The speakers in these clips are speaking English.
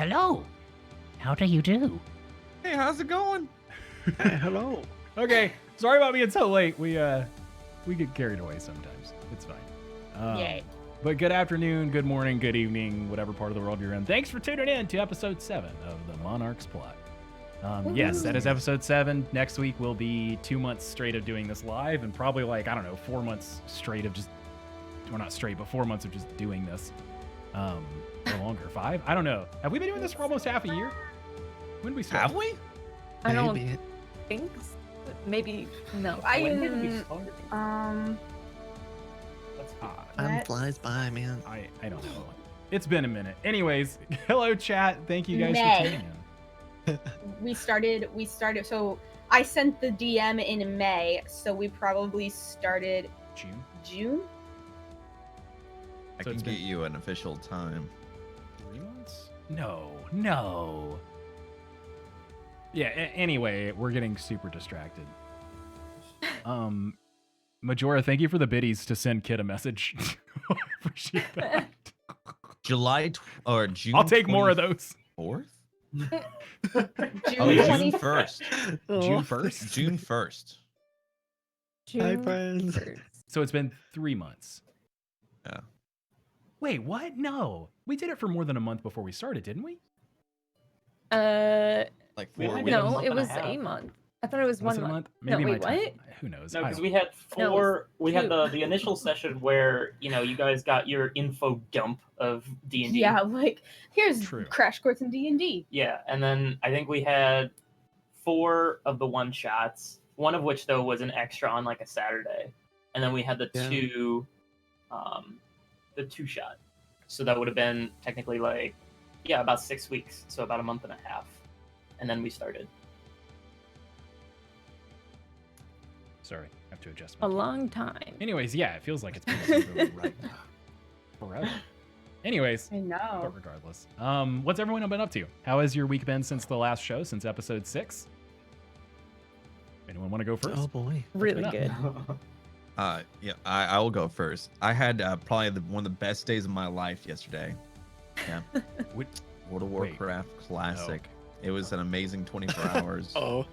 Hello. How do you do? Hey, how's it going? Hey, hello. Okay, sorry about being so late. We get carried away sometimes. It's fine. Yay. But good afternoon, good morning, good evening, whatever part of the world you're in. Thanks for tuning in to episode 7 of the Monarch's Plot. Yes, that is episode 7. Next week will be 2 months straight of doing this live, and probably 4 months straight of just, or not straight, but 4 months of just doing this. Or longer, 5? I don't know. Have we been doing this for almost half a year? When did we start? Have we? I don't Maybe. think so. Maybe no. When did we start? Time flies by, man. I don't know. It's been a minute. Anyways, hello chat. Thank you guys May. for tuning in. we started. So I sent the DM in May, so we probably started June. I So can it's get been- you an official time. 3 months? No. Yeah, anyway, we're getting super distracted. Majora, thank you for the biddies to send Kid a message. I appreciate that. June. I'll take more of those. 4th? June Oh, June 20 1st. June 1st? June 1st. Hi, June friends. 1st. So it's been 3 months. Yeah. Wait, what? No. We did it for more than a month before we started, didn't we? Like We 4 only weeks. did a No, month it and a was half. a month. I thought it was Was one it a month. month? Maybe no, my wait, time. what? Who knows? No, I because don't we had No, it four. We had two. the initial session where you guys got your info dump of D&D. Yeah, like here's True. crash course in D&D. Yeah, and then I think we had 4 of the one shots. One of which though was an extra on like a Saturday, and then we had the Yeah. two shot. So that would have been technically about 6 weeks, so about a month and a half, and then we started. Sorry, I have to adjust A my long time. Anyways, yeah, it feels like it's been right forever. Anyways, I know. but regardless, what's everyone been up to? How has your week been since the last show, since episode 6? Anyone want to go first? Oh boy. Really up? good. Yeah, I will go first. I had probably one of the best days of my life yesterday. Yeah. What- World of Wait. Warcraft Classic. It was an amazing 24 hours. Oh.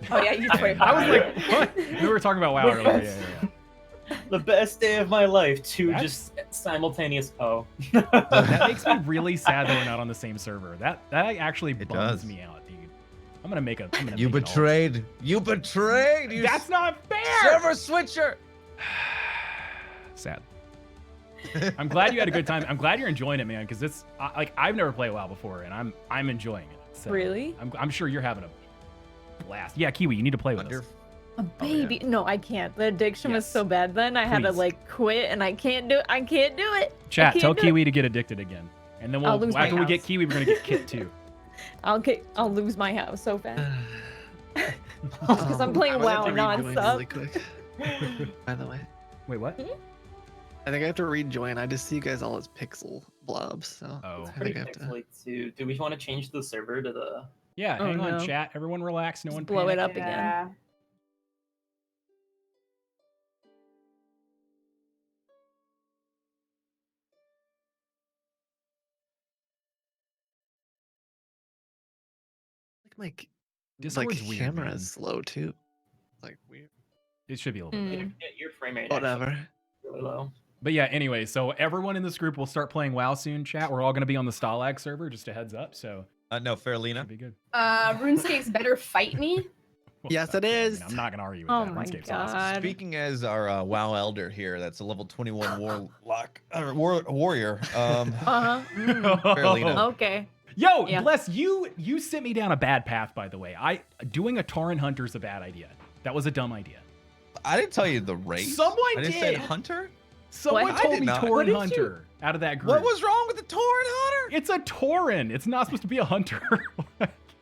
Oh yeah, you Yeah. 25. I was like, what? We were talking about WoW earlier. Yeah. The best day of my life. Two That's- just simultaneous. Oh. That makes me really sad that we're not on the same server. That actually It bums does. me out, dude. I'm gonna make a. You betrayed. You betrayed. You That's not fair. server switcher. Sad. I'm glad you had a good time. I'm glad you're enjoying it, man. Because it's I've never played WoW before, and I'm enjoying it. So Really? I'm sure you're having a blast. Yeah, Kiwi, you need to play with us. A baby. No, I can't. The addiction was Yes. so bad then. I had to Please. quit, and I can't do it. I can't do it. Chat, can't tell do Kiwi to get addicted again, and then I'll lose my after we get house. Kiwi, we're gonna get Kit too. I'll lose my house so fast. Because I'm playing I might have WoW to rejoin nonstop. really quick. By the way, Wait, what? I think I have to rejoin. I just see you guys all as pixel blobs. So Oh. I Pretty think I have to. pixely too. Do we want to change the server to the? Yeah, Oh, hang on, no. chat. Everyone relax. No Just one blow it panic. up again. Yeah. Like Discord's like weird, camera man. is slow too. Like weird. It should be a little bit. Mm. Your frame rate. actually Whatever. Really low. But yeah, anyway, so everyone in this group will start playing WoW soon, chat. We're all going to be on the Stalag server, just a heads up. So No, Faralina. should be good. RuneScape's better fight me. Yes, it is. I'm not going to argue with Oh that. my RuneScape's awesome. god. Speaking as our WoW elder here, that's a level 21 warrior. Uh-huh. Mm. Faralina. Okay. Yo, Yeah. Bless, you sent me down a bad path, by the way. Doing a Tauren Hunter is a bad idea. That was a dumb idea. I didn't tell you the race. Someone I just did. said hunter. Someone What? told I did me not. Tauren What did you- Hunter out of that group. What was wrong with the Tauren hunter? It's a Tauren. It's not supposed to be a hunter.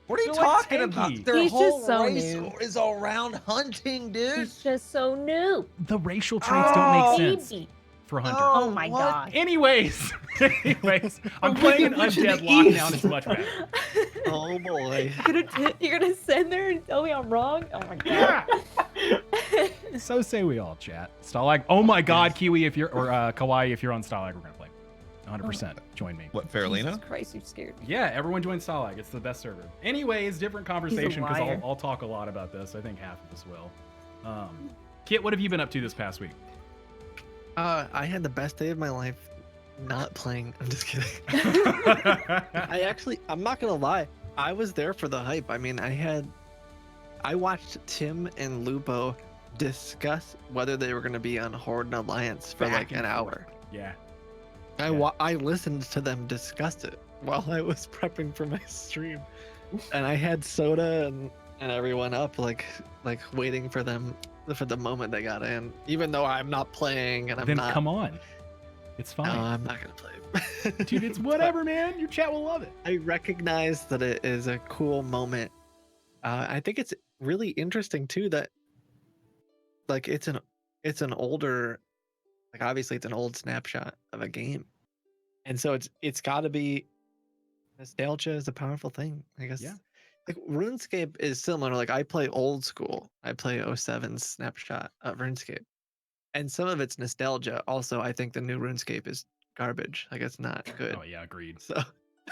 What are you They're like talking tanky. about? Their He's whole just so race new. is around hunting, dude. He's just so new. The racial traits don't make sense Baby. for Hunter. Oh my what? god. Anyways, I'm Oh, playing an look at the undead east. lockdown. It's much better. Oh boy. You're gonna send there and tell me I'm wrong? Oh my god. Yeah. So say we all, chat. Stalag. Oh my god, Kiwi, if you're or Kawaii, if you're on Stalag, we're gonna play. 100% join me. What, Farolina? Jesus Christ, you scared me. Yeah, everyone join Stalag. It's the best server. Anyways, different conversation because liar. I'll talk a lot about this. I think half of us will. Kit, what have you been up to this past week? I had the best day of my life not playing. I'm just kidding. I'm not gonna lie. I was there for the hype. I mean, I watched Tim and Lupo discuss whether they were gonna be on Horde and Alliance for Back like and an forth. hour. Yeah. I listened to them discuss it while I was prepping for my stream, and I had Soda and everyone up like waiting for them for the moment they got in. Even though I'm not playing and I'm Then not. come on. It's fine. No, I'm not gonna play. Dude, it's whatever, man. Your chat will love it. I recognize that it is a cool moment. I think it's really interesting too that like it's an older, like obviously it's an old snapshot of a game, and so it's got to be nostalgia is a powerful thing, I guess. Yeah. Like RuneScape is similar. Like I play old school. I play 07's snapshot of RuneScape, and some of it's nostalgia. Also, I think the new RuneScape is garbage. Like it's not good. Oh, yeah, agreed. So,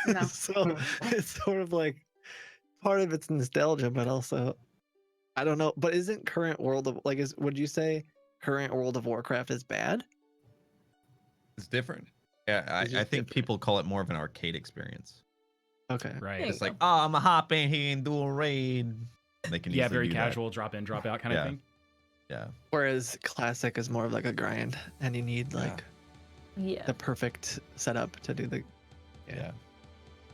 No. so it's sort of like part of it's nostalgia, but also, I don't know. But isn't current World of would you say current World of Warcraft is bad? It's different. Yeah, It's I just think different. people call it more of an arcade experience. Okay. Right. There you It's like, go. oh, I'm a hop in here and do a raid. They can Yeah, easily very do that. casual, drop in, drop out kind of Yeah. thing. Yeah. Whereas classic is more of like a grind, and you need like Yeah. the perfect setup to do the. Yeah.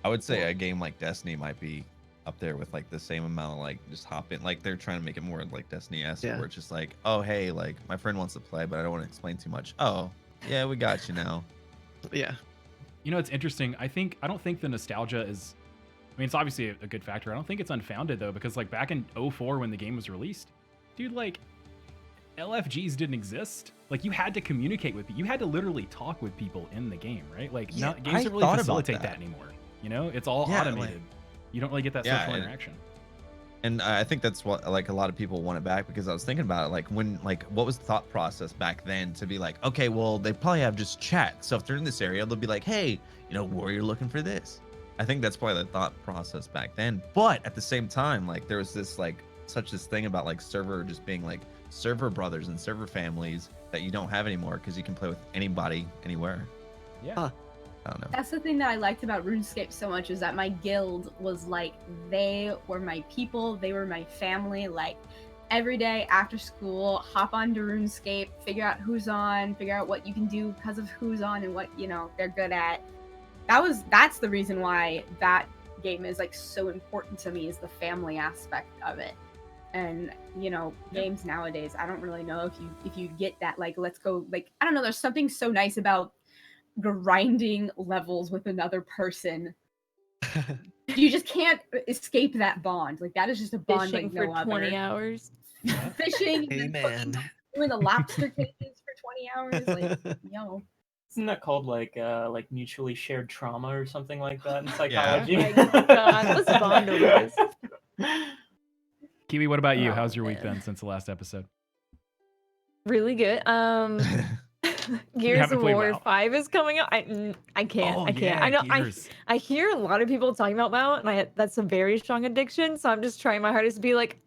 I would say a game like Destiny might be up there with like the same amount of like just hop in. Like they're trying to make it more like Destiny-esque, Yeah. where it's just like, oh hey, like my friend wants to play, but I don't want to explain too much. Oh, yeah, we got you now. Yeah. You know, it's interesting. I don't think the nostalgia is. I mean, it's obviously a good factor. I don't think it's unfounded though, because like back in 04 when the game was released, dude, like LFGs didn't exist. Like you had to communicate with people. You had to literally talk with people in the game, right? Like Yeah, games I don't really thought about facilitate that. that anymore. You know, it's all Yeah, automated. like- you don't really get that Yeah, social and- interaction. And I think that's what like a lot of people want it back, because I was thinking about it, like when like what was the thought process back then to be like, okay, well they probably have just chat. So if they're in this area, they'll be like, hey, you know, Warrior looking for this. I think that's probably the thought process back then. But at the same time, like there was this like this thing about like server just being like server brothers and server families that you don't have anymore because you can play with anybody anywhere. Yeah. Huh. I don't know. That's the thing that I liked about RuneScape so much, is that my guild was like, they were my people, they were my family. Like every day after school, hop onto RuneScape, figure out who's on, figure out what you can do because of who's on and what, you know, they're good at. That's the reason why that game is like so important to me, is the family aspect of it. And you know, games nowadays, I don't really know if you get that, like, let's go, like, I don't know, there's something so nice about grinding levels with another person. You just can't escape that bond. Like that is just a bond Fishing like no for 20 other. hours. Fishing, and then Amen. doing the lobster cages for 20 hours. Like, yo, Isn't that called like mutually shared trauma or something like that in Yeah. psychology? My God, let's bond over this. Kiwi, what about you? Oh, How's your week man. been since the last episode? Really good. Gears haven't of played War WoW? 5 is coming out. I can't. I can't. I know. Gears. I hear a lot of people talking about WoW, and that's a very strong addiction. So I'm just trying my hardest to be like,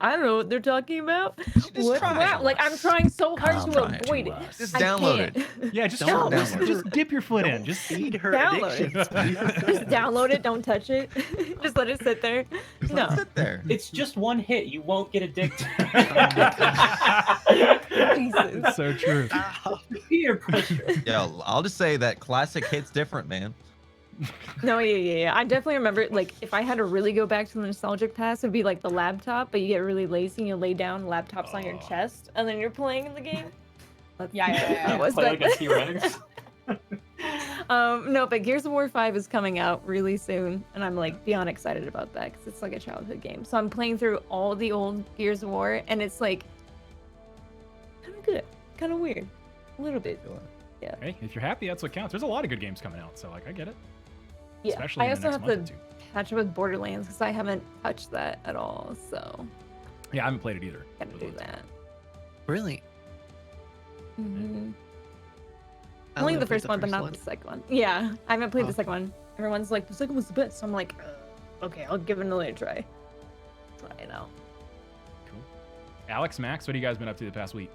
I don't know what they're talking about. Just What? try Wow. it. Like I'm trying so hard Come to right to avoid it. us. Just I download can't. Yeah, just Don't just dip your foot in. Just feed her Download it. addictions. Just download it. Don't touch it. Just let it sit there. No. Sit there. It's just one hit. You won't get addicted. Jesus. It's so true. Peer pressure. Yeah, I'll just say that classic hits different, man. No, yeah. I definitely remember, like, if I had to really go back to the nostalgic past, it'd be like the laptop, but you get really lazy and you lay down, laptop's on your Oh. chest, and then you're playing in the game. Yeah. That was Play back like a T-Rex. No, but Gears of War 5 is coming out really soon, and I'm like beyond excited about that because it's like a childhood game. So I'm playing through all the old Gears of War, and it's like kind of good, kind of weird, a little bit. Hey, if you're happy, that's what counts. There's a lot of good games coming out, so like I get it. Yeah, Especially I in the also next have month to or two. catch up with Borderlands because I haven't touched that at all. So Yeah, I haven't played it either. gotta do that. Really? Mhm. I Only only the played first one, but not one. the second one. Yeah, I haven't played Oh. the second one. Everyone's like, the second was the best. I'm like, okay, I'll give it another try. Try it out. Cool. Alex, Max, what have you guys been up to the past week?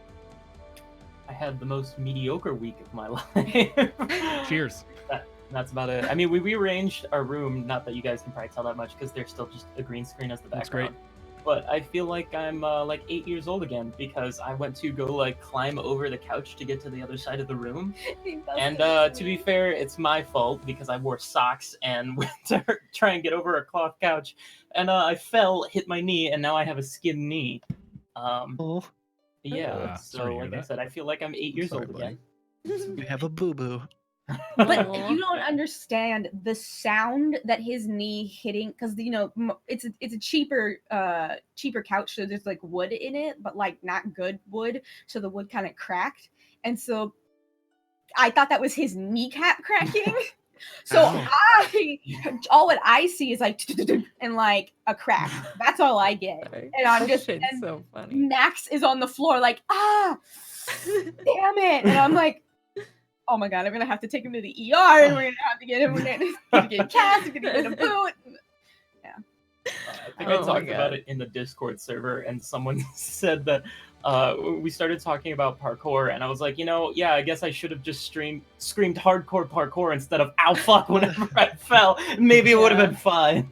I had the most mediocre week of my life. Cheers. That's about it. I mean, we rearranged our room. Not that you guys can probably tell that much because there's still just a green screen as the Looks background. But I feel like I'm like 8 years old again because I went to go like climb over the couch to get to the other side of the room. And to be fair, it's my fault because I wore socks and went to try and get over a cloth couch, and I fell, hit my knee, and now I have a skin knee. Oh, Yeah. sorry to So hear like I that. said, I feel like I'm 8 years Sorry, old buddy. again. we have a boo boo. But Aw. you don't understand the sound that his knee hitting, because it's a cheaper couch, so there's like wood in it, but like not good wood, so the wood kind of cracked, and so I thought that was his kneecap cracking. So all what I see is like and like a crack. That's all I get, and I'm That just shit's and so funny. Max is on the floor like damn it, and I'm like, oh my god, I'm gonna have to take him to the ER, and we're gonna have to get him. We're gonna get a cast. We're gonna get a boot. I think Oh I my talked about God. it in the Discord server, and someone said that we started talking about parkour, and I was like, yeah, I guess I should have just screamed hardcore parkour instead of ow fuck whenever I fell. Maybe it would have been fine.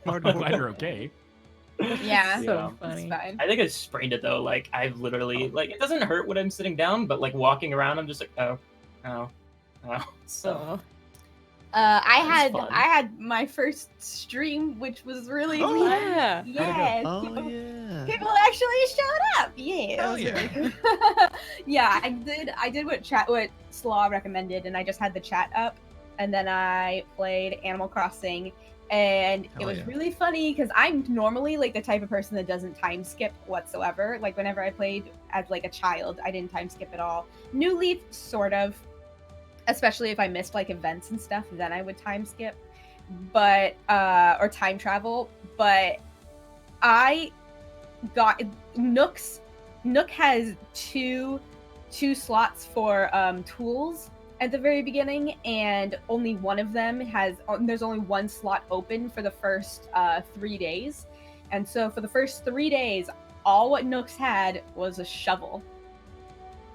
I'm glad you're okay. Yeah, So it's funny. fine. I think I sprained it though. Like I've literally like it doesn't hurt when I'm sitting down, but like walking around, I'm just like oh. So Oh. I fun. had my first stream, which was really Oh, fun. yeah. Yes, Oh people, yeah. people actually showed up. Yeah, it Hell was yeah. really cool. Yeah, I did what Slaw recommended, and I just had the chat up, and then I played Animal Crossing, and it Hell was yeah. really funny because I'm normally like the type of person that doesn't time skip whatsoever. Like whenever I played as like a child, I didn't time skip at all. New Leaf, sort of. Especially if I missed like events and stuff, then I would time skip, but or time travel. But I got Nook has two slots for tools at the very beginning, and only one of them there's only one slot open for the first 3 days, and so for the first 3 days, all what Nooks had was a shovel.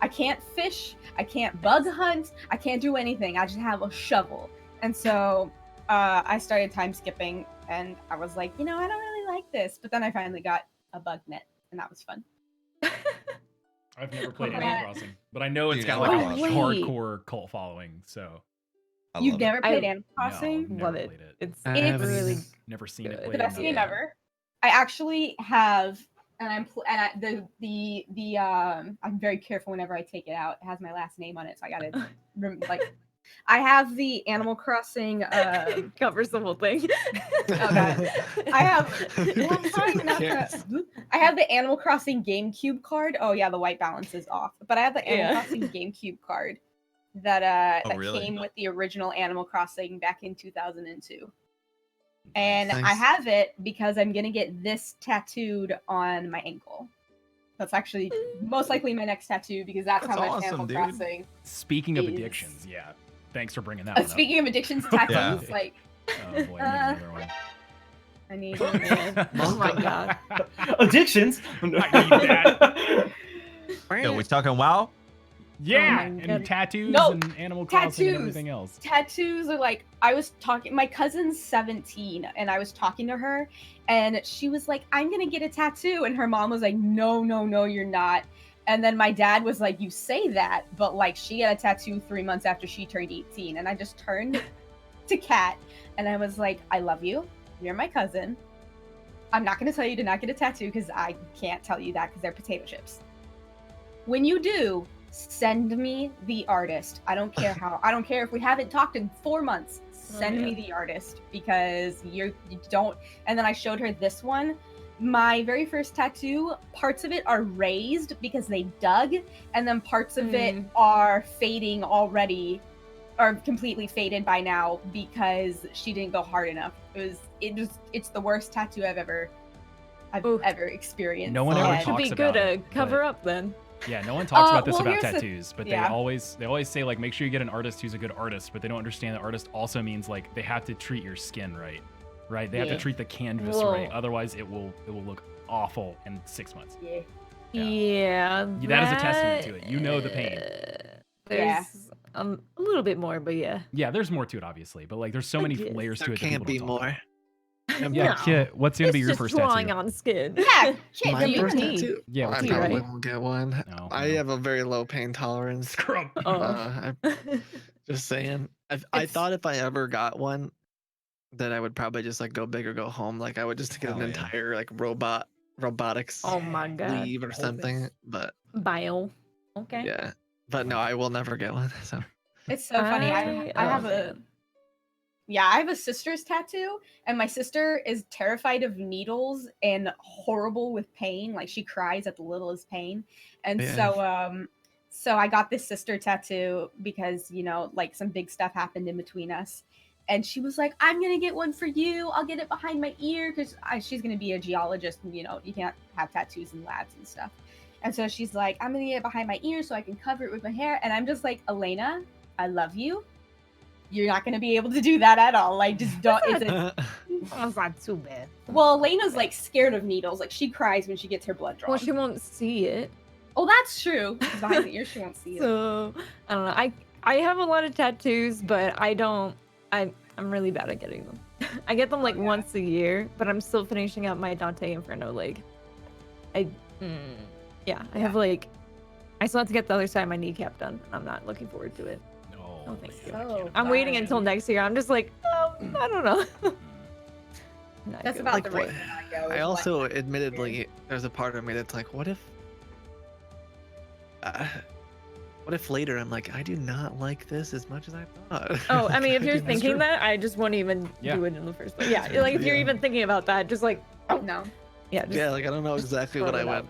I can't fish, I can't bug hunt, I can't do anything. I just have a shovel. And so I started time skipping, and I was like, I don't really like this. But then I finally got a bug net, and that was fun. I've never played Oh, Animal man. Crossing, but I know it's Dude, got like Animal a Crossing. hardcore cult following. So I You've love never it. played I- Animal Crossing? No. Love Never it. played it. It's I haven't really either. never seen it good. played. The best game Yeah. ever. I actually have, and I'm very careful whenever I take it out. It has my last name on it, so I gotta I have the Animal Crossing. covers the whole thing. Oh god, I have. Well, I'm trying not Yes. to. I have the Animal Crossing GameCube card. Oh yeah, the white balance is off. But I have the Animal Yeah. Crossing GameCube card that Oh, that really? came with the original Animal Crossing back in 2002. And I Nice. have it because I'm gonna get this tattooed on my ankle. That's actually most likely my next tattoo because that's That's how much awesome, Animal dude. Crossing. Speaking of is- addictions, yeah. Thanks for bringing that one Speaking of addictions, tattoos, Yeah. like up. Oh boy, I need another one. I need. Oh, man. Oh my god. Addictions. I need that. Yo, we talking WoW? Yeah, my and God. tattoos No, and Animal Crossing and tattoos. everything else. Tattoos are like, I was talking, my cousin's 17 and I was talking to her and she was like, I'm gonna get a tattoo, and her mom was like, no you're not. And then my dad was like, you say that, but like she got a tattoo 3 months after she turned 18. And I just turned to Kat and I was like, I love you, you're my cousin, I'm not gonna tell you to not get a tattoo because I can't tell you that because they're potato chips. When you do, send me the artist. I don't care how. I don't care if we haven't talked in 4 months. Send yeah. me the artist because you don't. And then I showed her this one. My very first tattoo, parts of it are raised because they dug, and then parts of it are fading already, or completely faded by now because she didn't go hard enough. It's the worst tattoo I've ever Oof. ever experienced. No one Oh, ever it Should talks be about good to it, cover but up then. Yeah, no one talks about this well, about here's the- tattoos, but yeah. they always say like make sure you get an artist who's a good artist, but they don't understand that artist also means like they have to treat your skin right. Right? They have to Yeah. treat the canvas Whoa. right. Otherwise it will look awful in 6 months. Yeah. Yeah. That is a testament to it. You know the pain. There's a little bit more, but yeah. Yeah, there's more to it obviously, but like there's so many Yes. layers to There it that can't people be don't talk more. about. And Yeah, No. Kit, what's gonna It's be your just first drawing tattoo? on skin. Yeah. Shit, My do you first know? tattoo. Yeah, I what's your probably right? won't get one. No, I no. have a very low pain tolerance. Scrub. Oh. I'm just saying. I It's- thought if I ever got one, that I would probably just like go big or go home. Like I would just get Hell an yeah. entire like robotics Oh my god. sleeve or something. But Bio. Okay. yeah. But no, I will never get one. So It's so funny. I have a I have a sister's tattoo, and my sister is terrified of needles and horrible with pain. Like she cries at the littlest pain, and Yeah. so I got this sister tattoo because like some big stuff happened in between us, and she was like, "I'm gonna get one for you. I'll get it behind my ear because she's gonna be a geologist, and you can't have tattoos in labs and stuff." And so she's like, "I'm gonna get it behind my ear so I can cover it with my hair," and I'm just like, "Elena, I love you. You're not going to be able to do that at all. Like, just don't." That's not too bad. Well, Elena's like scared of needles. Like, she cries when she gets her blood drawn. Well, she won't see it. Oh, that's true. Behind the ear, she won't see it. So I don't know. I have a lot of tattoos, but I'm really bad at getting them. I get them like yeah. once a year, but I'm still finishing up my Dante Inferno leg. I have like I still have to get the other side of my kneecap done. I'm not looking forward to it. No, thank man, you. I So can't. I'm waiting Fine. until next year. I'm just like, I don't know. Not That's good. about Like, the right what- time I go. I is also, what- admittedly, there's a part of me that's like, what if later I'm like, I do not like this as much as I thought. Oh, I mean, if you're That's thinking true. that, I just won't even Yeah. do it in the first place. Yeah, like if you're Yeah. even thinking about that, just like, No. yeah, just Yeah, like I don't know exactly what throw I it would out.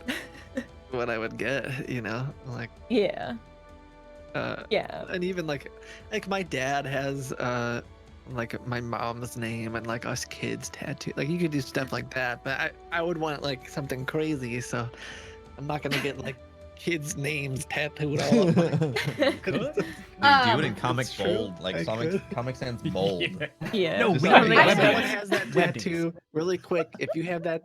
what I would get, like Yeah, uh yeah. and even like my dad has like my mom's name and like us kids tattooed. Like you could do stuff like that, but I would want like something crazy, so I'm not gonna get like kids' names tattooed all up. Could? Dude, do it in comic It's true. bold. Like I Comic Sans bold. Yeah. Yeah. No, Just we like- don't If Web Web someone dance. has that Web tattoo, really quick, if you have that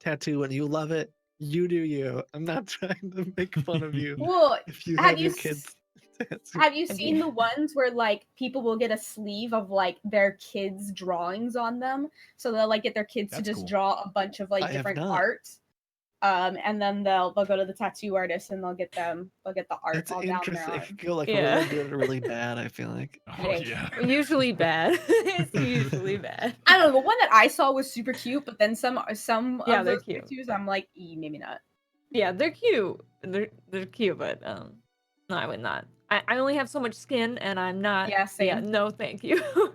tattoo and you love it, you do you. I'm not trying to make fun of you Well, if you have have your you kids. tattoo. have you Have seen you- the ones where like people will get a sleeve of like their kids' drawings on them? So they'll like get their kids That's to just cool. draw a bunch of like I have different not. art. And then they'll go to the tattoo artist and they'll get the art That's all down their interesting. It arm. could go like Yeah. really good or really bad, I feel like. Oh yeah. Usually bad. It's usually bad. I don't know. The one that I saw was super cute, but then some Yeah, of they're those cute. tattoos, I'm like, maybe not. Yeah, they're cute. They're cute, but no, I would not. I only have so much skin, and I'm not. Yeah, same. Yeah, no, thank you. I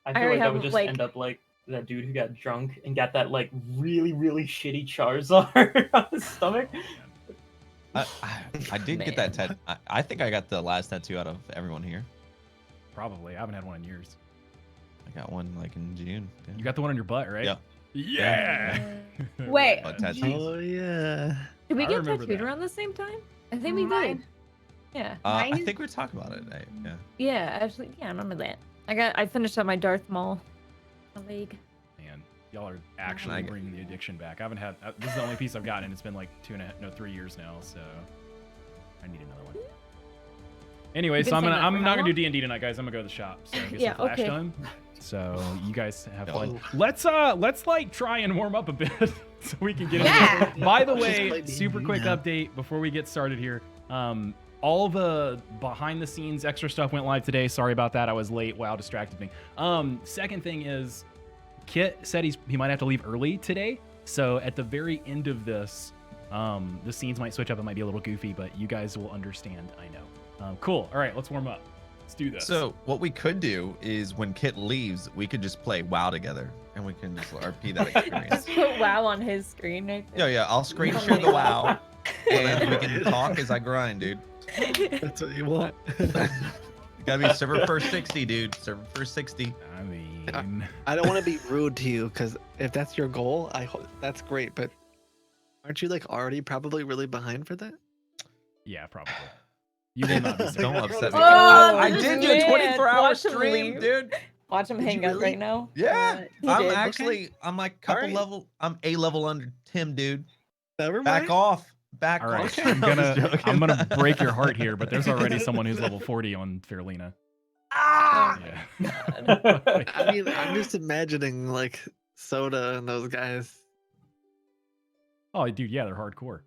I feel already like I have, would just like- end up like that dude who got drunk and got that like really, really shitty Charizard on his stomach. I did get that tattoo. I think I got the last tattoo out of everyone here. Probably. I haven't had one in years. I got one like in June. Yeah. You got the one on your butt, right? Yeah. Yeah. Wait, Butt tattoos. Oh yeah. Did we I get remember tattooed that. around the same time? I think we did. Mine- Yeah. I Mine is- think we talked about it. Yeah. Yeah, actually, yeah, I remember that. I finished up my Darth Maul leg. Man, y'all are actually I- bringing the addiction back. I haven't had. This is the only piece I've gotten. It's been like 3 years now, so I need another one. Anyway, You've so been I'm saying that I'm for not how gonna do long? D&D tonight, guys. I'm gonna go to the shop. So get Yeah, some flash okay. done. So you guys have fun. Oh. Let's like try and warm up a bit so we can get Yeah. into it. By the Let's just play way, D&D super quick now. update before we get started here. All the behind the scenes extra stuff went live today. Sorry about that. I was late. Wow, distracted me. Second thing is Kit said he might have to leave early today. So at the very end of this, the scenes might switch up. It might be a little goofy, but you guys will understand. I know. Cool. All right, let's warm up. Let's do this. So what we could do is when Kit leaves, we could just play WoW together, and we can just RP that experience. Just put WoW on his screen right there. Yeah. I'll screen share the WoW, and we can talk as I grind, dude. That's what you want. Gotta be server first 60, dude. Server first 60. I mean, I don't want to be rude to you because if that's your goal, I hope that's great. But aren't you like already probably really behind for that? Yeah, probably. You will not be Don't surprised. upset me. Oh, I this did do a man. 24-hour Watch him stream, leave. dude. Watch him Did hang you up really? right now. Yeah, He I'm did. actually, I'm like couple Alright. level, I'm a level under Tim, dude. Never Back mind. off. Back All right, off. I'm I'm just I'm joking. gonna break your heart here, but there's already someone who's level 40 on Fairlina. Oh my Yeah. god. I mean, I'm just imagining like Soda and those guys. Oh, dude, yeah, they're hardcore.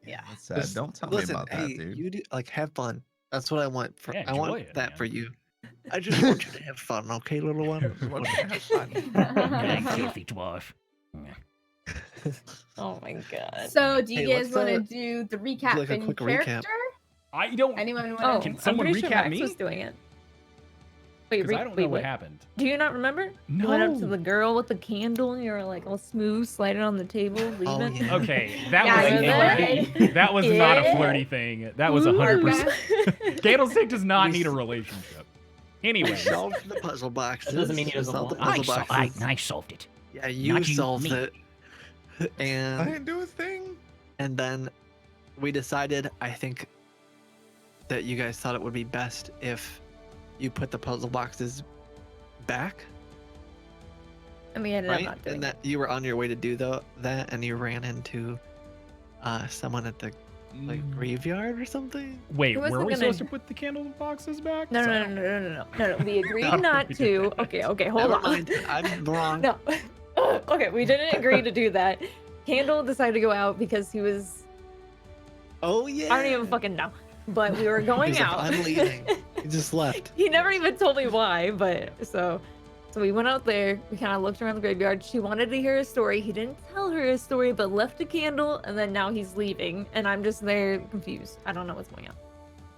Yeah, that's sad. Just Don't tell listen, me about hey, that, dude. you do like have fun. That's what I want. For, Yeah, I want enjoy it, that man. for you. I just want you to have fun, okay, little one? Just want you to have fun. You filthy dwarf. Oh my god. So, do you Hey, guys let's, want to do the recap like a in quick character? recap. I don't. Anyone Oh, want Can to? I'm someone pretty sure recap Max me? was doing it. Wait, Because I don't know wait, what what? happened. Do you not remember? You went up to No. the girl with the candle and you were like all smooth, sliding on the table, leaving. Oh, yeah. Okay, that Yeah, was you remember? did. that was not a Yeah. flirty thing. That was 100%. Candlestick does not We need a s- relationship. We Anyway, solved the puzzle boxes. That doesn't mean he We doesn't solved the want- puzzle boxes. I solved it. Yeah, you Not you, solved me. it. I And didn't do a thing. then we decided, I think, that you guys thought it would be best if you put the puzzle boxes back, And we ended up right? not doing And it. that you were on your way to do that, and you ran into someone at the graveyard or something. wait, Who were wasn't we gonna- supposed to put the candle boxes back? No, 'Cause I no, don't- no, no, no, no, no, no. We agreed No, not we to. didn't. Okay, hold Never on. mind. I'm wrong. No. Okay, we didn't agree to do that. Candle decided to go out because he was. Oh yeah. I don't even fucking know. But we were going He's like, out. I'm leaving. He just left. He never even told me why, but so we went out there. We kind of looked around the graveyard. She wanted to hear a story. He didn't tell her a story, but left a candle, and then now he's leaving, and I'm just there confused. I don't know what's going on.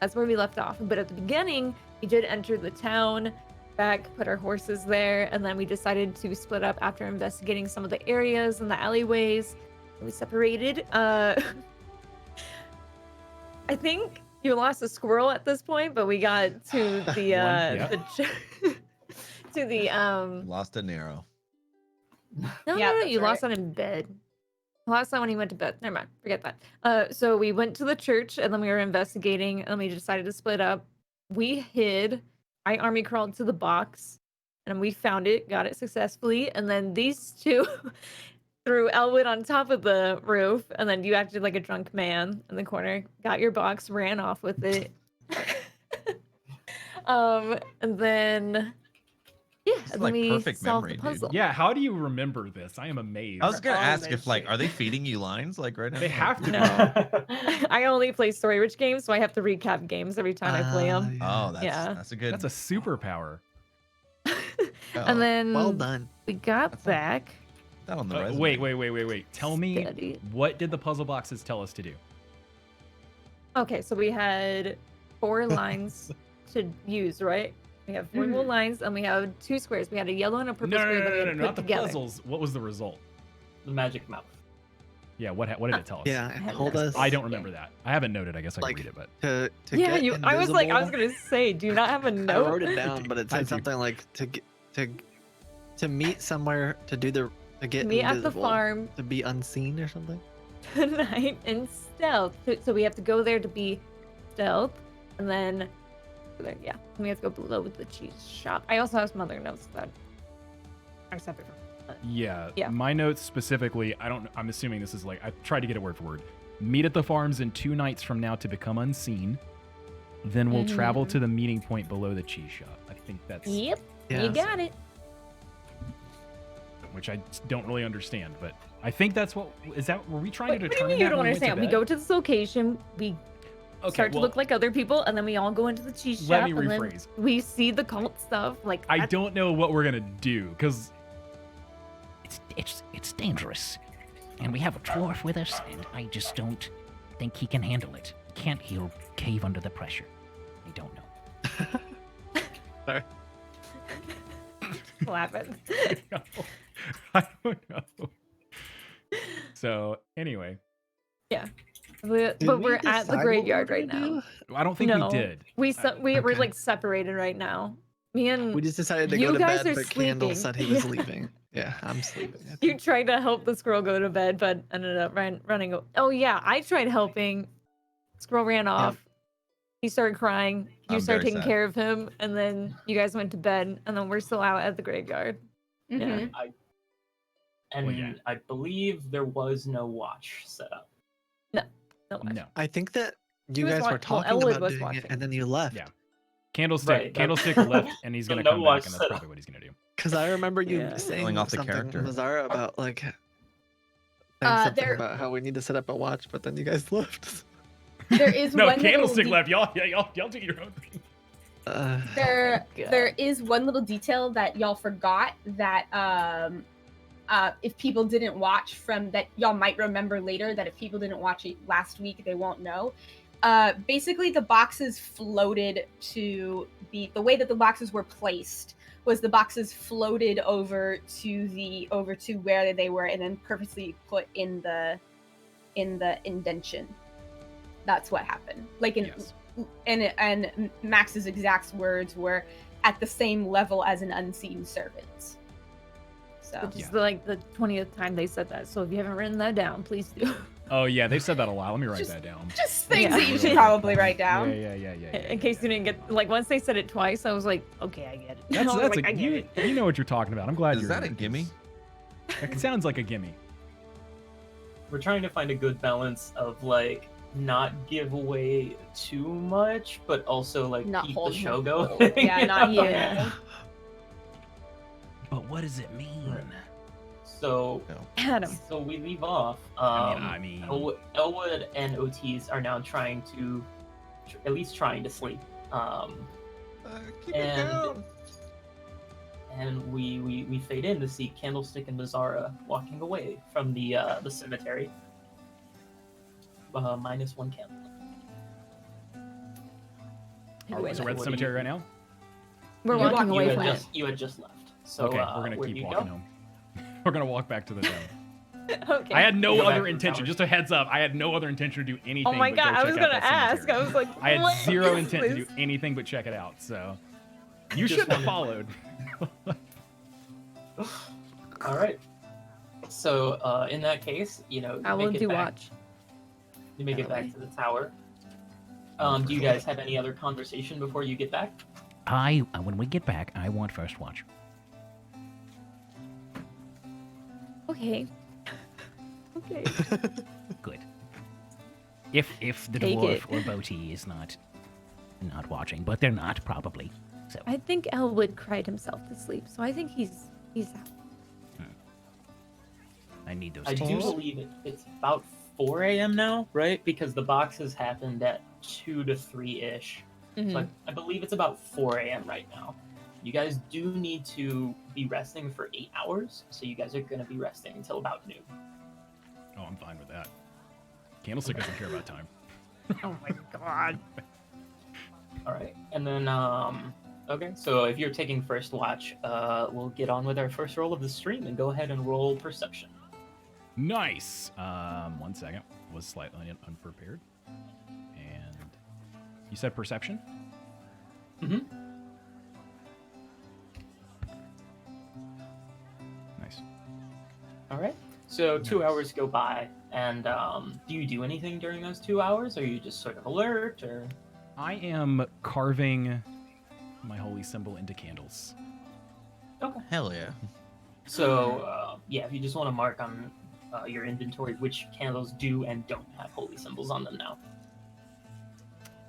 That's where we left off. But at the beginning, we did enter the town, back, put our horses there, and then we decided to split up after investigating some of the areas and the alleyways. We separated. I think you lost a squirrel at this point, but we got to the yeah. to the Lost an arrow. no, Yeah, no, that's you lost right. that in bed. Last time when he went to bed. Never mind, forget that. So we went to the church and then we were investigating and we decided to split up. We hid. I army crawled to the box and we found it, got it successfully, and then these two threw Elwood on top of the roof, and then you acted like a drunk man in the corner, got your box, ran off with it. And then yeah, It's and like then we perfect solved memory, the dude. puzzle. Yeah, how do you remember this? I am amazed. I was gonna all ask if like, mentioned. are they feeding you lines like right now? They have to. No. I only play story rich games, so I have to recap games every time I play them. Oh, that's Yeah. that's a good. That's a superpower. oh, And then Well done. we got That's not- back. that on the resume. Wait. Tell me, Steady. what did the puzzle boxes tell us to do? Okay, so we had 4 lines to use, right? We have 4 little lines, and we have 2 squares. We had a yellow and a purple No, square that we had to put not the together. puzzles. What was the result? The magic mouth. Yeah, what did it tell us? Yeah, and had told this. us I don't remember that. I haven't noted. I guess I can Like, read it, but to Yeah, get you. I was like, I was invisible- gonna say, do you not have a I note? wrote it down, but it I said do. something like to meet somewhere to do the to get Meet at the invisible, farm to be unseen or something. tonight in stealth. So we have to go there to be stealth, and then yeah, and we have to go below the cheese shop. I also have some other notes that are separate. yeah, Yeah. my notes specifically. I'm assuming this is like I tried to get it word for word. Meet at the farms in 2 nights from now to become unseen. Then we'll travel to the meeting point below the cheese shop. I think that's Yep, Yeah. you got it. which I don't really understand, but I think that's what is that. Were we trying What to do you determine? mean you that don't when we went to understand? We bed? go to this location, we Okay, start to well, look like other people, and then we all go into the cheese shop. Let me and then rephrase. we see the cult stuff. Like I that's- don't know what we're gonna do because It's dangerous. And we have a dwarf with us, and I just don't think he can handle it. Can't he'll cave under the pressure. I don't know. Sorry. laughing. I don't know. So anyway, But Did we're we at the decide what graveyard we were right gonna now. do? I don't think No. we did. We we're okay. like separated right now. Me and We just decided to You go to guys bed, are but Candle sleeping. said he was Yeah. leaving. Yeah, I'm sleeping. I you think. tried to help the squirrel go to bed, but ended up running. Oh yeah, I tried helping Squirrel ran off. He started crying. You I'm started very taking sad. care of him, and then you guys went to bed, and then we're still out at the graveyard. Mhm. And Well, yeah. I believe there was no watch set up. No watch. No. I think that you was guys wa- were well, talking Elwood about was doing watching. it, and then you left. Yeah. Candlestick Right, that- Candlestick left, and he's gonna No come watch back, and that's setup. probably what he's gonna do. Because I remember you Yeah. saying Killing off the something, character. Mazara, about like saying something there- about how we need to set up a watch, but then you guys left. There is No, one Candlestick little left. Y'all do your own thing. There God. there is one little detail that y'all forgot that if people didn't watch from that y'all might remember later, that if people didn't watch it last week they won't know. Basically the boxes floated to the way that the boxes were placed was the boxes floated over to where they were and then purposely put in the indention. That's what happened. Like in Yes. and Max's exact words were at the same level as an unseen servant. So Which is Yeah. like the 20th time they said that. So if you haven't written that down, please do. Oh yeah, they've said that a lot. Let me write Just- that down. just things Yeah. that you should probably write down. Yeah. In case you didn't get, like, once they said it twice, I was like, okay, I get it. I That's was that's like, I a get you, it. you know what you're talking about. I'm glad Is you're that in a it, gimme? 'cause It sounds like a gimme. We're trying to find a good balance of like not give away too much, but also like Not keep hold the show him. going. Yeah, not Yeah. But what does it mean? So Adam. so we leave off. I mean, Elwood and Otis are now trying to, at least trying to sleep. Keep And- it down. And we fade in to see Candlestick and Mazara walking away from the cemetery. Minus one candle. Wait, so we're at the what do cemetery you- right now. We're You walking walk- away you from had it. you had just left. So Okay, we're gonna where do keep you walking go? home. We're gonna walk back to the den. Okay. I had no Go back other to the intention. tower. Just a heads up. I had no other intention to do anything. Oh my but go god, I check was out gonna that ask. cemetery. I was like, I had what zero is intent to this? do anything but check it out. So you Just should have wanted- followed. All right. So in that case, you know, I you will make it do back. watch. You make it back to the tower. Do you guys have any other conversation before you get back? When we get back, I want first watch. Okay. Okay. Good. If the Take dwarf it. or Boti is not watching, but they're not probably. So I think Elwood cried himself to sleep, so I think he's out. I need those I do tips. believe it's about 4 a.m. now, right? Because the boxes happened at 2 to 3 ish. Mhm. So I believe it's about 4 a.m. right now. You guys do need to be resting for 8 hours, so you guys are going to be resting until about noon. Oh, I'm fine with that. Candlestick doesn't care about time. Oh my god. All right, and then okay. So if you're taking first watch, we'll get on with our first roll of the stream and go ahead and roll perception. Nice. 1 second. Was slightly unprepared. And you said perception? Mm-hmm. Nice. All right. So 2 hours go by, and do you do anything during those 2 hours? Or are you just sort of alert, or? I am carving my holy symbol into candles. Okay. Hell yeah. So yeah, if you just want to mark on your inventory which candles do and don't have holy symbols on them now.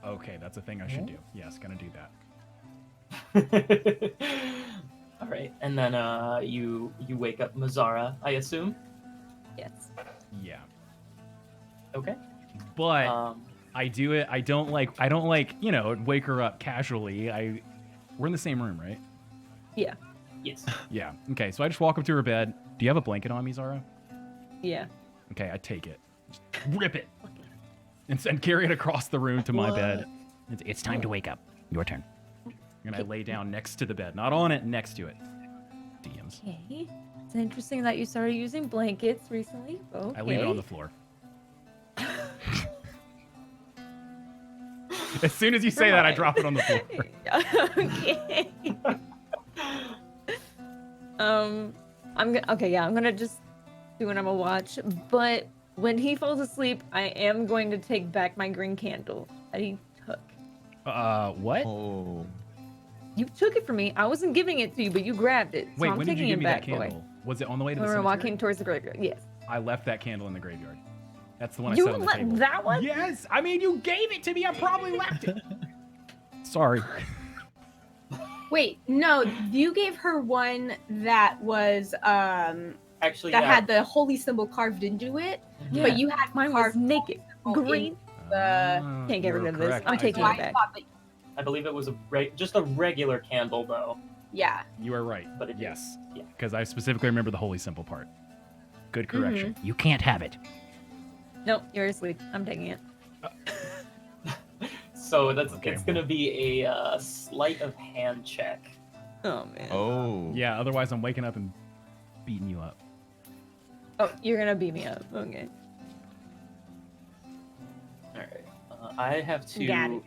Okay, that's a thing I should do. Yes, gonna do that. All right, and then you wake up Mazara, I assume. Yes. Yeah. Okay. But I do it. I don't like, wake her up casually. We're in the same room, right? Yeah. Yes. Yeah. Okay, so I just walk up to her bed. Do you have a blanket on me, Zara? Yeah. Okay, I take it. Just rip it. And carry it across the room to my bed. It's time to wake up. Your turn. And I lay down next to the bed. Not on it, next to it. DMs. Okay. It's interesting that you started using blankets recently. Okay. I leave it on the floor. As soon as you say that, I drop it on the floor. Okay. I'm gonna just do a normal watch, but when he falls asleep, I am going to take back my green candle that he took. What? Oh. You took it from me. I wasn't giving it to you, but you grabbed it. So Wait, I'm when did taking you give it me that back, boy. candle? Was it on the way to the When we were cemetery? walking towards the graveyard. Yes. I left that candle in the graveyard. That's the one I You set on the left table. that one? Yes. I mean, you gave it to me. I probably left it. Sorry. Wait, no, you gave her one that was Actually, that yeah. had the holy symbol carved into it, Yeah. but you had Mine was carved naked. symbol Green. in Can't get You're rid of this. correct. I'm I taking did. it back. thought that, I believe it was just a regular candle, though. yeah. You are right. But it is. Yes. Yeah. Because I specifically remember the holy symbol part. Good correction. You can't have it. Nope, you're asleep. I'm taking it. So it's Okay, gonna be a sleight of hand check. Oh man. Oh. Yeah, otherwise I'm waking up and beating you up. Oh, you're gonna beat me up. Okay. All right. I have to. Got it.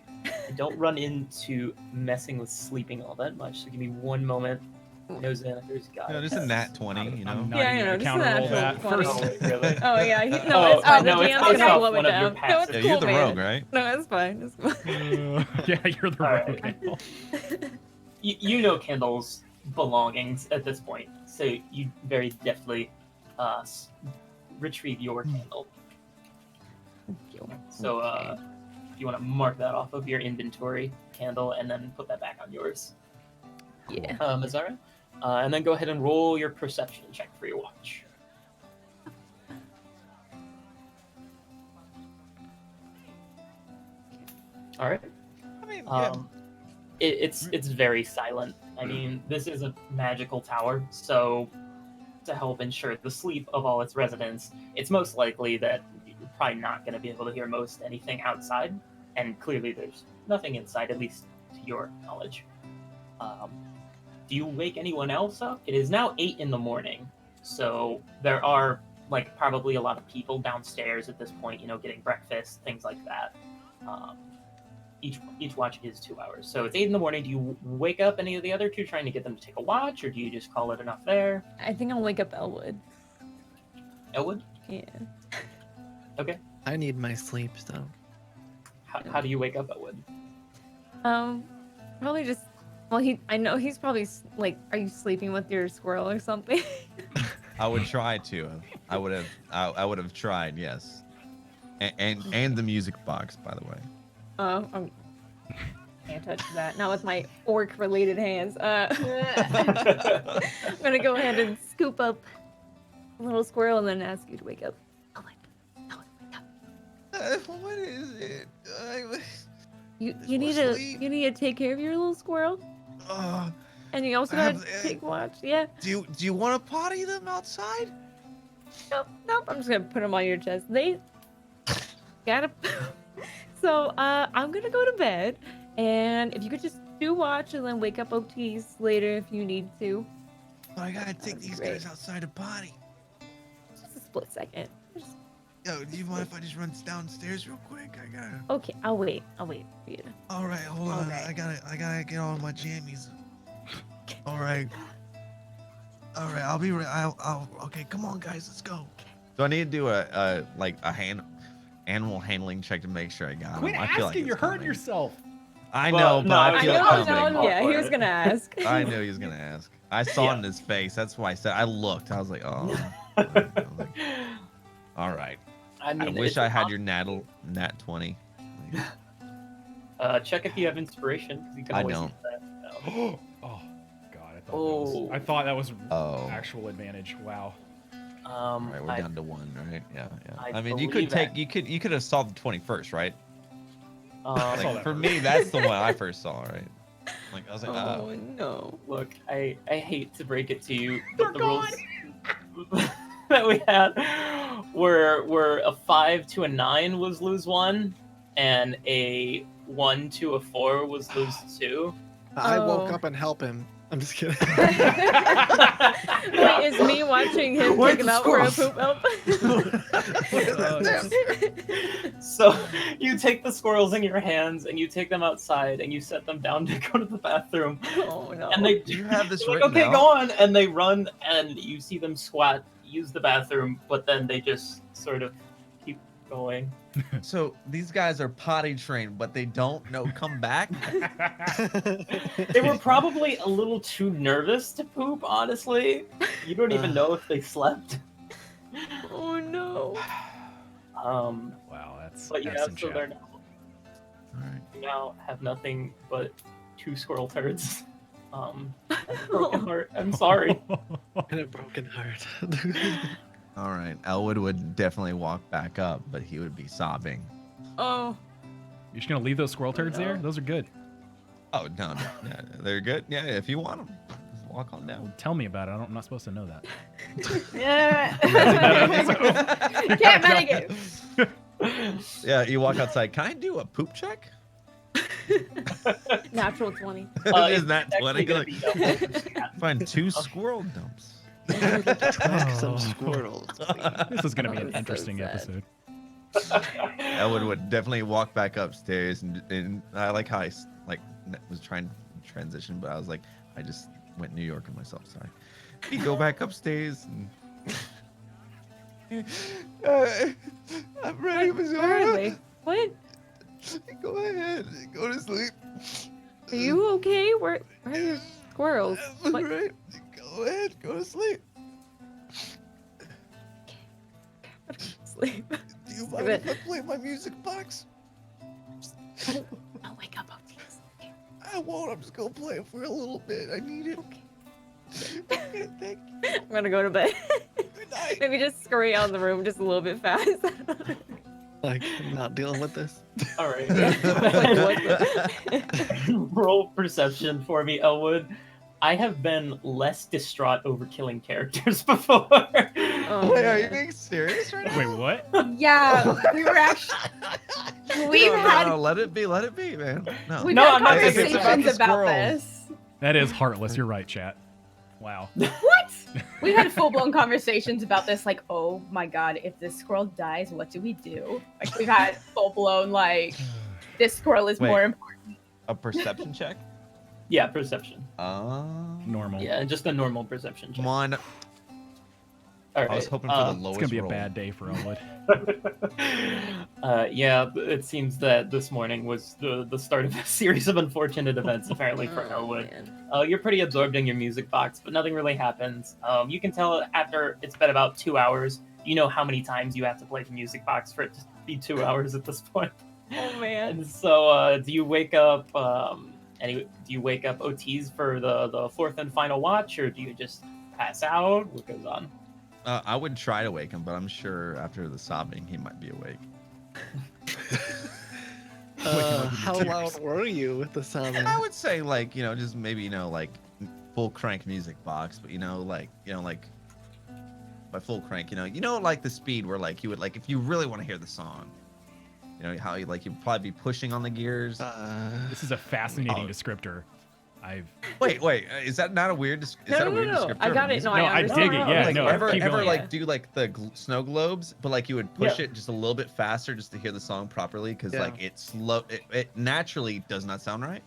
I don't run into messing with sleeping all that much. So give me one moment. Nose in, there's a guy. No, just a nat 20, you know. I'm not Yeah, even you know, gonna just counter an roll actual that. 20. First, Oh, really? Oh yeah, no, Oh, it's fine. no, the it's DM's based gonna off blow it one of your down. No, it's passes. Yeah, cool, you're the man. rogue, right? No, it's fine. It's fine. yeah, you're the All rogue. right. now. You know Kendall's belongings at this point, so you very deftly retrieve your candle. So Okay. if you want to mark that off of your inventory, candle, and then put that back on yours. Yeah. Mazara. And then go ahead and roll your perception check for your watch. All right. I mean, It's very silent. I mean, this is a magical tower, so to help ensure the sleep of all its residents, it's most likely that you're probably not going to be able to hear most anything outside, and clearly there's nothing inside, at least to your knowledge. Do you wake anyone else up? It is now 8 in the morning, so there are like probably a lot of people downstairs at this point, you know, getting breakfast, things like that. Each watch is 2 hours, so it's 8 in the morning. Do you wake up any of the other two, trying to get them to take a watch, or do you just call it enough there? I think I'll wake up Elwood. Elwood, Yeah. I need my sleep, so. how do you wake up Elwood? Probably just. Well, I know he's probably like, are you sleeping with your squirrel or something? I would try to. I would have tried, yes. And the music box, by the way. Can't touch that. Not with my orc-related hands. I'm gonna go ahead and scoop up a little squirrel and then ask you to wake up. What is it? You need to take care of your little squirrel, and you also gotta take watch. Yeah. Do you want to potty them outside? Nope. I'm just gonna put them on your chest. They gotta. So I'm gonna go to bed, and if you could just do watch and then wake up OTs later if you need to. But I gotta take these Great. guys outside to potty. Just a split second. Yo, do you mind if I just run downstairs real quick? I gotta. Okay, I'll wait for you. All right, hold on. Okay. I gotta get all my jammies. All right. I'll be right. I'll. Okay, come on, guys, let's go. So I need to do a animal handling check to make sure I got Quit him. I feel like asking. it's You're hurting coming. yourself. I Well, know, but no, I I feel know, it no, coming. no, yeah, he was gonna ask. I knew he was gonna ask. I saw it in his face. That's why I said. I looked. I was like, oh. I was like, all right. I mean, I wish it's I had not- your nat 20. check if you have inspiration, because you can I always don't. use that. No. Oh God, Oh. I thought that was Oh. actual advantage. Wow. All right, we're I- down to 1, right? Yeah. I I mean, you could believe take. You could have solved the 21st, right? Um, saw Like, that for first. me, that's the one I first saw, right? Like I was like, Oh no. Look, I hate to break it to you, but They're the rules that we had were a 5 to a 9 was lose 1, and a 1 to a 4 was lose 2. I woke Oh. up and help him. I'm just kidding. Wait, is me watching him Where's take him the out for a squirrels? poop help? So you take the squirrels in your hands and you take them outside and you set them down to go to the bathroom, Oh no. and they Do you have this like, written okay, out? go on, and they run, and you see them squat, use the bathroom, but then they just sort of going. So these guys are potty trained, but they don't know come back. They were probably a little too nervous to poop, honestly. You don't even know if they slept. Oh no. Wow, that's But yeah, some so chat. they're now, All right. now have nothing but 2 squirrel turds. And a broken heart. I'm sorry. And a broken heart. All right. Elwood would definitely walk back up, but he would be sobbing. Oh. You're just gonna leave those squirrel turds there? Those are good. Oh no, yeah, they're good. Yeah, if you want them, just walk on down. Tell me about it. I'm not supposed to know that. Yeah. You Can't gotta medicate. Yeah, you walk outside. Can I do a poop check? Natural 20. Is that it's actually 20? gonna Like, be double. find 2 squirrel dumps. Track some Oh. squirrels. This is gonna be That an was so interesting sad. episode. Elwood would definitely walk back upstairs, and I like how was trying to transition, but I was like, I just went New York and myself. Sorry. You go back upstairs. And... I'm ready, Where are they? What? Go ahead, go to sleep. Are you okay? Where are your squirrels? I'm What? right. Go ahead, go to sleep. Sleep. Do you Give mind it. if I play my music box? I'll wake up, Otis. Okay. I won't. I'm just gonna play it for a little bit. I need it. Okay, thank you. I'm gonna go to bed. Good night. Maybe just scurry out of the room just a little bit fast. Like, I'm not dealing with this. All right. Like, Roll perception for me, Elwood. I have been less distraught over killing characters before. Oh, Wait, are you man. being serious right now? Wait, what? Yeah, we were actually we've no, had no, let it be, man. No. we've No, had I'm not thinking it's conversations about the about squirrels. this. That is heartless. You're right, chat. Wow. What? We had full blown conversations about this, like, oh my god, if this squirrel dies, what do we do? Like, we've had full blown, like, this squirrel is Wait. more important. A perception check? Yeah, perception. Normal. Yeah, just a normal perception check. Come on. All I was right. hoping for the It's lowest gonna be a roll. bad day for Elwood. Yeah, it seems that this morning was the start of a series of unfortunate events, apparently, for Oh, Elwood. man. You're pretty absorbed in your music box, but nothing really happens. You can tell after it's been about 2 hours, you know how many times you have to play the music box for it to be 2 hours at this point. Oh man. And so, do you wake up? Do you wake up OTs for the fourth and final watch, or do you just pass out? What goes on? I would try to wake him, but I'm sure after the sobbing, he might be awake. How loud were you with the sound? I would say, like, just maybe, like full crank music box, but by full crank, like the speed where, like, you would, like, if you really want to hear the song, how you, like, you'd probably be pushing on the gears. This is a fascinating Oh. descriptor. Wait, is that not a weird? Is No, that no, a weird no, no. descriptor? I of got it. music? No, No, I I understand. dig it. Yeah, like no, ever keep going. like do like the snow globes, but like you would push Yeah. it just a little bit faster just to hear the song properly, because Yeah. like it's slow. It naturally does not sound right.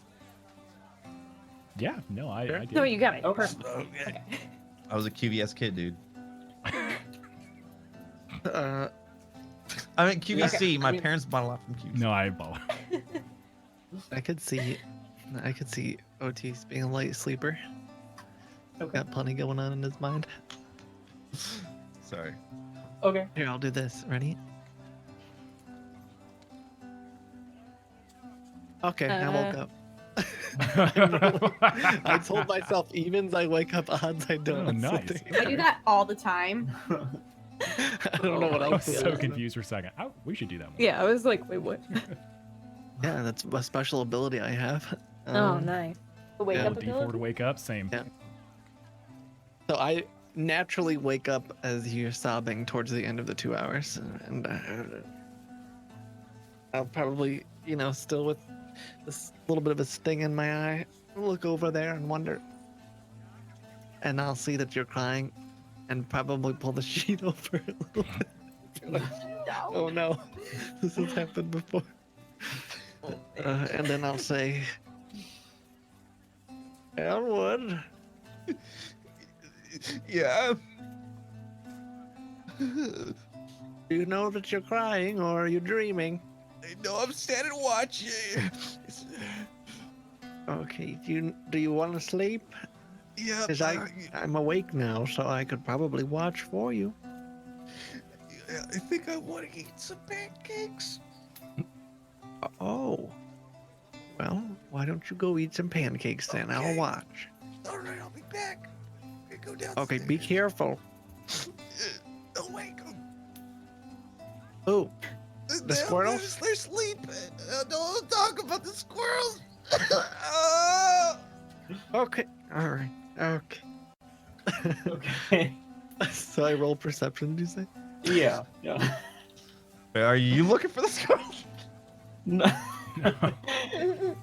Yeah, no, I did. No, you got it. Okay. Perfect. Okay. I was a QVS kid, dude. I mean QVC. My parents bought a lot from QVC. No, I follow. I could see Otis being a light sleeper. Okay. Got plenty going on in his mind. Sorry. Okay. Here, I'll do this. Ready? Okay, I woke up. I told myself evens I wake up, odds I don't. Oh, nice. I do that all the time. I don't know what I was else. so confused for a second. Oh, we should do that one. Yeah, I was like, wait, what? Yeah, that's a special ability I have. Oh, nice. The wake yeah, up D4 ability? to wake up, same. Yeah. So I naturally wake up as you're sobbing towards the end of the 2 hours, and I'll probably, still with this little bit of a sting in my eye, look over there and wonder, and I'll see that you're crying, and probably pull the sheet over a little bit. Oh no, this has happened before. And then I'll say, Elwood. Yeah. Do you know that you're crying, or are you dreaming? No, I'm standing watching. Okay. Do you want to sleep? Yep. Because I'm awake now, so I could probably watch for you. I think I want to eat some pancakes. Oh. Well, why don't you go eat some pancakes then? I'll Okay. watch. All right, I'll be back. Okay, go downstairs. Okay, be careful. Oh wait. Oh, the squirrels? They're sleeping. Don't talk about the squirrels. Oh! Okay. All right. Okay. Okay. So I roll perception, did you say? Yeah. Are you looking for the squirrels? No. That'd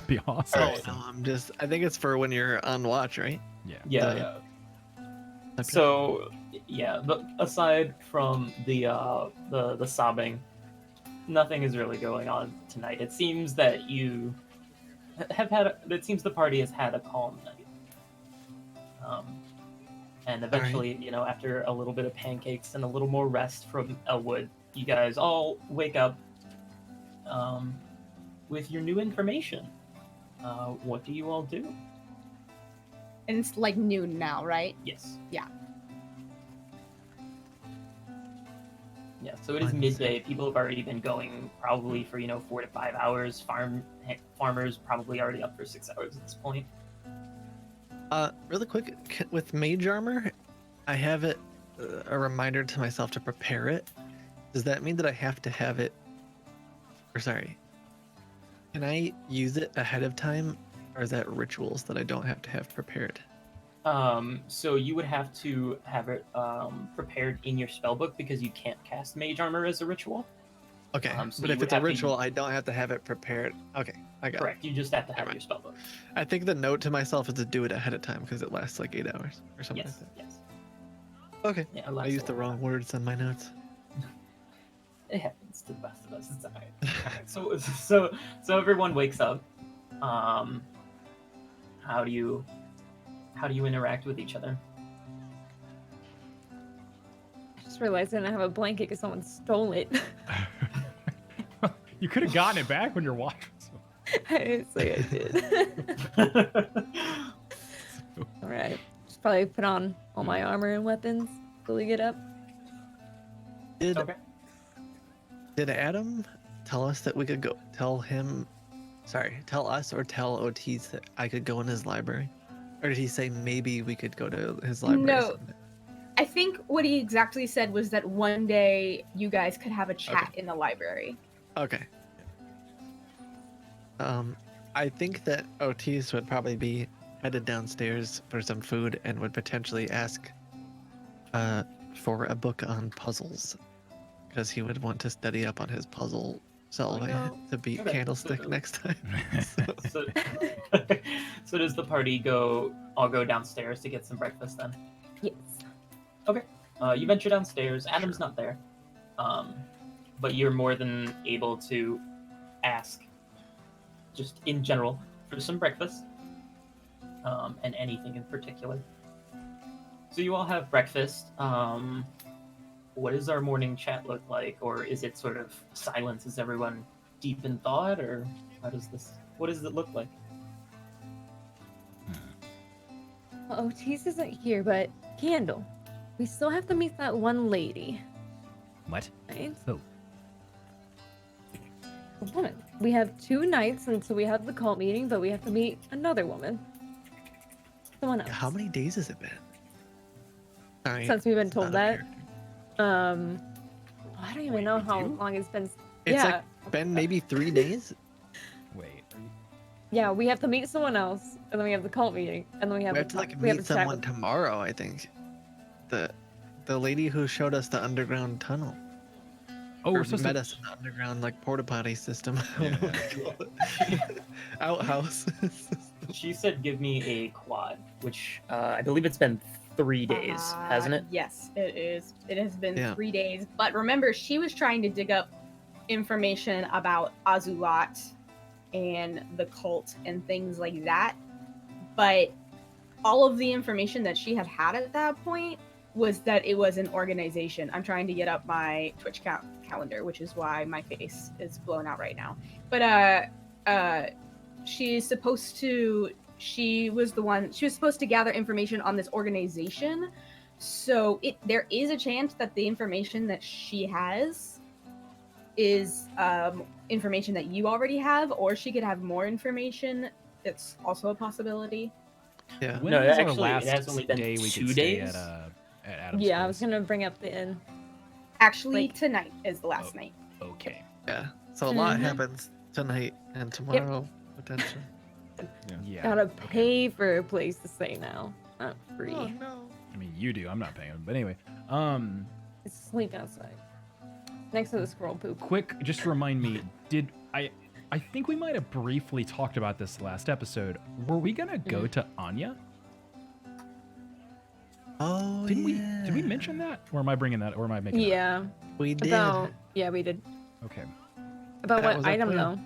be awesome. Alright. No, I think it's for when you're on watch, right? Yeah. Yeah. So, yeah. But aside from the sobbing, nothing is really going on tonight. It seems that you have had. It seems the party has had a calm night. And eventually, after a little bit of pancakes and a little more rest from Elwood, you guys all wake up with your new information. What do you all do? And it's like noon now, right? Yes. Yeah. Yeah, so it is midday. People have already been going probably for 4 to 5 hours. Farmers probably already up for 6 hours at this point. Really quick, with mage armor, I have it a reminder to myself to prepare it. Does that mean that I have to have it? Or sorry, can I use it ahead of time, or is that rituals that I don't have to have prepared? So you would have to have it prepared in your spellbook because you can't cast mage armor as a ritual. Okay, So but you if would it's a have to- ritual, I don't have to have it prepared. Okay, I got it. Correct. You just have to have your spellbook. I think the note to myself is to do it ahead of time because it lasts like 8 hours or something Yes. like Yes. that. Okay, Yeah, it I lasts used a the long wrong time. words on my notes. It happens to the best of us. It's alright. Alright, so everyone wakes up. How do you interact with each other? I just realized I didn't have a blanket because someone stole it. You could have gotten it back when you're watching. I didn't say I did. All right. Just probably put on all my armor and weapons till we get up. Okay. Did Adam tell us that we could go tell us or tell Otis that I could go in his library? Or did he say maybe we could go to his library No. someday? I think what he exactly said was that one day you guys could have a chat in the library. Okay. I think that Otis would probably be headed downstairs for some food and would potentially ask for a book on puzzles because he would want to study up on his puzzle solving to beat Okay, Candlestick so- next time. So, so does the party all go downstairs to get some breakfast then? Yes. You venture downstairs. Adam's not there, but you're more than able to ask, just in general, for some breakfast, and anything in particular. So you all have breakfast. What does our morning chat look like, or is it sort of silence? Is everyone deep in thought, or what does it look like? Well, Otis isn't here, but Candle. We still have to meet that one lady, What? right? Who? A woman. We have 2 nights until we have the cult meeting, but we have to meet another woman. Someone else. How many days has it been? Sorry, Since we've been it's told not that. up here. I don't even know how long it's been. It's Yeah. like been maybe 3 days. Wait. Yeah, we have to meet someone else, and then we have the cult meeting, and then we have We have to the- like we have meet to chat someone with- tomorrow, I think. The lady who showed us the underground tunnel. Oh, Or we're supposed met to. us in the underground like porta potty system. Yeah. Outhouse. She said, "Give me a quad," which I believe it's been 3 days, hasn't it? Yes, it is. It has been Yeah. 3 days. But remember, she was trying to dig up information about Azulat and the cult and things like that. But all of the information that she had at that point was that it was an organization. I'm trying to get up my Twitch calendar, which is why my face is blown out right now. But she was supposed to gather information on this organization. So there is a chance that the information that she has is information that you already have, or she could have more information. That's also a possibility. Yeah. When No, is our actually, it last has only been day we 2 could stay days. at Adam's Yeah, I was place? gonna bring up the inn. Actually, Like- tonight is the last night. Okay. Yeah. So a lot Mhm. happens tonight and tomorrow, potentially. Yeah. Gotta okay. pay for a place to stay now. Not free. Oh, no. I mean, you do. I'm not paying. But anyway, It's sleep outside. Next to the squirrel poop. quick, just remind me. Did I think we might have briefly talked about this last episode. Were we gonna go to Anya? Oh, Didn't yeah. Did we mention that? Or am I bringing that? Or am I making? It up? Yeah. We did. Yeah, we did. Okay. About That what was our item plan. though?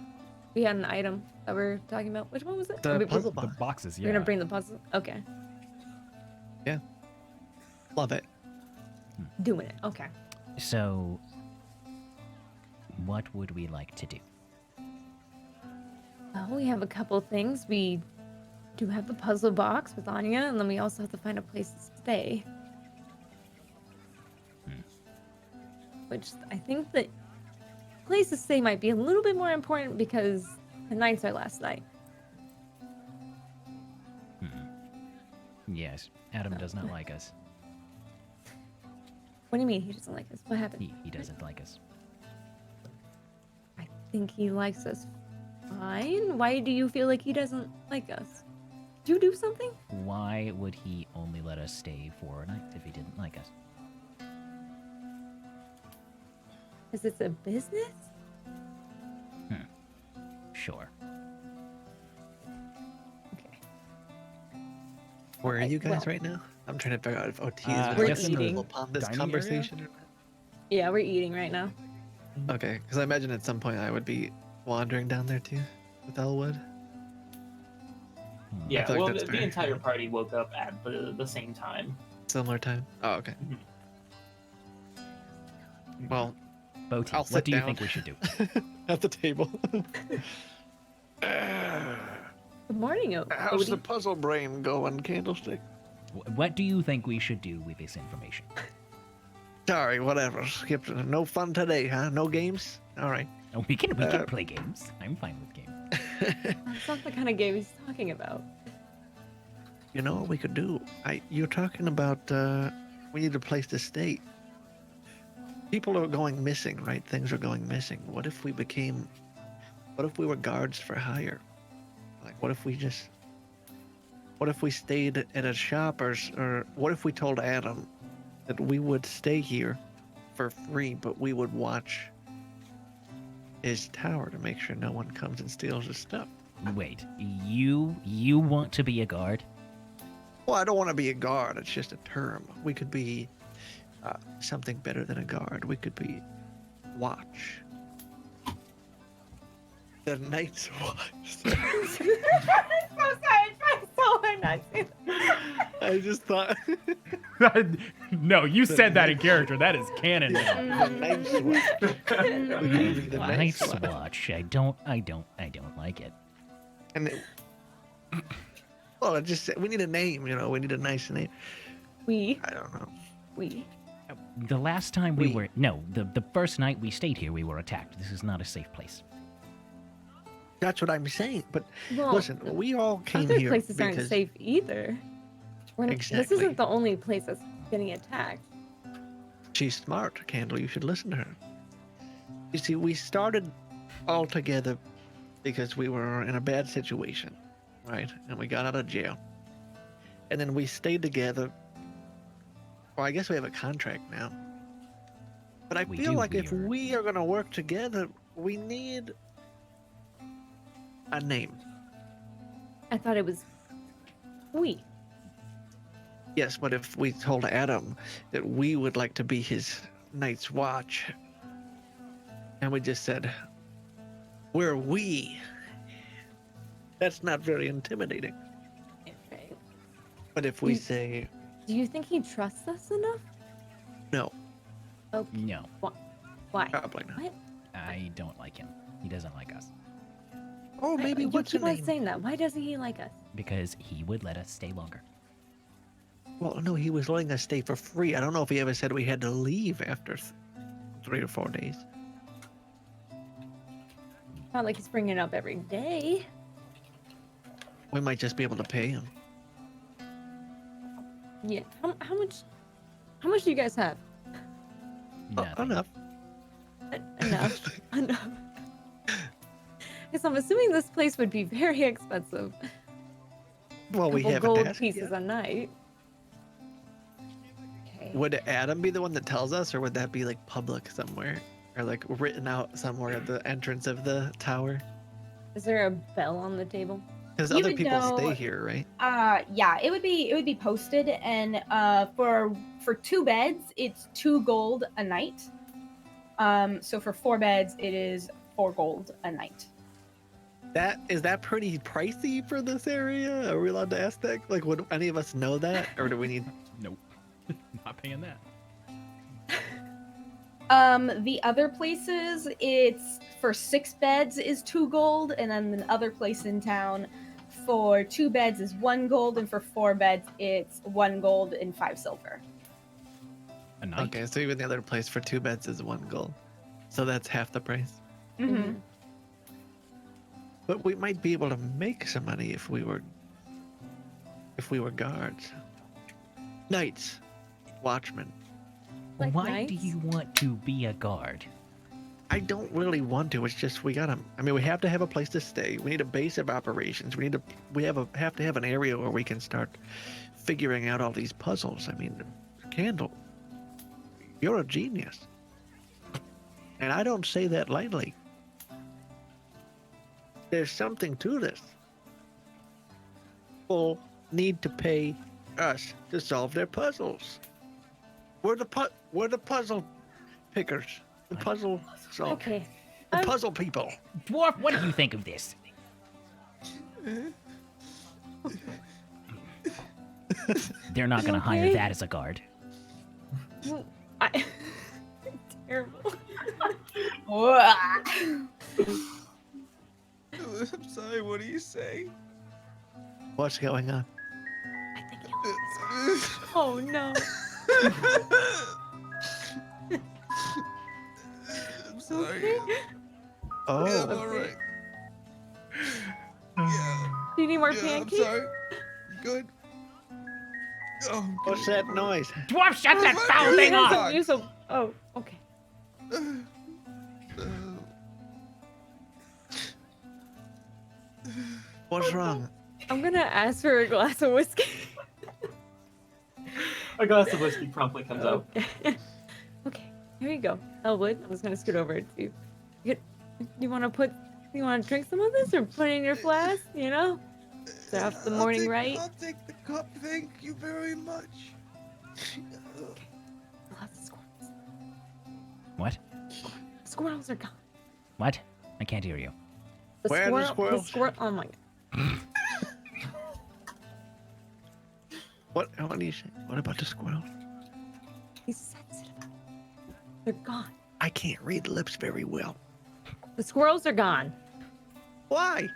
We had an item that we're talking about. Which one was it? The we, puzzle The box. boxes. We're Yeah. gonna bring the puzzle. Okay. Love it. Doing it. Okay. So, what would we like to do? Well, we have a couple things. We do have the puzzle box with Anya, and then we also have to find a place to stay. Which I think that place to stay might be a little bit more important because tonight's our last night. Yes, Adam does not like us. What do you mean he doesn't like us? What happened? He doesn't like us. I think he likes us fine. Why do you feel like he doesn't like us? Did you do something? Why would he only let us stay for a night if he didn't like us? Is this a business? Sure. Okay. Where are you guys well- right now? I'm trying to figure out if OT I is We're like eating. upon this Dining conversation. Or Yeah, we're eating right now. not. Okay, because I imagine at some point I would be wandering down there too with Elwood. Yeah, feel like well, that's the fair. entire party woke up at the same time. Similar time. Oh, okay. Well, Boti, I'll what sit do you down. think we should do? at the table. Good morning, How's the Odie. puzzle brain going, Candlestick? What do you think we should do with this information? Sorry, whatever. Skip. No fun today, huh? No games. All right. Oh, we can Uh, play games. I'm fine with games. That's not the kind of game he's talking about. You know what we could do? You're talking about we need a place to stay. People are going missing, right? Things are going missing. What if we were guards for hire? Like, what if we stayed at a shop or what if we told Adam that we would stay here for free, but we would watch his tower to make sure no one comes and steals his stuff? Wait, you want to be a guard? Well, I don't want to be a guard. It's just a term. We could be something better than a guard. We could be watch. The Night's Watch. so sorry. I'm trying so hard not to. I just thought No, you said that in character. That is canon now. the Night's Watch. We could be the Night's Night's Watch. Watch. I don't like it. And well, it just we need a name. You know, we need a nice name. We. I don't know. The last time the first night we stayed here, we were attacked. This is not a safe place. That's what I'm saying. But Well, listen, we all came other here places because aren't safe either. This Exactly. isn't the only place that's getting attacked. she's smart, Candle. You should listen to her. You see, we started all together because we were in a bad situation, right? And we got out of jail. And then we stayed together. Well, I guess we have a contract now. But I We feel do, like if we are- we are going to work together, we need a name. I thought it was we. Yes, but if we told Adam that we would like to be his Night's Watch, and we just said, we're we, that's not very intimidating. Right. But if we We- say, Do you think he trusts us enough? No, Oh, No, why? probably not. What? I don't like him. He doesn't like us Oh, maybe you what's her keep on name? saying that. Why doesn't he like us? because he would let us stay longer. Well, no, he was letting us stay for free. I don't know if he ever said we had to leave after 3 or 4 days. Not like he's bringing it up every day. We might just be able to pay him. Yeah. How much? How much do you guys have? Nothing. Enough. Enough. Enough. Because I'm assuming this place would be very expensive. Well, we Couple haven't gold asked pieces yet. a night. Okay. Would Adam be the one that tells us, or would that be like public somewhere, or like written out somewhere at the entrance of the tower? Is there a bell on the table? Because You other would people know- stay here, right? Yeah, it would be posted, and for 2 beds, it's 2 gold a night. So for 4 beds, it is 4 gold a night. Is that pretty pricey for this area? Are we allowed to ask that? Like, would any of us know that, or do we need? Nope. Not paying that. The other places, it's for 6 beds is 2 gold, and then the other place in town for 2 beds is 1 gold, and for 4 beds it's 1 gold and 5 silver. A night. Okay, so even the other place for 2 beds is 1 gold, so that's half the price. Mm-hmm. But we might be able to make some money if we were guards, knights, watchmen. Like Why do knights? you want to be a guard? I don't really want to. It's just we gotta. I mean, we have to have a place to stay. We need a base of operations. Have to have an area where we can start figuring out all these puzzles. I mean, Candle, you're a genius, and I don't say that lightly. There's something to this. People need to pay us to solve their puzzles. We're the puzzle pickers. The puzzle solvers. Okay. The I'm- puzzle people. Dwarf, what do you think of this? They're not going to hire okay? that as a guard. Terrible. I'm sorry, what do you say? What's going on? I think he'll. Oh no. I'm sorry. Okay. Oh, Yeah, I'm alright. Yeah, Do you need more yeah, I'm pancakes? sorry. Good. Oh, I'm what's good. that noise? Dwarf, shut that What? foul thing Use off! a- Use a- Oh, okay. What's wrong? I'm gonna ask for a glass of whiskey. A glass of whiskey promptly comes out. Okay. Okay. Here you go. Elwood, I'm just gonna scoot over to you. You want to drink some of this or put it in your flask? You know. Start off the morning right. I'll take the cup, thank you very much. Lots of squirrels. What? Squirrels are gone. What? I can't hear you. The Where are the squirrel, squirrels? The squirrel. Oh my god. What do you say? What about the squirrel? He's sensitive. They're gone. I can't read lips very well. The squirrels are gone. Why?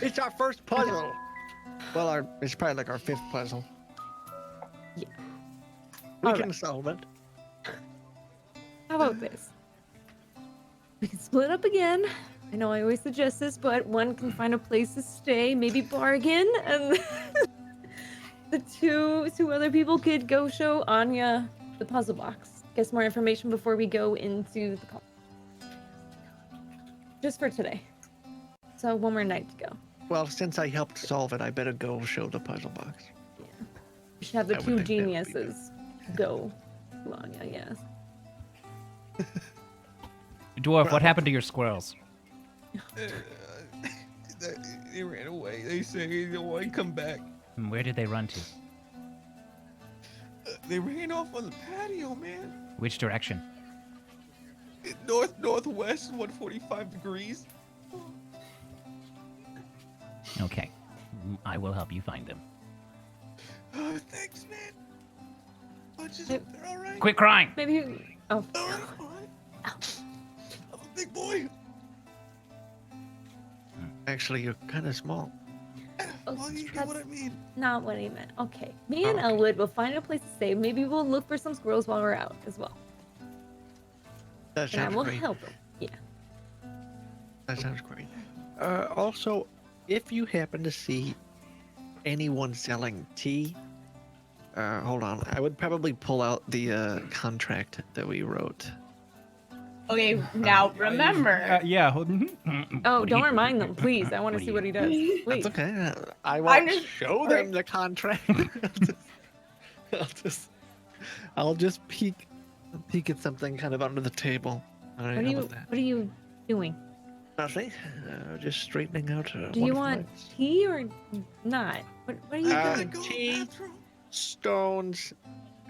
It's our first puzzle. Well, it's probably like our 5th puzzle. Yeah. We All can right. solve it. How about this? We can split up again. I know I always suggest this, but one can find a place to stay, maybe bargain, and the two other people could go show Anya the puzzle box. Get some more information before we go into the call. Just for today. So one more night to go. Well, since I helped solve it, I better go show the puzzle box. We should have the I would two think that would be good. geniuses go to Anya, yes. Dwarf, what happened to your squirrels? They ran away. They say they don't want to come back. Where did they run to? They ran off on the patio, man. Which direction? Northwest, 145 degrees. Okay. I will help you find them. Oh, thanks, man. I just Yep. hope they're all right. Quit crying! Maybe you... Oh. All right, fine. I'm a big boy. Actually, you're kind of small. Well, you get what I mean. Not what I meant. Okay. Me and Okay. Elwood will find a place to stay. Maybe we'll look for some squirrels while we're out as well. That And I sounds will great. help them. Yeah. That sounds great. Also, if you happen to see anyone selling tea, hold on. I would probably pull out the contract that we wrote. Okay, now remember. Yeah. Oh, What do don't you- remind them, please. I want what to do see you- what he does. Please. That's okay. I won't just- show okay. them the contract. I'll just peek at something kind of under the table. All right, how about that? What are you doing? Nothing. Just straightening out. Do you want tea or not? What are you Uh, doing? Go to the tea. bathroom. stones,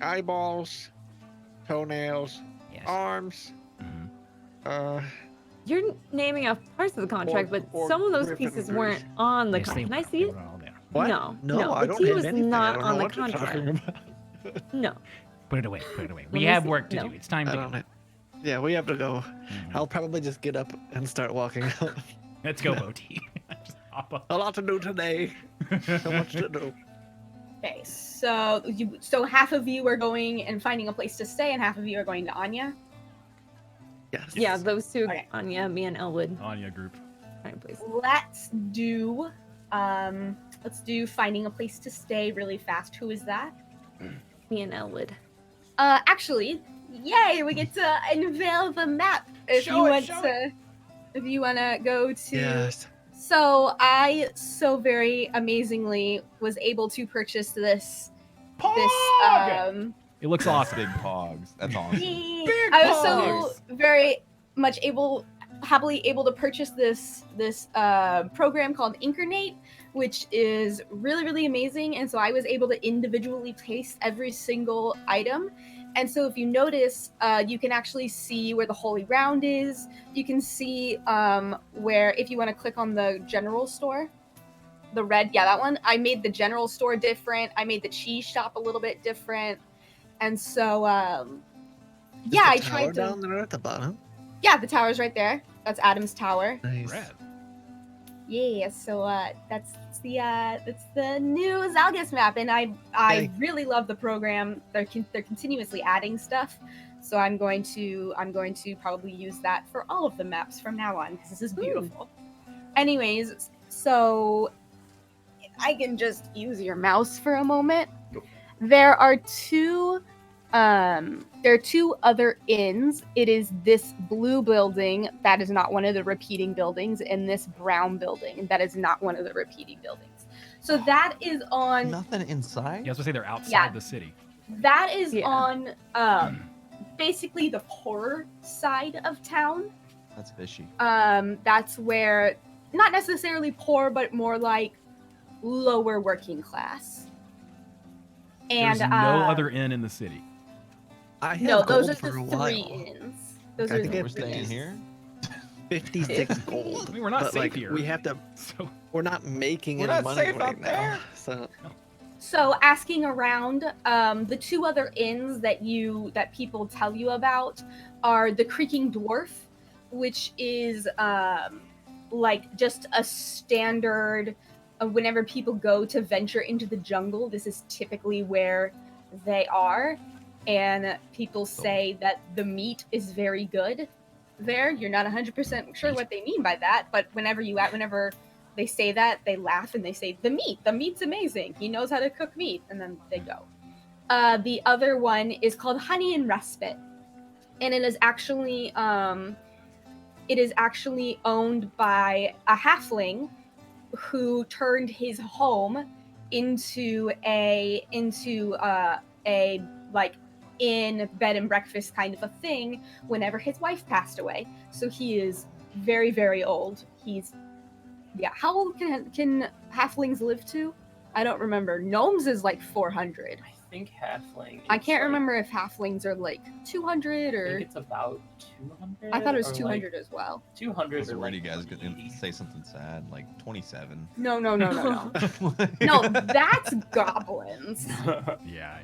eyeballs, toenails, Yes. arms? Mhm. You're naming off parts of the contract, but or some of those griffin pieces grease. weren't on the Yes, they contract. Can I were. see They it? were all there. What? No, No, I the don't tea have was anything. not I don't on know the what you're talking contract. about. No. Put it away. Put it away. We me have see. work to No. do. It's time I to don't go. know. Yeah, we have to go. Mhm. I'll probably just get up and start walking out. Let's go, Boti. Just hop up. A lot to do today. So much to do. Okay, so half of you are going and finding a place to stay, and half of you are going to Anya. Yes. Yeah, those two, Okay. Anya, me, and Elwood. Anya group. Fine, please. Let's do finding a place to stay really fast. Who is that? Me and Elwood. Actually, yay, we get to unveil the map if Show you it, want show to. If you want to go to. Yes. So I so very amazingly was able to purchase this. Pog! It looks awesome. Big pogs. That's awesome. I was so very much happily able to purchase this program called Incarnate, which is really, really amazing. And so I was able to individually taste every single item. And so if you notice, you can actually see where the holy ground is. You can see where, if you want to click on the general store, the red, yeah, that one. I made the general store different. I made the cheese shop a little bit different. And so, Is yeah, the I tower tried to. down there at the bottom. Yeah, the tower's right there. That's Adam's tower. Nice. Red. Yeah, so that's the new Zalgus map, and I Yay. really love the program. They're continuously adding stuff, so I'm going to probably use that for all of the maps from now on because this is beautiful. Anyways, so I can just use your mouse for a moment. There are two other inns. It is this blue building that is not one of the repeating buildings, and this brown building that is not one of the repeating buildings. So that is on. Nothing inside. You have to say they're outside Yeah. the city. That is Yeah. on basically the poorer side of town. That's fishy. That's where not necessarily poor, but more like lower working class. And There's no other inn in the city. I have no, those gold are for the a while. 3 inns. Those I are think the I We're three staying inns. here. 56 gold. I mean, we're not But, safe like, here. We have to. So We're not making We're any not money safe right out now. there. So So asking around, the 2 other inns that people tell you about are the Creaking Dwarf, which is like just a standard. Whenever people go to venture into the jungle, this is typically where they are, and people say that the meat is very good there. You're not 100% sure what they mean by that, but whenever they say that, they laugh and they say, the meat's amazing. He knows how to cook meat. And then they go. The other one is called Honey and Respite. And it is actually owned by a halfling who turned his home into a like inn, bed and breakfast kind of a thing whenever his wife passed away. So he is very, very old. Yeah, how old can halflings live to? I don't remember. Gnomes is like 400. I think halfling. I is, can't like, remember if halflings are like 200 I or. think it's about 200. I thought it was or, 200 as well. Like 200 I was or worried like you guys could 180. say something sad, like 27. No. No, that's goblins. Yeah,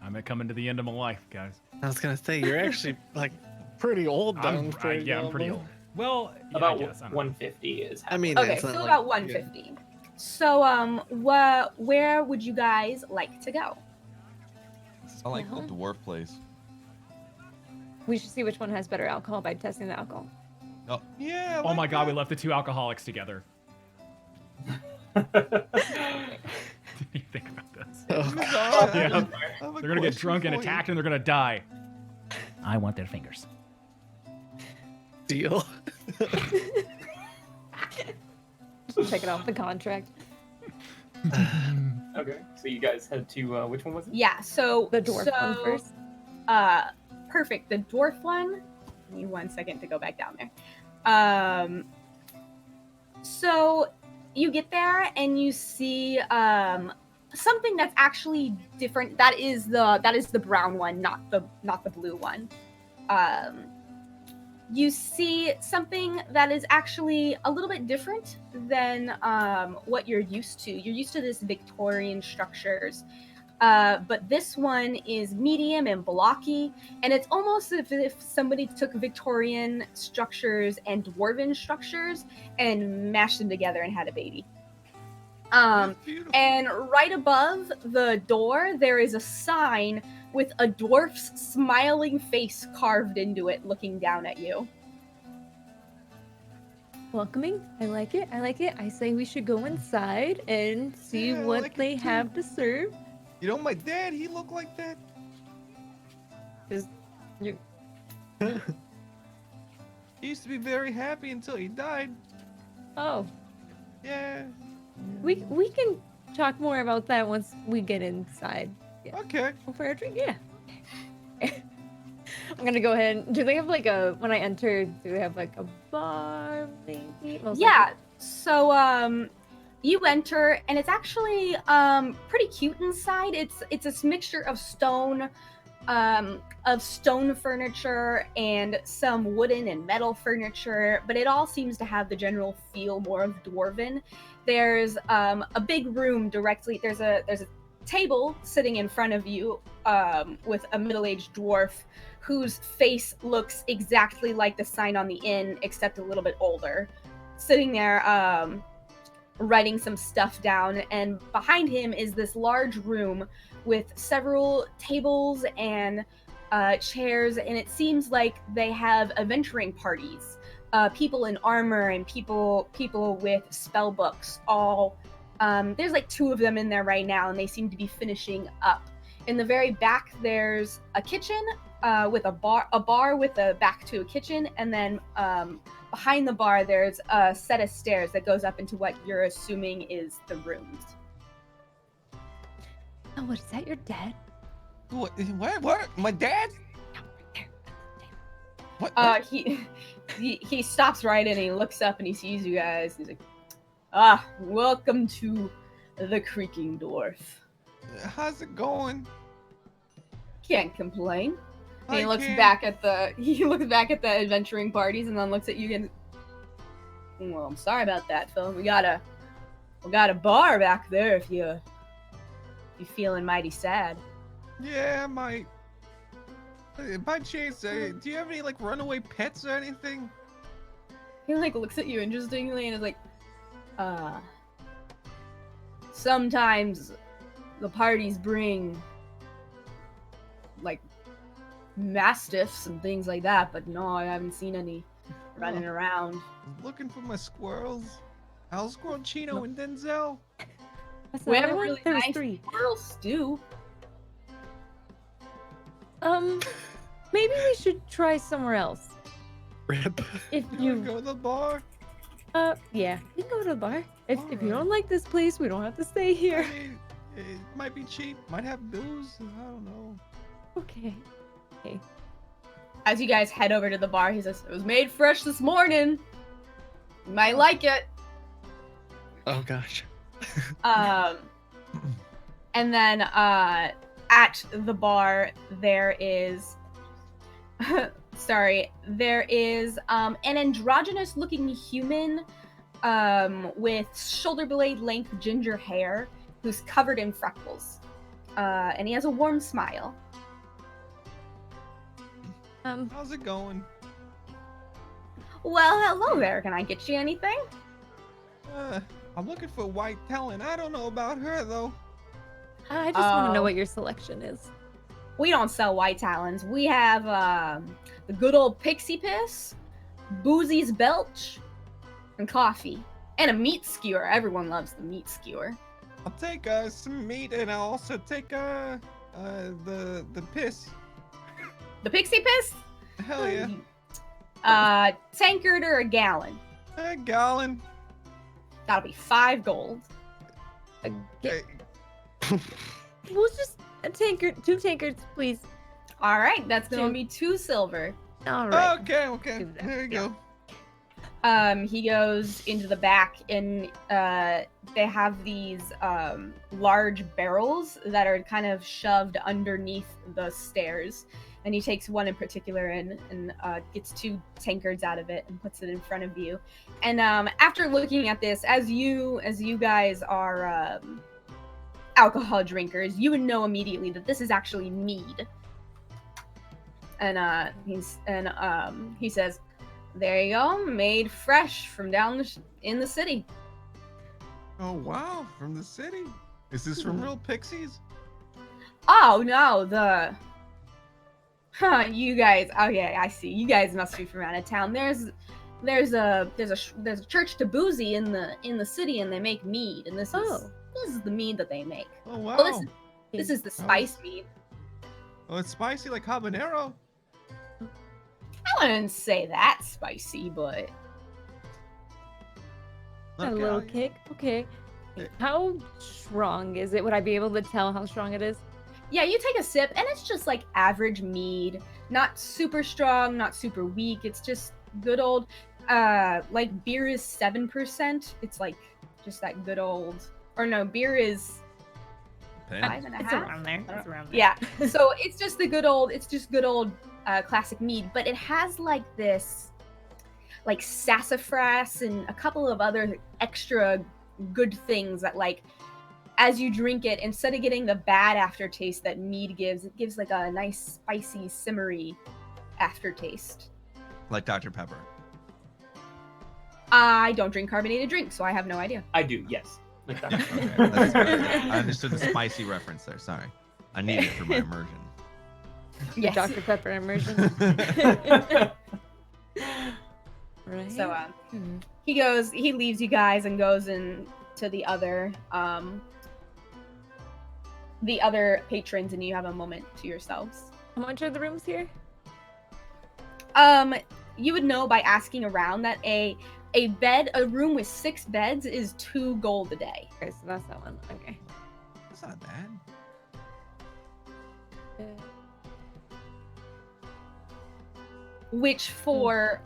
I'm coming to the end of my life, guys. I was gonna say you're actually like pretty old. I'm pretty old. Well, yeah, About I guess. I don't know. 150 is. I mean, Okay, it's so not about like- 150. So, where would you guys like to go? I like Uh-huh. the dwarf place. We should see which one has better alcohol by testing the alcohol. Oh yeah. Oh my god, we left the two alcoholics together. Did you think about this? Oh, Yeah. They're gonna get drunk and attacked, and they're gonna die. I want their fingers. deal. Check it off the contract. Okay, so you guys head to which one was it? Yeah, so The dwarf one first. Perfect. The dwarf one. Give me 1 second to go back down there. So you get there and you see something that's actually different. That is the brown one, not the blue one. You see something that is actually a little bit different than what you're used to. You're used to this Victorian structures, but this one is medium and blocky, and it's almost as if somebody took Victorian structures and dwarven structures and mashed them together and had a baby. And right above the door, there is a sign with a dwarf's smiling face carved into it, looking down at you. Welcoming. I like it. I say we should go inside and see Yeah, I what like it they too. have to serve. You know, my dad, he looked like that. You... He used to be very happy until he died. Oh, Yeah. we can talk more about that once we get inside. Okay. Go for a drink. Yeah. I'm gonna go ahead. Do they have like a when I enter? Do they have like a bar? Maybe. Most Yeah. So you enter and it's actually pretty cute inside. It's this mixture of stone furniture and some wooden and metal furniture, but it all seems to have the general feel more of dwarven. There's a big room directly. There's a table sitting in front of you with a middle-aged dwarf whose face looks exactly like the sign on the inn, except a little bit older, sitting there writing some stuff down. And behind him is this large room with several tables and chairs, and it seems like they have adventuring parties. People in armor and people with spell books. All there's like 2 of them in there right now, and they seem to be finishing up. In the very back, there's a kitchen with a bar with a back to a kitchen, and then behind the bar, there's a set of stairs that goes up into what you're assuming is the rooms. Oh, what is that? Your dad? What? My dad? No, right there. What? He stops right in and he looks up and he sees you guys. And he's like, welcome to the Creaking Dwarf. How's it going? Can't complain. And he I looks can't. back at the adventuring parties and then looks at you again. Well, I'm sorry about that, Phil. We got a bar back there if you feeling mighty sad. Yeah, I might. By chance, do you have any like runaway pets or anything? He like looks at you interestingly and is like, sometimes the parties bring like mastiffs and things like that, but no, I haven't seen any running around. Looking for my squirrels. Al Squirrel, Chino, and Denzel. That's We the have other a one? really There's nice 3. squirrel stew. Maybe we should try somewhere else. Rip. If You wanna you, go to the bar? yeah, we can go to the bar. If you Alright. don't like this place, we don't have to stay I here. mean, it might be cheap. Might have booze. I don't know. Okay. As you guys head over to the bar, he says, "It was made fresh this morning. You might like it." Oh gosh. And then at the bar there is there is an androgynous looking human with shoulder blade length ginger hair who's covered in freckles. And he has a warm smile. How's it going? Well, hello there. Can I get you anything? I'm looking for white talent. I don't know about her though. I just want to know what your selection is. We don't sell white talons. We have the good old pixie piss, Boozy's belch, and coffee. And a meat skewer. Everyone loves the meat skewer. I'll take some meat, and I'll also take the piss. The pixie piss? Hell yeah. Tankard or a gallon? A gallon. That'll be 5 gold. We'll just a tankard, 2 tankards, please. All right, that's gonna be 2 silver. All right. Okay. There you go. He goes into the back, and they have these large barrels that are kind of shoved underneath the stairs. And he takes one in particular and gets 2 tankards out of it and puts it in front of you. And after looking at this, as you guys are alcohol drinkers, you would know immediately that this is actually mead. And he says, "There you go, made fresh from down in the city." Oh wow, from the city? Is this from real pixies? Oh no, you guys. Okay, I see. You guys must be from out of town. There's a church to Boozy in the city, and they make mead, and this is the mead that they make. Oh wow. Well, this is the spice mead. Oh, it's spicy like habanero. I wouldn't say that spicy, but A little kick. Okay. How strong is it? Would I be able to tell how strong it is? yeah, you take a sip, and it's just like average mead. Not super strong, not super weak. It's just good old, like beer is 7%. It's like just that good old, or no, beer is 5.5. It's around there. It's around there. Yeah. So it's just good old classic mead, but it has like this like sassafras and a couple of other extra good things that, like, as you drink it, instead of getting the bad aftertaste that mead gives, it gives like a nice spicy simmery aftertaste. Like Dr. Pepper. I don't drink carbonated drinks, so I have no idea. I do, yes. Like that. Okay, that's good. I understood the spicy reference there. Sorry, I need it for my immersion. Yes. Dr. Pepper immersion. Right. So he leaves you guys and goes into the other patrons, and you have a moment to yourselves. How much are the rooms here? You would know by asking around that a room with 6 beds is 2 gold a day. Okay, so that's that one. Okay. That's not bad. Which for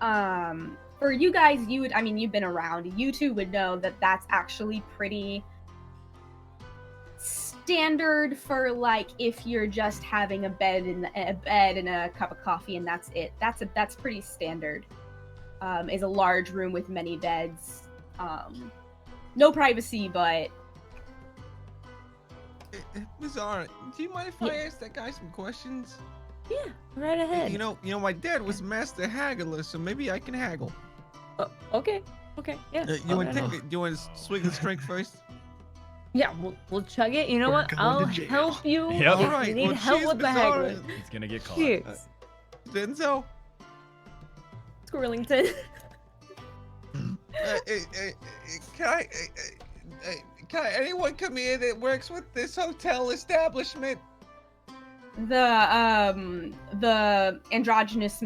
you guys, you've been around. You two would know that that's actually pretty standard for, like, if you're just having a bed and a cup of coffee and that's it. That's pretty standard. Is a large room with many beds. No privacy, but Bizarre. Do you mind if I ask that guy some questions? Yeah, right ahead. You know, my dad was master haggler, so maybe I can haggle. Okay. Yeah. You want to swig this drink first? Yeah, we'll chug it. You know what? I'll help you Yep. if Alright, you need well, help cheers, with the Bizarre. haggling. He's gonna get caught. Cheers, Denzel. Squirrelington. Can anyone come here that works with this hotel establishment? The androgynous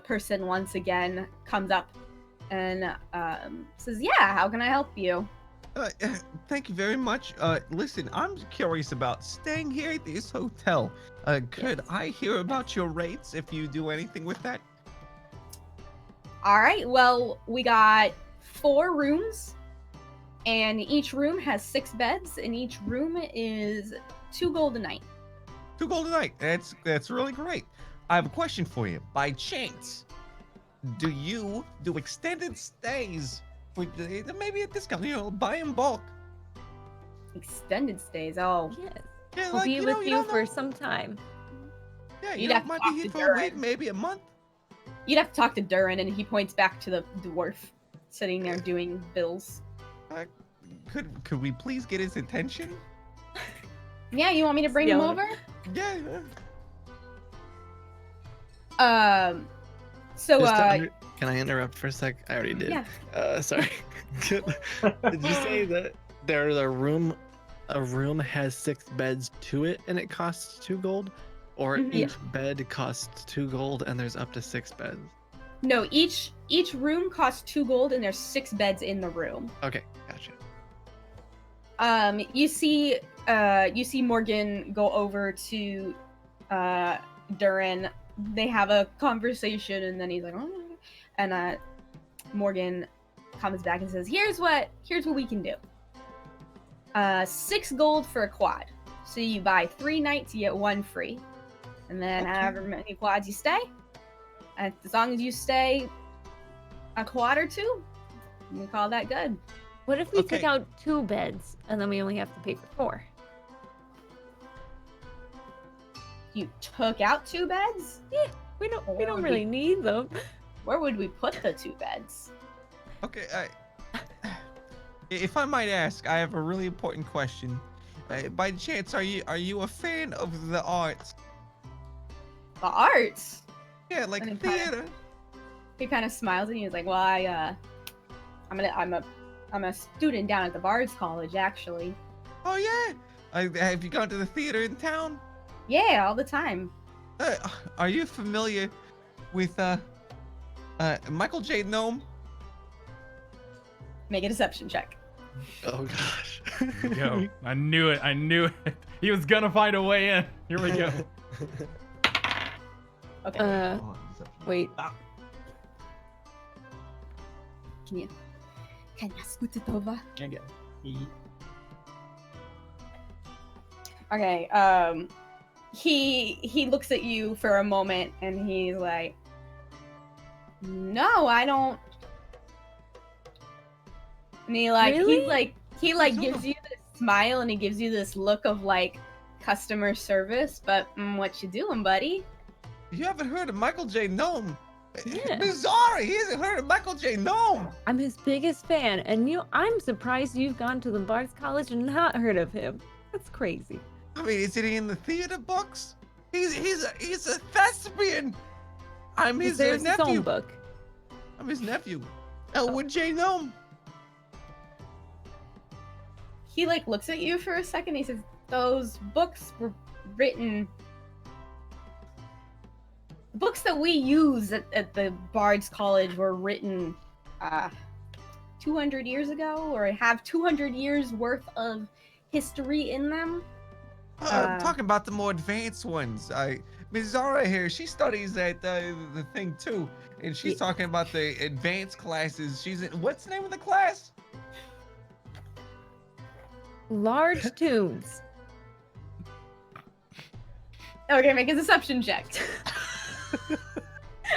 person once again comes up and says, "Yeah, how can I help you?" Thank you very much. Listen, I'm curious about staying here at this hotel. Could I hear about your rates if you do anything with that? All right. Well, we got 4 rooms, and each room has 6 beds, and each room is 2 gold a night. 2 gold a night. That's really great. I have a question for you. By chance, do you do extended stays with maybe a discount? You know, buy in bulk. Extended stays. Oh, Yes. Yeah, We'll be with you don't for know. some time. Yeah, You'd you know, have to might talk be here to for a week, Durin. maybe a month. you'd have to talk to Durin, and he points back to the dwarf sitting there doing bills. Could we please get his attention? Yeah, you want me to bring him Yelling. over? Yeah. So Can I interrupt for a sec? I already did. yeah. Sorry. Did you say that there's a room has 6 beds to it and it costs 2 gold? Or Mhm. each bed costs 2 gold and there's up to 6 beds? No, each room costs 2 gold, and there's 6 beds in the room. Okay, gotcha. You see Morgan go over to Durin. They have a conversation, and then he's like, oh. And Morgan comes back and says, here's what we can do. 6 gold for a quad. So you buy 3 nights, you get 1 free. And then however many quads you stay, and as long as you stay a quad or 2, we call that good. What if we Okay. took out 2 beds and then we only have to pay for 4? You took out 2 beds? We don't Where would really need them. Where would we put the 2 beds? Okay. If I might ask, I have a really important question. By chance, are you a fan of the arts? The arts? Yeah, like And it theater. He kind of smiles at you. He's like, "Well, I'm a student down at the Bard's College, actually. Oh yeah. Have you gone to the theater in town? Yeah, all the time. Are you familiar with Michael J. Gnome? Make a deception check." Oh gosh. Yo, I knew it. He was gonna find a way in. Here we go. Okay. Wait. Can you scoot it over? Again. Okay. He looks at you for a moment, and he's like, "No, I don't." And Really? he gives you this smile, and he gives you this look of like customer service. But what you doing, buddy? You haven't heard of Michael J. Gnome? Yeah. Bizarre. He hasn't heard of Michael J. Gnome. I'm his biggest fan, and I'm surprised you've gone to the Bard's College and not heard of him. That's crazy. I mean, is he in the theater books? He's a thespian. I'm his There's his nephew. own book. I'm his nephew, Elwood J. Gnome. He looks at you for a second. He says, "Those books were written. The books that we use at the Bard's College were written 200 years ago, or have 200 years worth of history in them." I'm talking about the more advanced ones. Miss Zara here, she studies at the thing too, and she's talking about the advanced classes. She's in, what's the name of the class? Large tunes. Okay, make a deception check.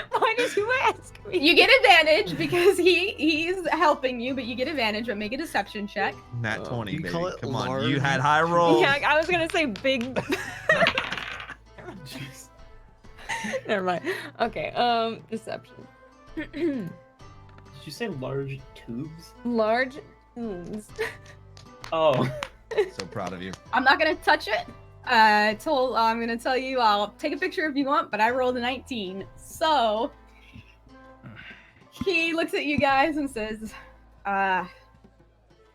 Why did you ask me? You get advantage because he's helping you, but you get advantage. But make a deception check. Nat 20, you baby. call it Come on, large? you had high rolls. Yeah, I was gonna say big. Jeez. Never mind. Okay. Deception. Did you say large tubes? Large tunes. Oh. So proud of you. I'm not gonna touch it. I'm gonna tell you. I'll take a picture if you want, but I rolled a 19. So he looks at you guys and says,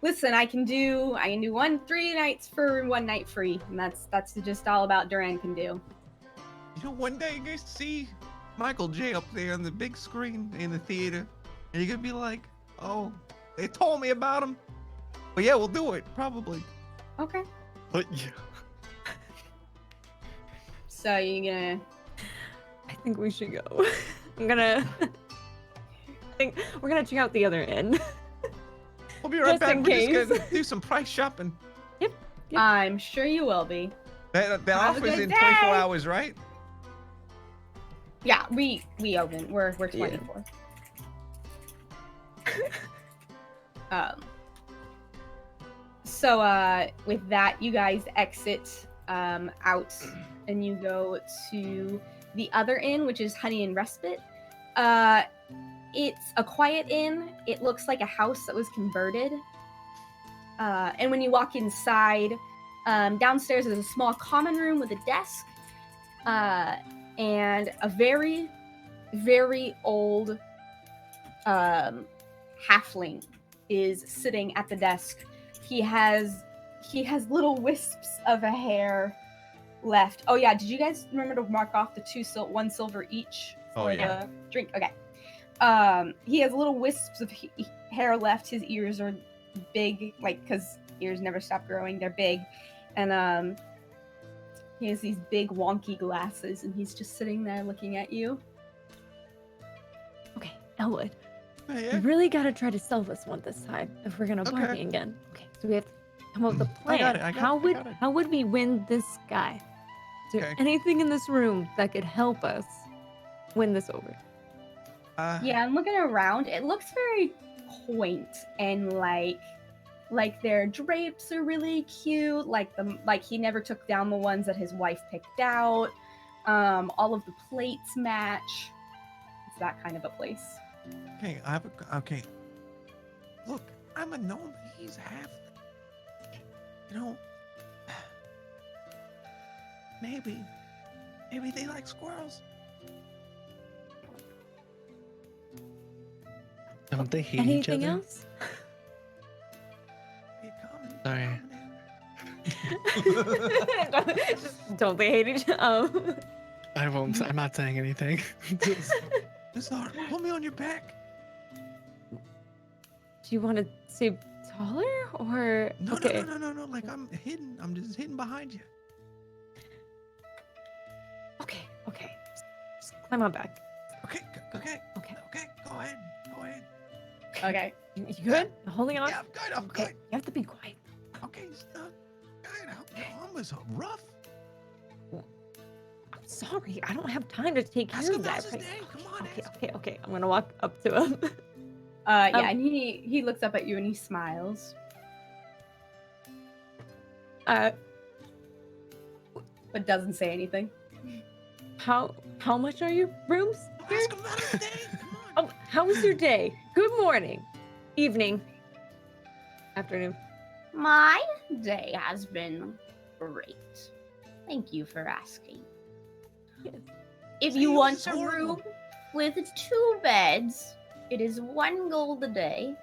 "Listen, I can do 3 nights for 1 night free, and that's just all about Duran can do." You know, one day you're gonna see Michael J up there on the big screen in the theater, and you're gonna be like, "Oh, they told me about him." But yeah, we'll do it probably. Okay. But yeah. So you're gonna. I think we should go. I think we're gonna check out the other end. We'll be right Just back. in We're just case. gonna do some price shopping. Yep. I'm sure you will be. That Have a offer's good in day. 24 hours, right? Yeah, we open. We're Yeah. 24. um. So with that, you guys exit out, and you go to the other inn, which is Honey and Respite. It's a quiet inn. It looks like a house that was converted. And when you walk inside, downstairs is a small common room with a desk, and a very, very old halfling is sitting at the desk. He has little wisps of a hair left. Oh yeah, did you guys remember to mark off the 1 silver each for the drink? Okay. He has little wisps of hair left. His ears are big, like, because ears never stop growing. They're big, and he has these big wonky glasses, and he's just sitting there looking at you. Okay, Elwood, Hey, you really gotta try to solve us one this time if we're gonna Okay. party again. Okay, so we have to come up with a I plan. got it, I got it. How would we win this guy? Is there Okay. anything in this room that could help us win this over? Yeah, I'm looking around. It looks very quaint, and like their drapes are really cute. Like he never took down the ones that his wife picked out. All of the plates match. It's that kind of a place. Okay, okay. Look, I'm a gnome. He's half. You know, maybe they like squirrels. Don't they hate Anything each other? else? Be coming. Sorry. Don't they hate each other? I won't. I'm not saying anything. Just pull me on your back. Do you want to stay taller or No, okay? no. Like I'm hidden. I'm just hidden behind you. Okay. Just climb on back. Okay. Okay. Go ahead. Okay. You good? You holding on? Yeah, I'm good. I'm Okay. good. You have to be quiet. Okay, stop. God, I'm was rough. I'm sorry. I don't have time to take Ask care him of that. how's his Right. name. Come on, ask Okay. I'm gonna walk up to him. Yeah, and he looks up at you and he smiles, Uh, but doesn't say anything. how much are your rooms? here? Ask him about his name. Come on. Oh, how was your day? Good morning, evening, afternoon. My day has been great. Thank you for asking. Yes. If Say you it want was a horrible. room with 2 beds, it is 1 gold a day.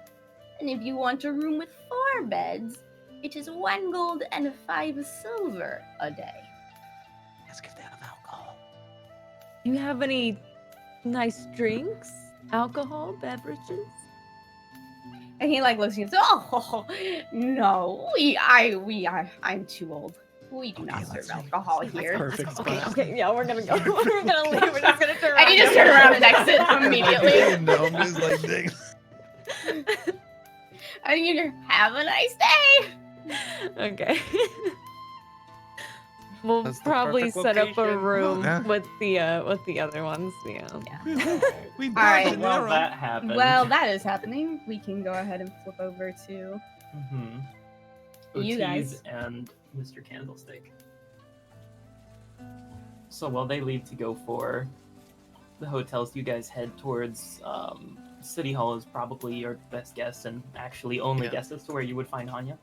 And if you want a room with 4 beds, it is 1 gold and 5 silver a day. Ask if they have alcohol. Do you have any nice drinks, alcohol, beverages? And he looks at you and says, "Oh no, I'm too old. We do not Okay, serve let's leave. alcohol Let's here." Perfect spot. Okay, yeah, we're gonna go. We're gonna leave. We're just gonna turn around. And you just turn around and exit immediately. No, I'm just like, dang. And you have a nice day. Okay. We'll That's the probably perfect set up a location. room Yeah. with the other ones. Yeah. We All right. dodged an Well, arrow. that happened. Well, that is happening. We can go ahead and flip over to you guys. and Mr. Candlestick. So while they leave to go for the hotels, you guys head towards City Hall is probably your best guess and actually only Yeah. guess as to where you would find Hanya.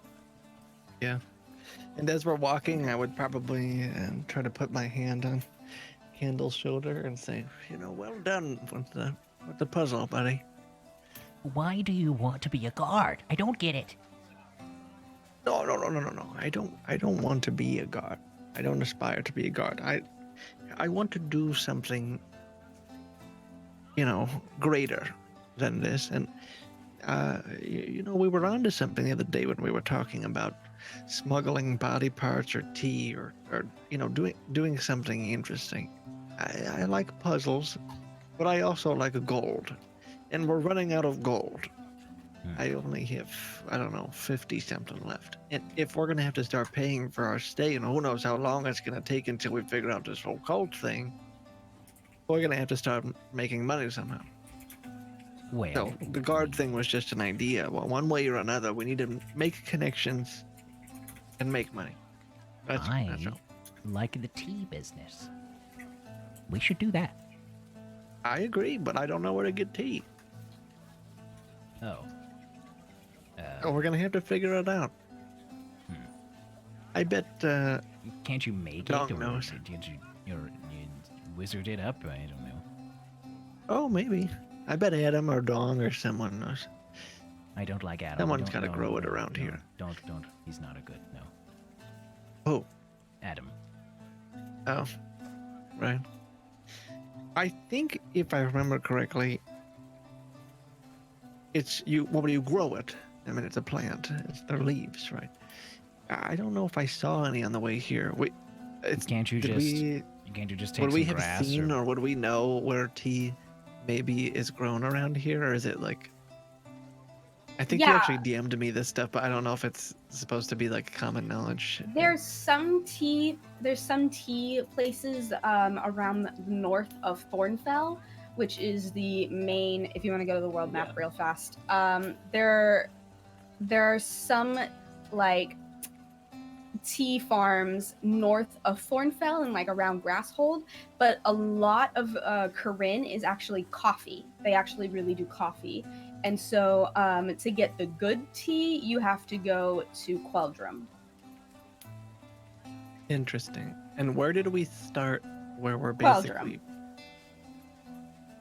And as we're walking, I would probably try to put my hand on Candle's shoulder and say, well done with the puzzle, buddy. Why do you want to be a guard? I don't get it. No. I don't want to be a guard. I don't aspire to be a guard. I want to do something, greater than this. And we were onto something the other day when we were talking about smuggling body parts or tea or doing something interesting. I like puzzles, but I also like gold, and we're running out of gold. I only have, I don't know, 50 something left. And if we're gonna have to start paying for our stay, and who knows how long it's gonna take until we figure out this whole cult thing, we're gonna have to start making money somehow. Well, So the guard thing was just an idea. Well, one way or another, we need to make connections and make money. That's I all. like the tea business. We should do that. I agree, but I don't know where to get tea. Oh. Oh, we're gonna have to figure it out. I bet. Can't you make Dong it, or knows. did you wizard it up? I don't know. Oh, maybe. I bet Adam or Dong or someone knows. I don't like Adam. Someone's Don't- gotta no, grow it no, around no, here. Don't. He's not a good. No. Oh, Adam. oh, right. I think if I remember correctly, it's you. Well, you grow it. I mean, it's a plant. It's their leaves, right? I don't know if I saw any on the way here. Can't you did just? we? Can't you just take Would some we have grass? seen, or would we know where tea maybe is grown around here, or is it like? I think you Yeah. actually DM'd me this stuff, but I don't know if it's supposed to be like common knowledge. There's some tea places around the north of Thornfell, which is the main. If you want to go to the world map real fast, there are some like tea farms north of Thornfell and like around Grasshold, but a lot of Corinne is actually coffee. They actually really do coffee. And so to get the good tea, you have to go to Queldrum. Interesting. And where did we start? Where we're Queldrum. basically.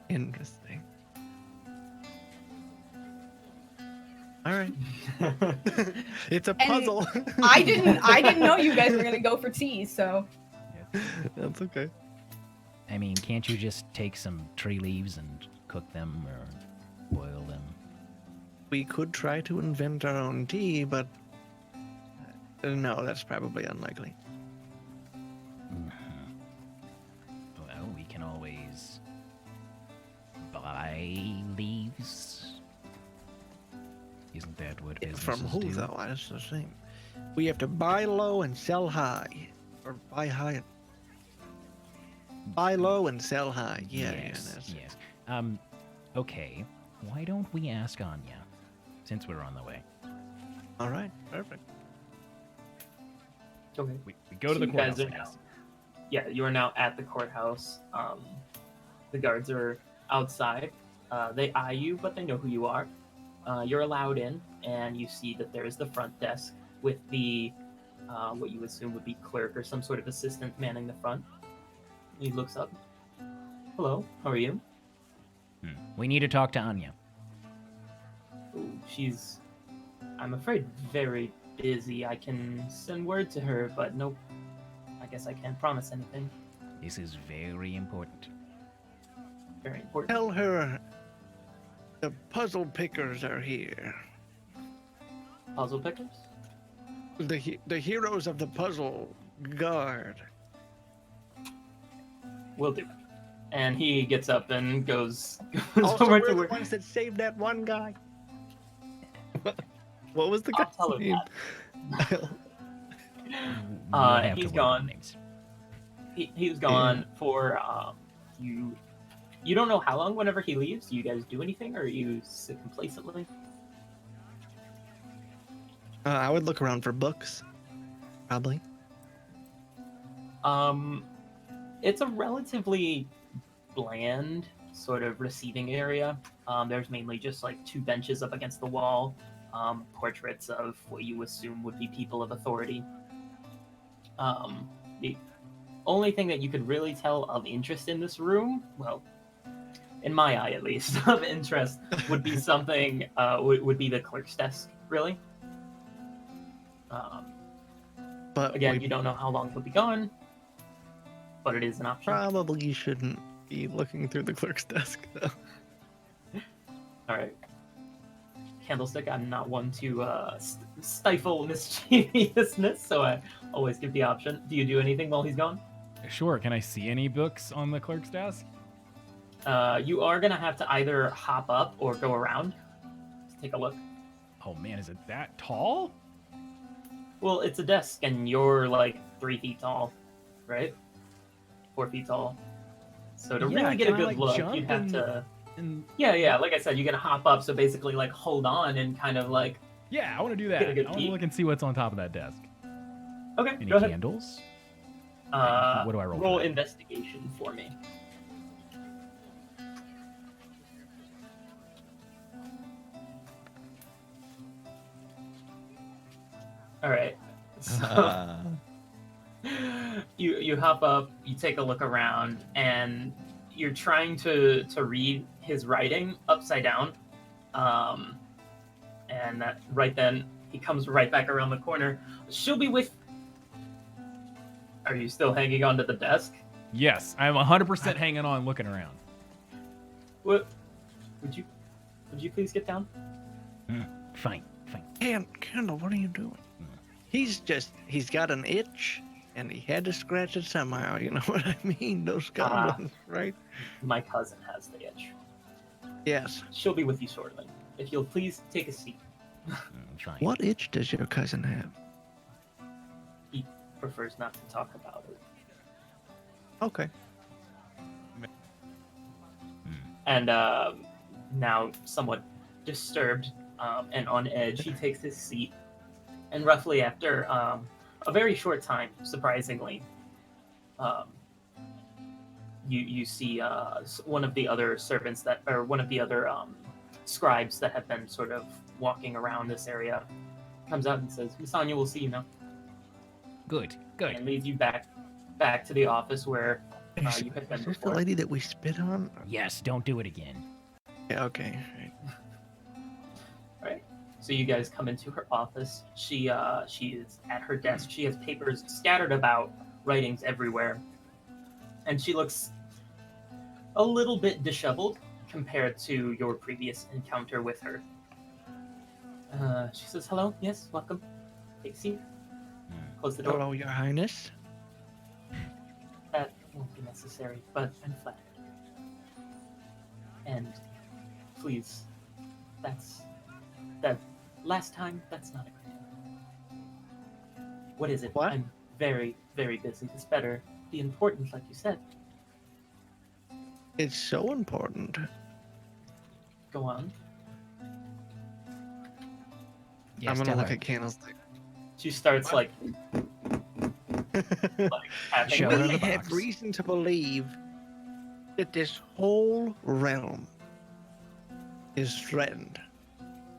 Interesting. All right. It's a puzzle. I didn't know you guys were gonna go for tea, so That's okay. I mean, can't you just take some tree leaves and cook them or boil them? We could try to invent our own tea, but no, that's probably unlikely. Mhm. Well, we can always buy leaves. Isn't that what businesses From who, do? though? That's the thing. We have to buy low and sell high. Or buy high. Buy low and sell high. Yeah, yes, that's it. yes. Okay. Why don't we ask Anya, since we're on the way? All right, perfect. Okay. We go to the You guys courthouse. are I now. guess. Yeah, you are now at the courthouse. The guards are outside. They eye you, but they know who you are. You're allowed in, and you see that there is the front desk with the what you assume would be clerk or some sort of assistant manning the front. He looks up. Hello, how are you? We need to talk to Anya. Ooh, she's, I'm afraid, very busy. I can send word to her, but nope. I guess I can't promise anything. This is very important. Very important. Tell her the puzzle pickers are here. Puzzle pickers? The heroes of the puzzle guard. Will do. And he gets up and goes Also, over we're to the where. ones that saved that one guy. What was the I'll guy's tell him name? We'll have to he's work gone. on names. He was gone for you. You don't know how long. Whenever he leaves, do you guys do anything, or you sit complacently? I would look around for books. Probably. It's a relatively bland sort of receiving area. There's mainly just like two benches up against the wall, portraits of what you assume would be people of authority. The only thing that you could really tell of interest in this room, well, in my eye at least, of interest would be something, would be the clerk's desk, really. But Again, we you don't know how long he'll be gone, but it is an option. probably shouldn't be looking through the clerk's desk, though. All right. Candlestick, I'm not one to stifle mischievousness, so I always give the option. Do you do anything while he's gone? Sure. Can I see any books on the clerk's desk? You are going to have to either hop up or go around to take a look. Oh man, is it that tall? Well, it's a desk, and you're like 3 feet tall, right? 4 feet tall. So to Yeah, really get a can I, good like, look, jump you'd have and- to. And Yeah. Like I said, you're gonna hop up. So basically, like hold on and kind of like. yeah, I want to do Get a that. good I want to peek. look and see what's on top of that desk. Okay, Any go ahead. candles? What do I roll for Roll that? investigation for me. All right. So you hop up, you take a look around, and you're trying to read his writing upside down. And that right then he comes right back around the corner. She'll be with. Are you still hanging onto the desk? Yes, I'm 100% hanging on, looking around. What? Would you please get down? Fine. Kendall, what are you doing? He's got an itch, and he had to scratch it somehow. You know what I mean? Those goblins, right? My cousin has the itch. Yes. She'll be with you shortly. If you'll please take a seat. Fine. What itch does your cousin have? He prefers not to talk about it. Okay. And now, somewhat disturbed and on edge, he takes his seat. And roughly after a very short time, surprisingly, you see one of the other servants one of the other scribes that have been sort of walking around this area comes out and says, "Miss Anya will see you now," Good. and leads you back to the office where you had been Is this the before. lady that we spit on? Yes, don't do it again. Yeah, okay. Right. So you guys come into her office. She is at her desk. She has papers scattered about, writings everywhere, and she looks a little bit disheveled compared to your previous encounter with her. She says, "Hello, yes, welcome. Take a seat. Close the door." Hello, Your Highness. That won't be necessary, but I'm flattered. And please, that last time, that's not a great idea. What is it? What? I'm very, very busy. This better be important, like you said. It's so important. Go on. Yes, I'm gonna tell look her. at Candlestick. She starts like tapping Show her. her We the have box. reason to believe that this whole realm is threatened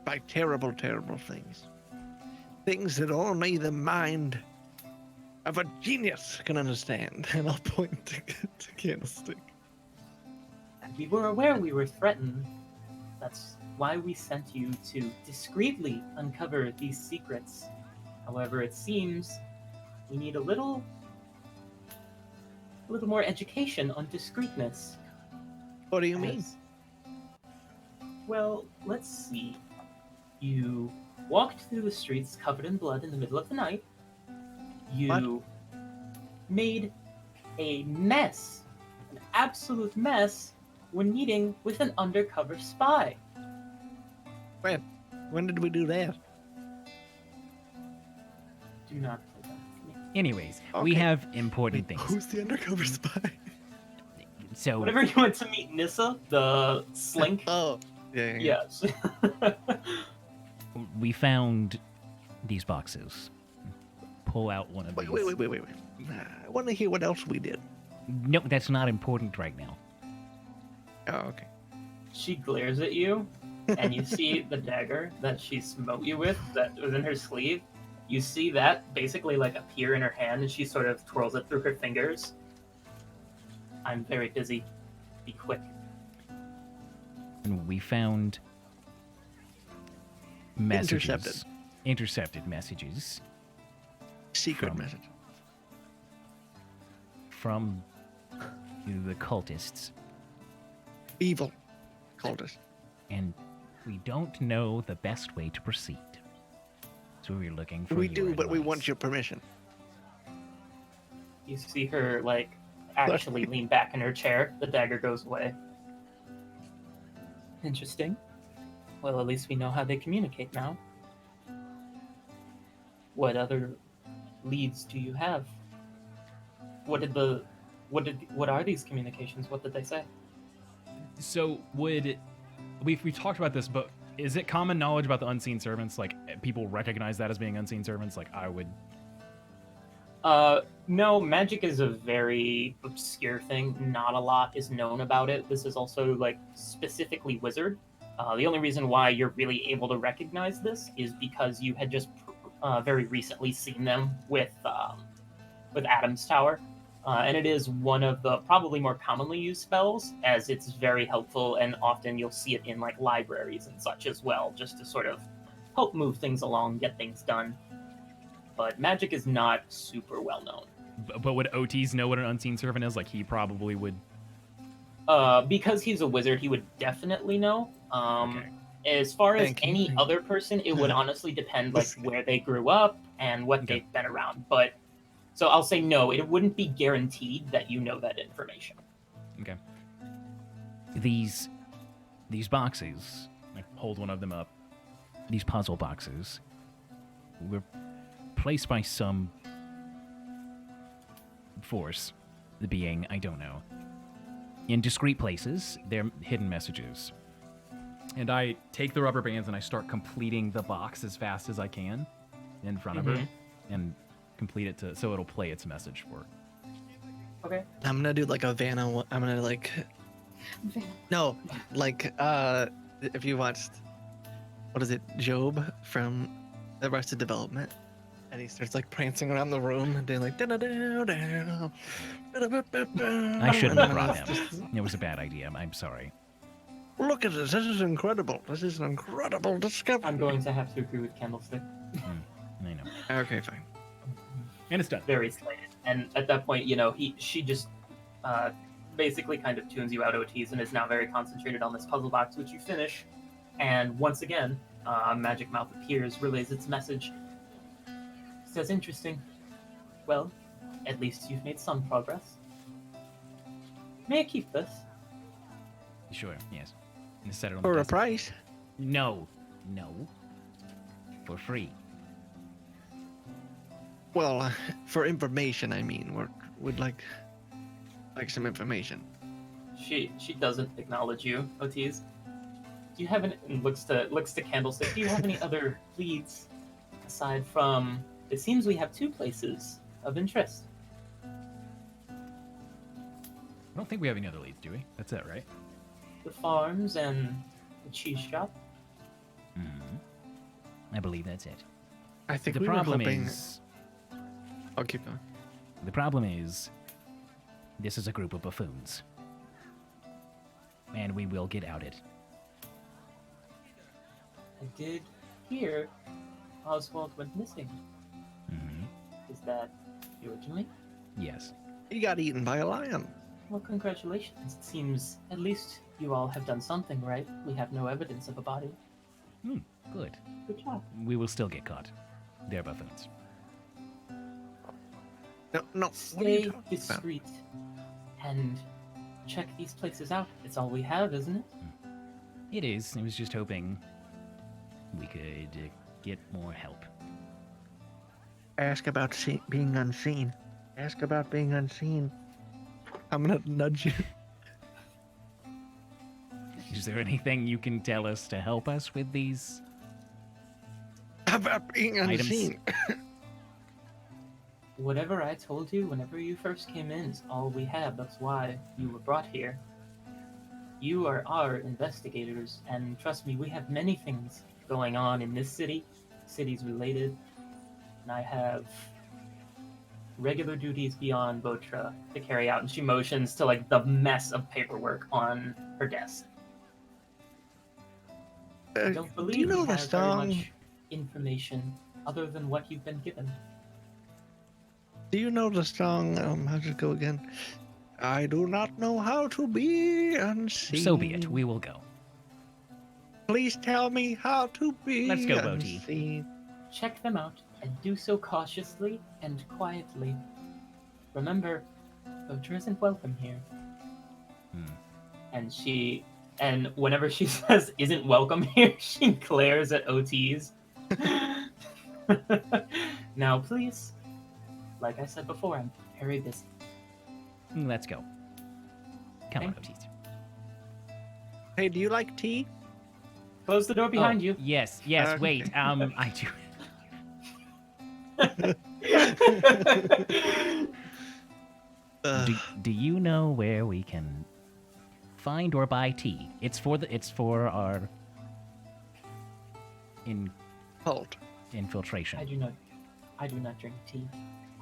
by terrible, terrible things. Things that only the mind of a genius can understand. And I'll point to Candlestick. We were aware we were threatened. That's why we sent you to discreetly uncover these secrets. However, it seems we need a little more education on discreetness. What do you mean? As- Well, let's see. You walked through the streets covered in blood in the middle of the night. You made a mess, an absolute mess, when meeting with an undercover spy. When did we do that? Do not play that with me. Anyways, we Okay. have important things. Who's the undercover spy? So Whenever you went to meet Nissa, the slink. Oh, yeah. Yes. we found these boxes. Pull out one of Wait. these. I want to hear what else we did. No, that's not important right now. Oh, okay. She glares at you, and you see the dagger that she smote you with that was in her sleeve. You see that basically like appear in her hand, and she sort of twirls it through her fingers. I'm very busy. Be quick. And we found messages. Intercepted messages Secret From- message. from the cultists. Evil cultist. And we don't know the best way to proceed. So we're looking for We your do, but we advice. want your permission. You see her like actually lean back in her chair. The dagger goes away. Interesting. Well, at least we know how they communicate now. What other leads do you have? What are these communications? What did they say? So we talked about this, but is it common knowledge about the unseen servants? Like people recognize that as being unseen servants? Like I would. No, magic is a very obscure thing. Not a lot is known about it. This is also like specifically wizard. The only reason why you're really able to recognize this is because you had just very recently seen them with Adam's Tower, and it is one of the probably more commonly used spells, as it's very helpful, and often you'll see it in like libraries and such as well, just to sort of help move things along, get things done. But magic is not super well known. But would OTs know what an unseen servant is? Like he probably would. Because he's a wizard, he would definitely know. Okay. As far as Thank you. any other person, it would honestly depend like where they grew up and what Okay. they've been around. But so I'll say no, it wouldn't be guaranteed that you know that information. Okay. These boxes, I hold one of them up. these puzzle boxes, were placed by some force, the being, I don't know. In discrete places, they're hidden messages. And I take the rubber bands and I start completing the box as fast as I can in front of her and complete it so it'll play its message for her. Okay. I'm gonna do like a Vanna. I'm gonna like. No, like if you watched, what is it, Job from Arrested Development, and he starts like prancing around the room and doing like da da da da. I shouldn't have brought him. It was a bad idea. I'm sorry. Look at this. This is incredible. This is an incredible discovery. I'm going to have to agree with Candlestick. I know. Okay, fine. And it's done. Very slighted. And at that point, she just basically kind of tunes you out OTs and is now very concentrated on this puzzle box, which you finish. And once again, Magic Mouth appears, relays its message. Says, interesting. Well, at least you've made some progress. May I keep this? Sure, yes. And set it on the For a desk. price. No. For free. Well, for information, I mean, would like some information. She doesn't acknowledge you, Otis. Do you have any? And looks to Candlestick. Do you have any other leads aside from? It seems we have two places of interest. I don't think we have any other leads, do we? That's it, right? The farms and the cheese shop. I believe that's it. I think The we problem were hoping. is... I'll keep going. The problem is... This is a group of buffoons. And we will get outed. I did hear Oswald went missing. Is that originally? Yes. He got eaten by a lion. Well, congratulations. It seems at least you all have done something right. We have no evidence of a body. Good. Good job. We will still get caught. They're buffoons. No. What are you Stay talking about? discreet and check these places out. It's all we have, isn't it? It is. I was just hoping we could get more help. Ask about being unseen. Ask about being unseen. I'm gonna nudge you. Is there anything you can tell us to help us with these? About being Items. unseen. Whatever I told you whenever you first came in is all we have. That's why you were brought here. You are our investigators, and trust me, we have many things going on in this city. Cities related. And I have regular duties beyond Botra to carry out. And she motions to like the mess of paperwork on her desk. I don't believe do you know we the have very song? much information other than what you've been given. Do you know the song? How does it go again? I do not know how to be unseen. So be it. We will go. Please tell me how to be Let's go, Boti. unseen. Check them out and do so cautiously and quietly. Remember, Botra isn't welcome here. And whenever she says isn't welcome here, she glares at OTs. Now, please, like I said before, I'm very busy. Let's go. Come on, Thank Otis. Hey, do you like tea? Close the door behind Oh, you. Yes, Okay. wait. I do. Do you know where we can find or buy tea? It's for our Hold. infiltration. I do not drink tea.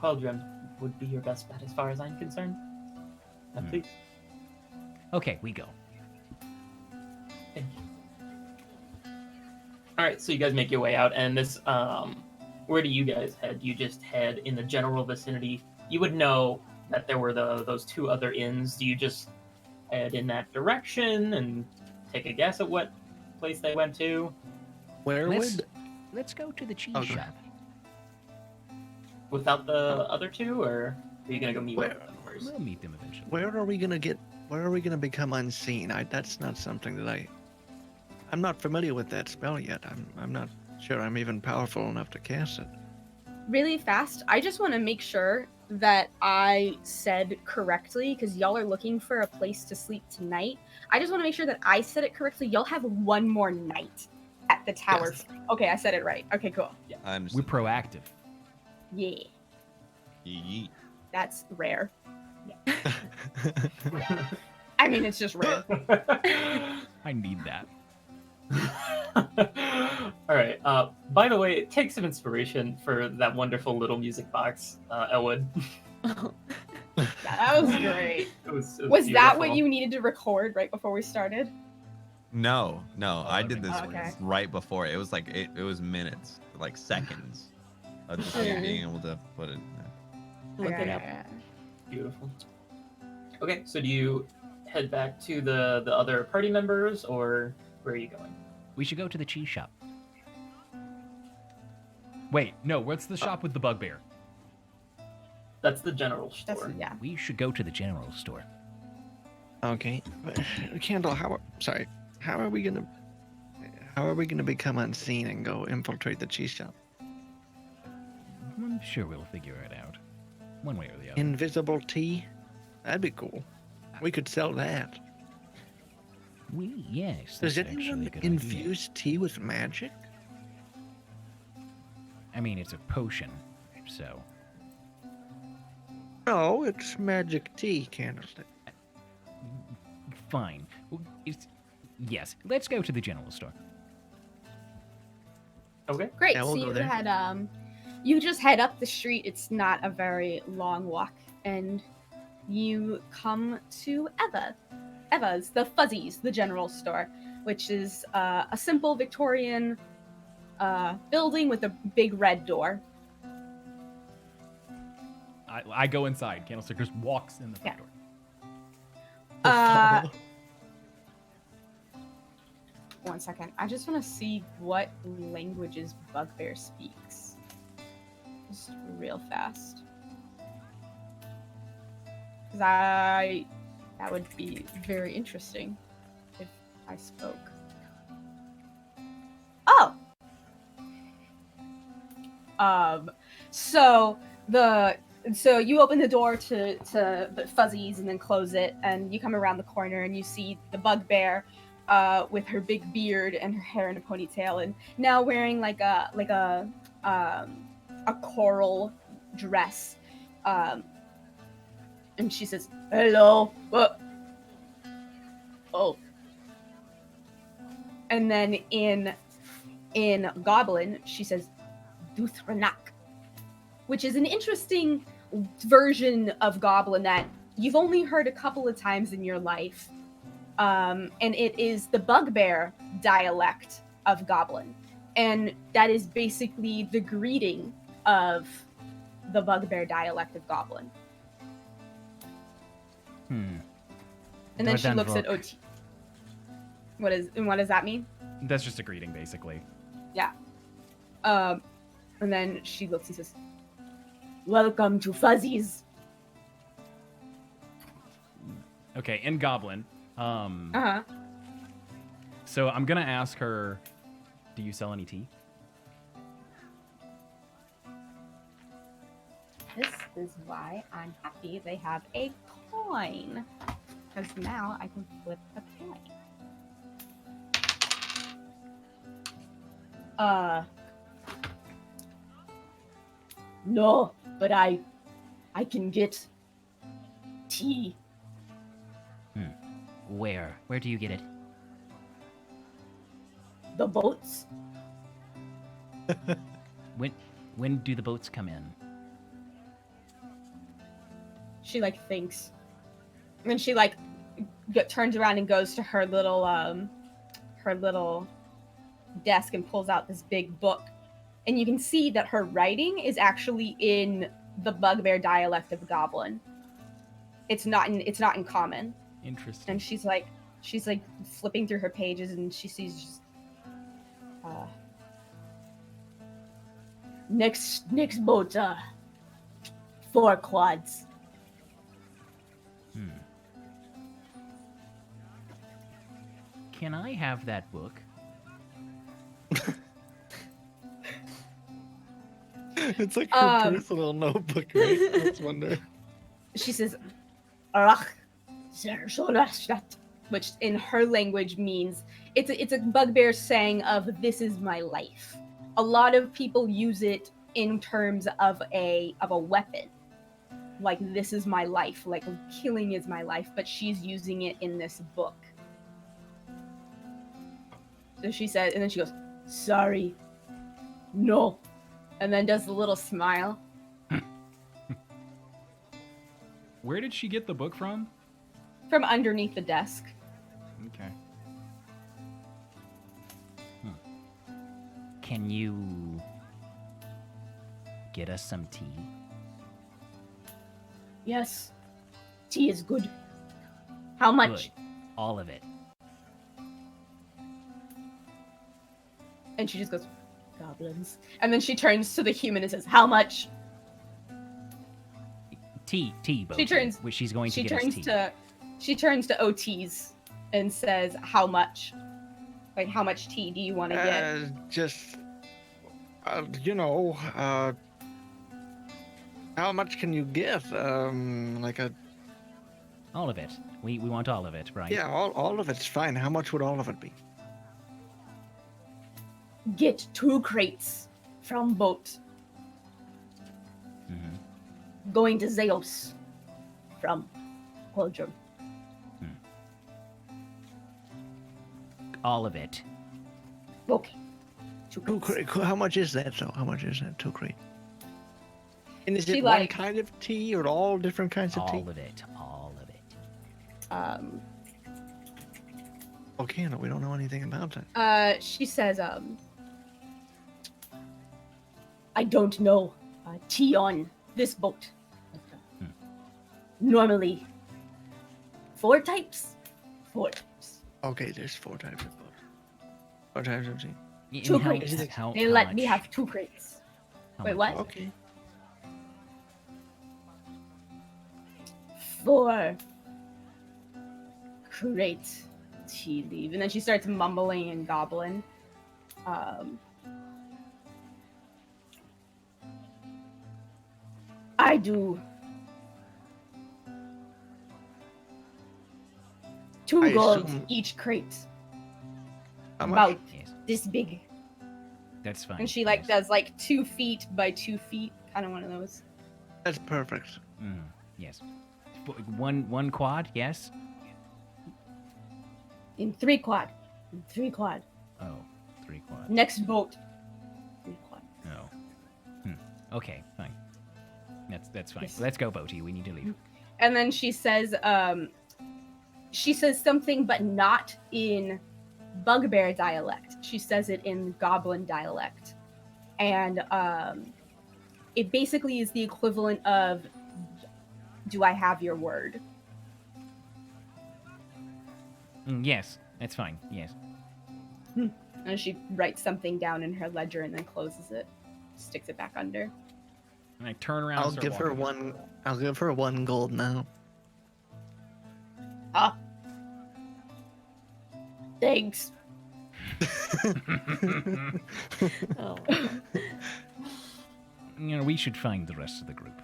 Cauldron would be your best bet as far as I'm concerned. Now, please. Okay, we go. Thank you. All right, so you guys make your way out, and this, where do you guys head? You just head in the general vicinity. You would know that there were those two other inns. Do you just head in that direction and take a guess at what place they went to? Where would? Let's go to the cheese Oh, go shop. ahead. Without the other two, or are you gonna go meet Where- with them first? We'll meet them eventually. Where are we gonna get? Where are we gonna become unseen? That's not something that I'm not familiar with that spell yet. I'm not sure I'm even powerful enough to cast it. Really fast, I just want to make sure that I said correctly because y'all are looking for a place to sleep tonight. I just want to make sure that I said it correctly. Y'all have one more night at the tower. Yes. Okay, I said it right. Okay, cool. I We're understand. proactive. Yeah, Yeet. that's rare. I mean, it's just rare. I need that. All right. By the way, take some inspiration for that wonderful little music box, Elwood. Yeah, that was great. It was Was that what beautiful. you needed to record right before we started? No, I that did makes this sense. Okay. right before. It was like it was minutes, like seconds of just Okay. being able to put it. Look it up. Beautiful. Okay, so do you head back to the other party members, or where are you going? We should go to the cheese shop. Wait, no, what's the shop with the bugbear? That's the general That's store. yeah. We should go to the general store. Okay, Candle. How are we gonna become unseen and go infiltrate the cheese shop? I'm sure we'll figure it out, one way or the other. Invisible tea? That'd be cool. We could sell that. Yes. Does that's actually a anyone good idea. infuse tea with magic? I mean, it's a potion, so No, it's magic tea, Candlestick. fine. Yes, let's go to the general store. Okay. Great. Yeah, we'll so go you there. had you just head up the street. It's not a very long walk, and you come to Eva's, the Fuzzies, the general store, which is a simple Victorian building with a big red door. I go inside. Candlestick just walks in the front Yeah. door. Uh, One second. I just want to see what languages Bugbear speaks. Just real fast. Because that would be very interesting if I spoke. Oh! So you open the door to the Fuzzies and then close it, and you come around the corner and you see the Bugbear with her big beard and her hair in a ponytail, and now wearing like a coral dress. And she says, "Hello, what? Oh." And then in Goblin, she says, "Duthranak," which is an interesting version of Goblin that you've only heard a couple of times in your life. And it is the Bugbear dialect of Goblin. And that is basically the greeting of the Bugbear dialect of Goblin. And then she looks at OT. What does that mean? That's just a greeting, basically. Yeah. And then she looks and says, "Welcome to Fuzzies." Okay, in Goblin. Uh-huh. So I'm gonna ask her, do you sell any tea? this is why I'm happy they have a coin. Because now I can flip a coin. No, but I can get tea. Where? Where do you get it? The boats. When do the boats come in? She like thinks, and then she like turns around and goes to her little desk and pulls out this big book, and you can see that her writing is actually in the bugbear dialect of Goblin. It's not in common. Interesting. And she's like flipping through her pages, and she sees just, next boat, 4 quads. Can I have that book? It's like her personal notebook, right? I was wondering. She says, "Arach, which in her language means it's a bugbear saying of "this is my life." A lot of people use it in terms of a weapon, like "this is my life," like killing is my life. But she's using it in this book. So she said, and then she goes, "Sorry, no," and then does the little smile. Where did she get the book from? From underneath the desk. Okay. Can you get us some tea? Yes, tea is good. How much? Good. All of it. And she just goes, "Goblins." And then she turns to the human and says, "How much?" Tea, boat. She's going to She get us turns tea. she turns to OTs and says, "How much? Like, how much tea do you want to get?" Just, how much can you give? Like a All of it. We want all of it, right? yeah, all of it's fine. How much would all of it be? Get 2 crates from boat. Mm-hmm. Going to Zeus from Holdrum. All of it. Okay. 2 Two crates. crate. How much is that? So how much is that? 2 crate. And is She it one like- kind of tea or all different kinds of tea? All of it. All of it. Okay, no, we don't know anything about that. She says, "I don't know tea on this boat. Normally, 4 types. 4 types. Okay, there's 4 types of boat. 4 types of tea. And 2 how- crates. how- They how let me much- have 2 crates. how Wait, much what? is it? Okay. 4 crate tea leaf." And then she starts mumbling in Goblin. I do 2 I gold assume- each crate. How About much? Yes, this big. that's fine. And she like yes. does like 2 feet by 2 feet, kind of one of those. That's perfect. Yes. One quad, yes? In 3 quad. In 3 quad. Oh, 3 quad. Next boat. 3 quad. No. Okay, fine. That's fine. Yes. Let's go, Boaty. We need to leave. And then she says something, but not in bugbear dialect. She says it in goblin dialect. And it basically is the equivalent of, "Do I have your word?" Yes, that's fine. Yes. And she writes something down in her ledger and then closes it, sticks it back under. And I turn around. I'll and start give her walking. one. I'll give her 1 gold now. Thanks. Oh. We should find the rest of the group.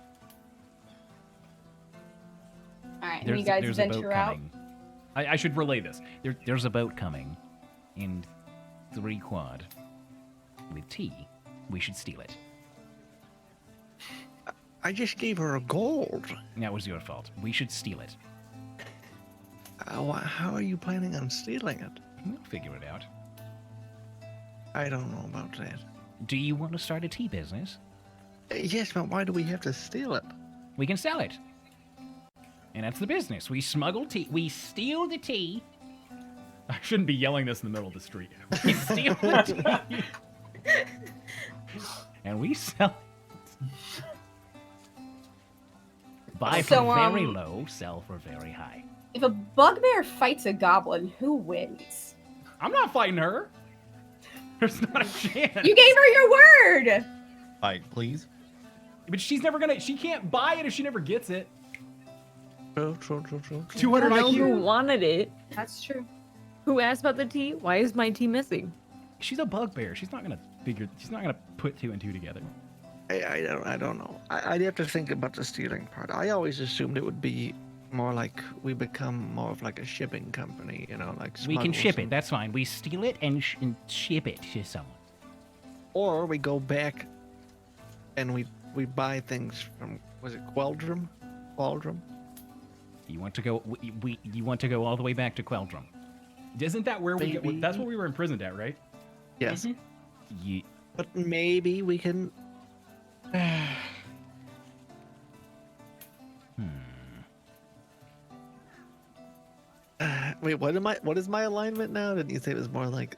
All right, and you guys there's a boat venture out. coming. I should relay this. There's a boat coming in 3 quad with tea. We should steal it. I just gave her a gold. That was your fault. We should steal it. How are you planning on stealing it? We'll figure it out. I don't know about that. Do you want to start a tea business? Yes, but why do we have to steal it? We can sell it. And that's the business. We smuggle tea. We steal the tea. I shouldn't be yelling this in the middle of the street. We steal the tea. And we sell it. Buy So, for very low, sell for very high. If a bugbear fights a goblin, who wins? I'm not fighting her. There's not a chance. You gave her your word. Fight, please. But she's never gonna. She can't buy it if she never gets it. True. 200 I know who IQ. wanted it. That's true. Who asked about the tea? Why is my tea missing? She's a bugbear. She's not gonna figure. She's not gonna put 2 and 2 together. I don't know. I'd have to think about the stealing part. I always assumed it would be more like we become more of like a shipping company, you know, like We can smuggle ship some- it. That's fine. We steal it and ship it to someone. Or we go back and we buy things from, was it Queldrum? You want to go? You want to go all the way back to Queldrum? Isn't that where we? Maybe. That's where we were imprisoned at, right? Yes. You, But maybe we can. Wait, what is my alignment now? Didn't you say it was more like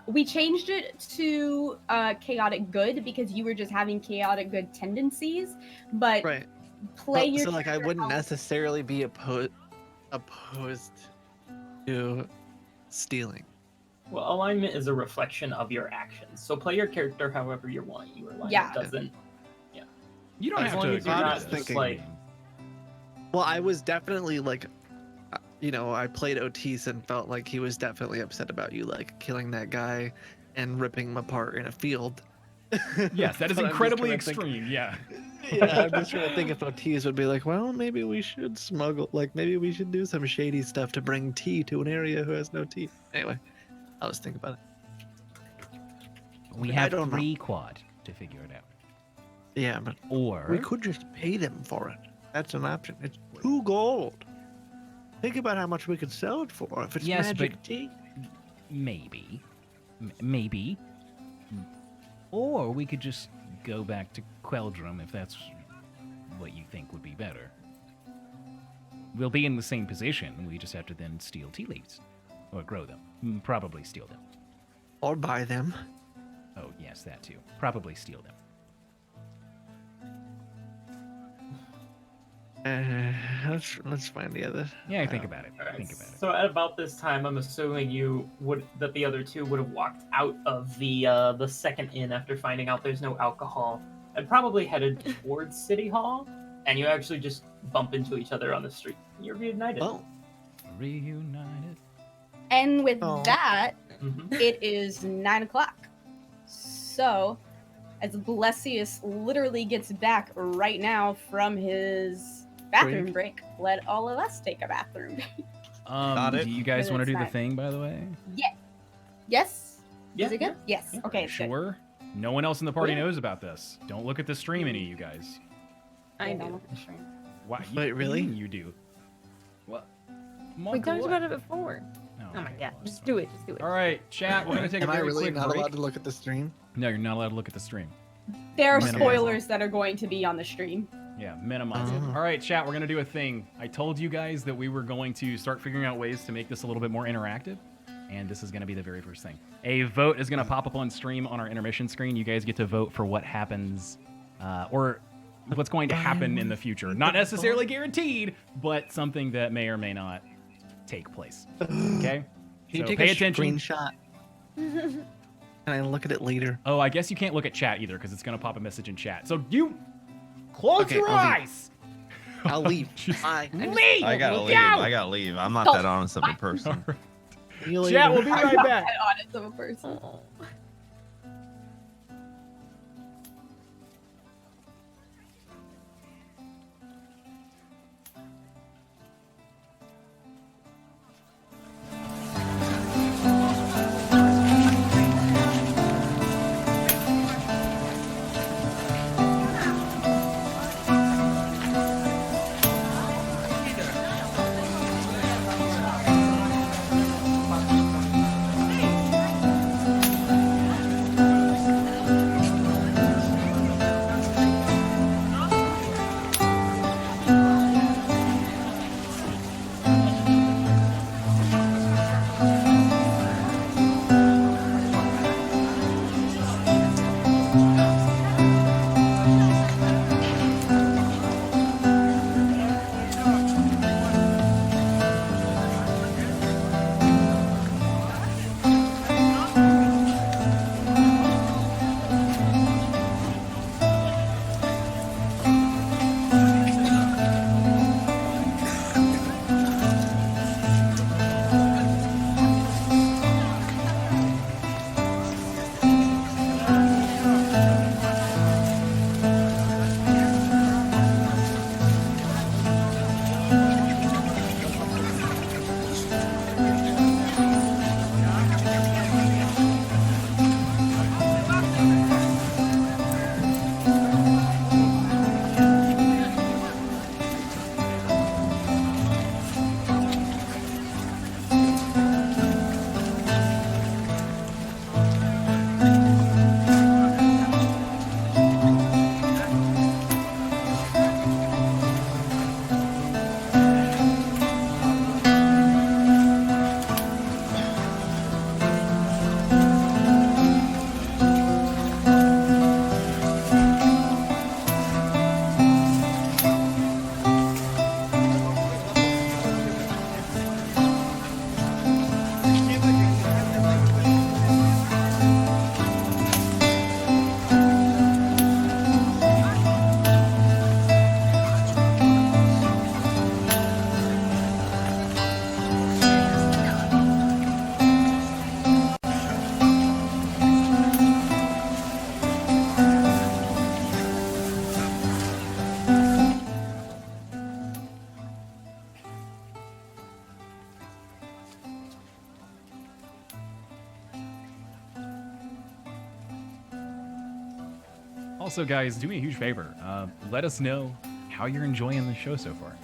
We changed it to chaotic good because you were just having chaotic good tendencies, but right? play But- your so like I character wouldn't how- necessarily be opposed to stealing. Well, alignment is a reflection of your actions. So play your character however you want. Your alignment Yeah. doesn't. You don't As have long to. as you're I'm not just just thinking- like. Well, I was definitely like, you know, I played Otis and felt like he was definitely upset about you like killing that guy and ripping him apart in a field. Yes, that is But I'm just incredibly trying to think- extreme. Yeah. Yeah, I'm just trying to think if Otis would be like, well, maybe we should smuggle, like maybe we should do some shady stuff to bring tea to an area who has no tea. Anyway, I'll just think about it. we I have don't know. 3 quad to figure it out. Yeah, but Or we could just pay them for it. That's an option. It's 2 gold. Think about how much we could sell it for if it's Yes, magic but- tea. maybe, maybe, or we could just go back to Queldrum if that's what you think would be better. We'll be in the same position. We just have to then steal tea leaves or grow them. Probably steal them. Or buy them. Oh yes, that too. Probably steal them. Let's find the other. Yeah, think about it. Alright, Think about it. So at about this time, I'm assuming that the other 2 would have walked out of the second inn after finding out there's no alcohol, and probably headed towards City Hall. And you actually just bump into each other on the street. You're reunited. Oh, Reunited. And with Oh. that, Mhm. it is 9 o'clock. So, as Blessius literally gets back right now from his bathroom break, let all of us take a bathroom break. Got it. Do you guys But want to it's do the not- thing, by the way? Yes? Yeah, Is it good? Yes. Yeah. Okay. Good. Sure. No one else in the party Yeah. knows about this. Don't look at the stream, any of you guys. I Yeah, do. don't look at the stream. Why? Wait, really? You do. What? We talked about it before. No, Oh my okay, god. well, Just it's do it. Just do it. fine. All right, chat. We're gonna take a am I very really quick not break. allowed to look at the stream? No, you're not allowed to look at the stream. There are Minimize. spoilers that are going to be on the stream. Yeah, minimize it. Oh. All right, chat. We're gonna do a thing. I told you guys that we were going to start figuring out ways to make this a little bit more interactive, and this is gonna be the very first thing. A vote is gonna pop up on stream on our intermission screen. You guys get to vote for what happens, or what's going to happen in the future. Not necessarily guaranteed, but something that may or may not take place. Okay. Can you So take pay a attention. screenshot? Can I look at it later? Oh, I guess you can't look at chat either because it's gonna pop a message in chat. So you close Okay, your I'll leave. eyes. I'll leave. Just- Bye. Leave! I gotta Look leave. out! I gotta leave. I'm not that honest of a person. See you later. Chat, we'll be I'm right not back. that honest of a person. Also, guys, do me a huge favor. Let us know how you're enjoying the show so far.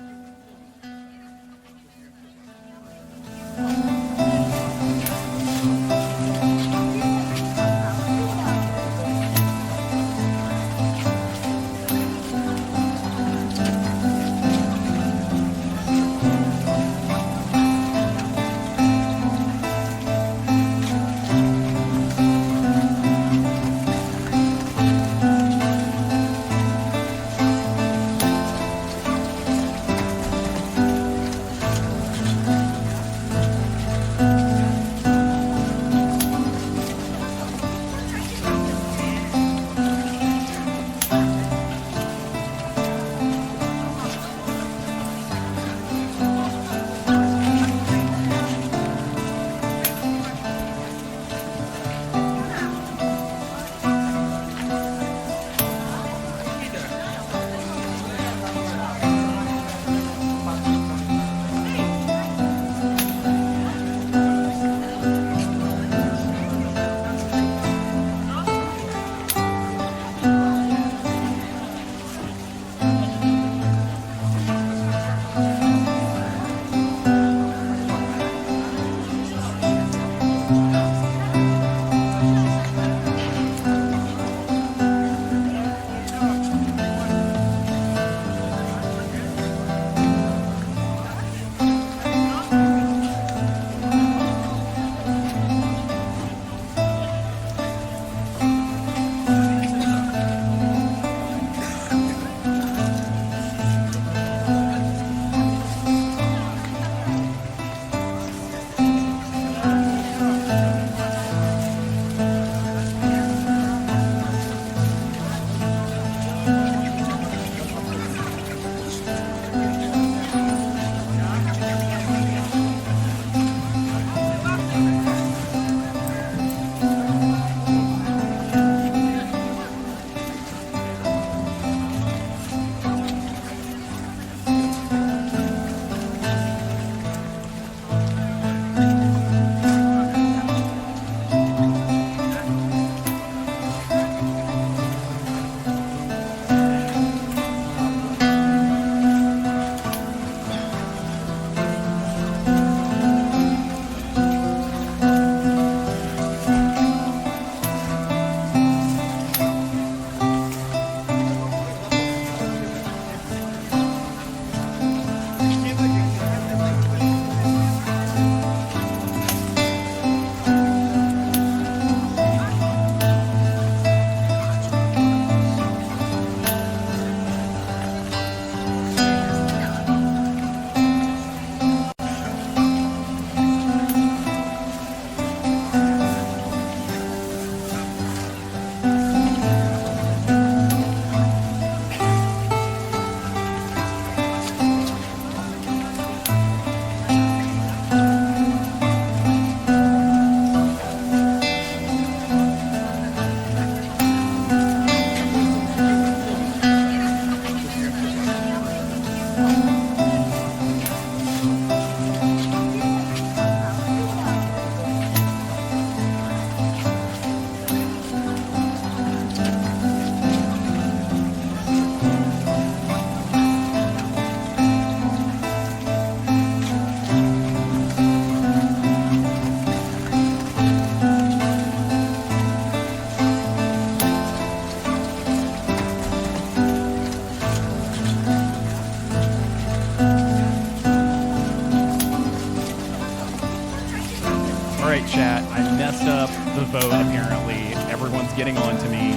right, chat. I messed up the vote, apparently. Everyone's getting on to me.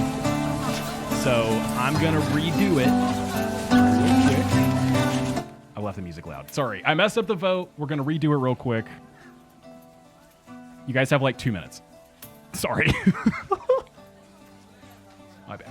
So I'm going to redo it real quick. I left the music loud. Sorry. I messed up the vote. We're going to redo it real quick. You guys have like 2 minutes. Sorry. My bad.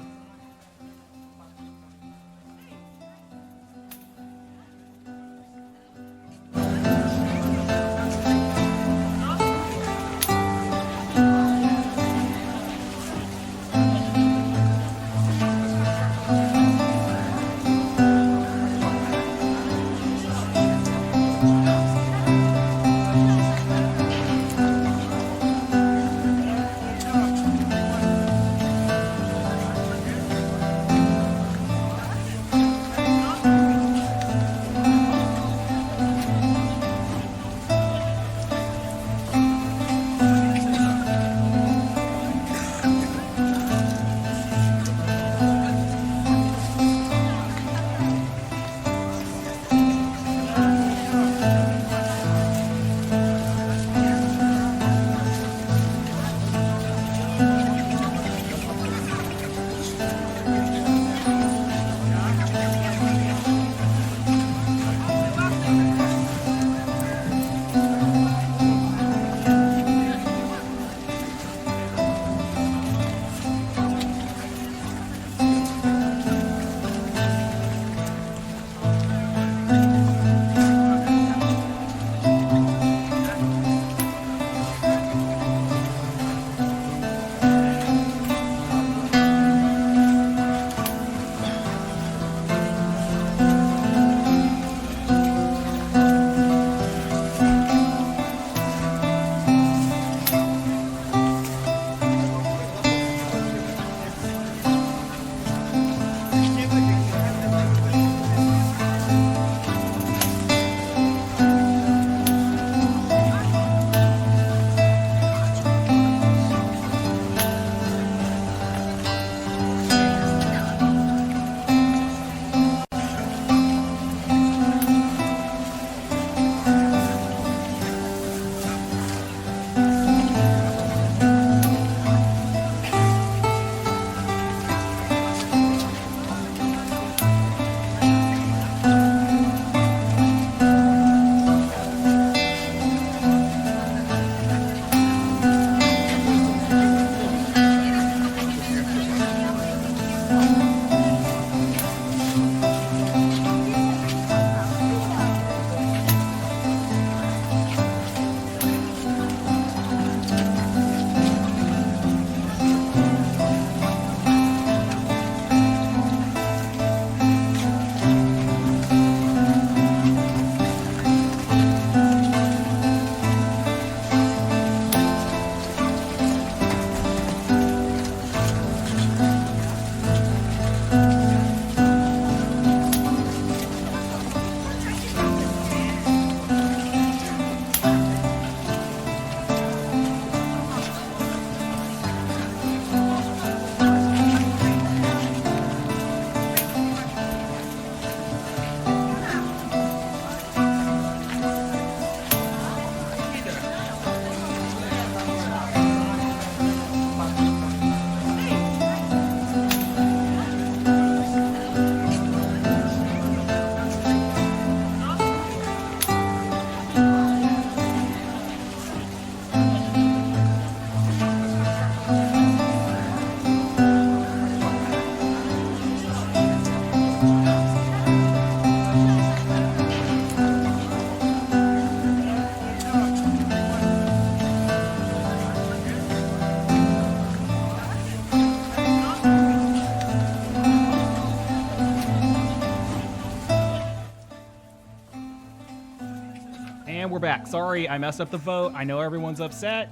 And we're back. Sorry, I messed up the vote. I know everyone's upset.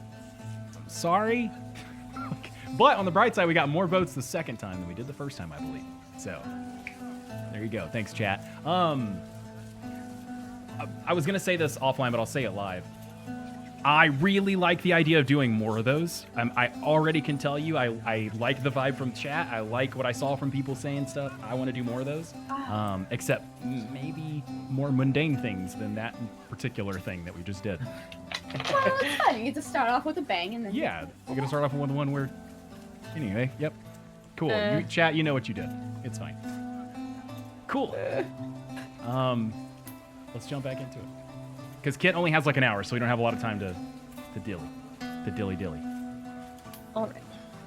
I'm sorry. But on the bright side, we got more votes the second time than we did the first time, I believe. So there you go. Thanks, chat. I was gonna say this offline, but I'll say it live. I really like the idea of doing more of those. I already can tell you, I like the vibe from chat. I like what I saw from people saying stuff. I want to do more of those. Except maybe more mundane things than that particular thing that we just did. Well, it's fun. You get to start off with a bang and then. Yeah, we're gonna start off with the one where. Anyway, yep. Cool. You, chat, you know what you did. It's fine. Cool. Let's jump back into it. Because Kit only has like an hour, so we don't have a lot of time to dilly. All right.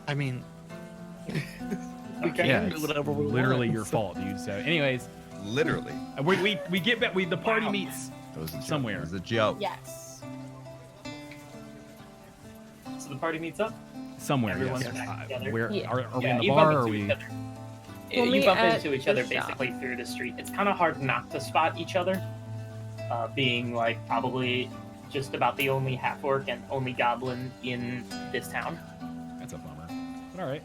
I mean, we Okay. can do whatever we literally want. your fault, dude. So, anyways, Literally. we get back. The party meets That was a joke. somewhere. It was a joke. Yes. So the party meets up. somewhere. Everyone's Yes. back together. Where Yeah. are we in the you bar? bump Or are into we? each other. We'll You meet bump at into each other the shop. basically through the street. It's kind of hard not to spot each other, being like probably just about the only half orc and only goblin in this town. That's a bummer. But all right.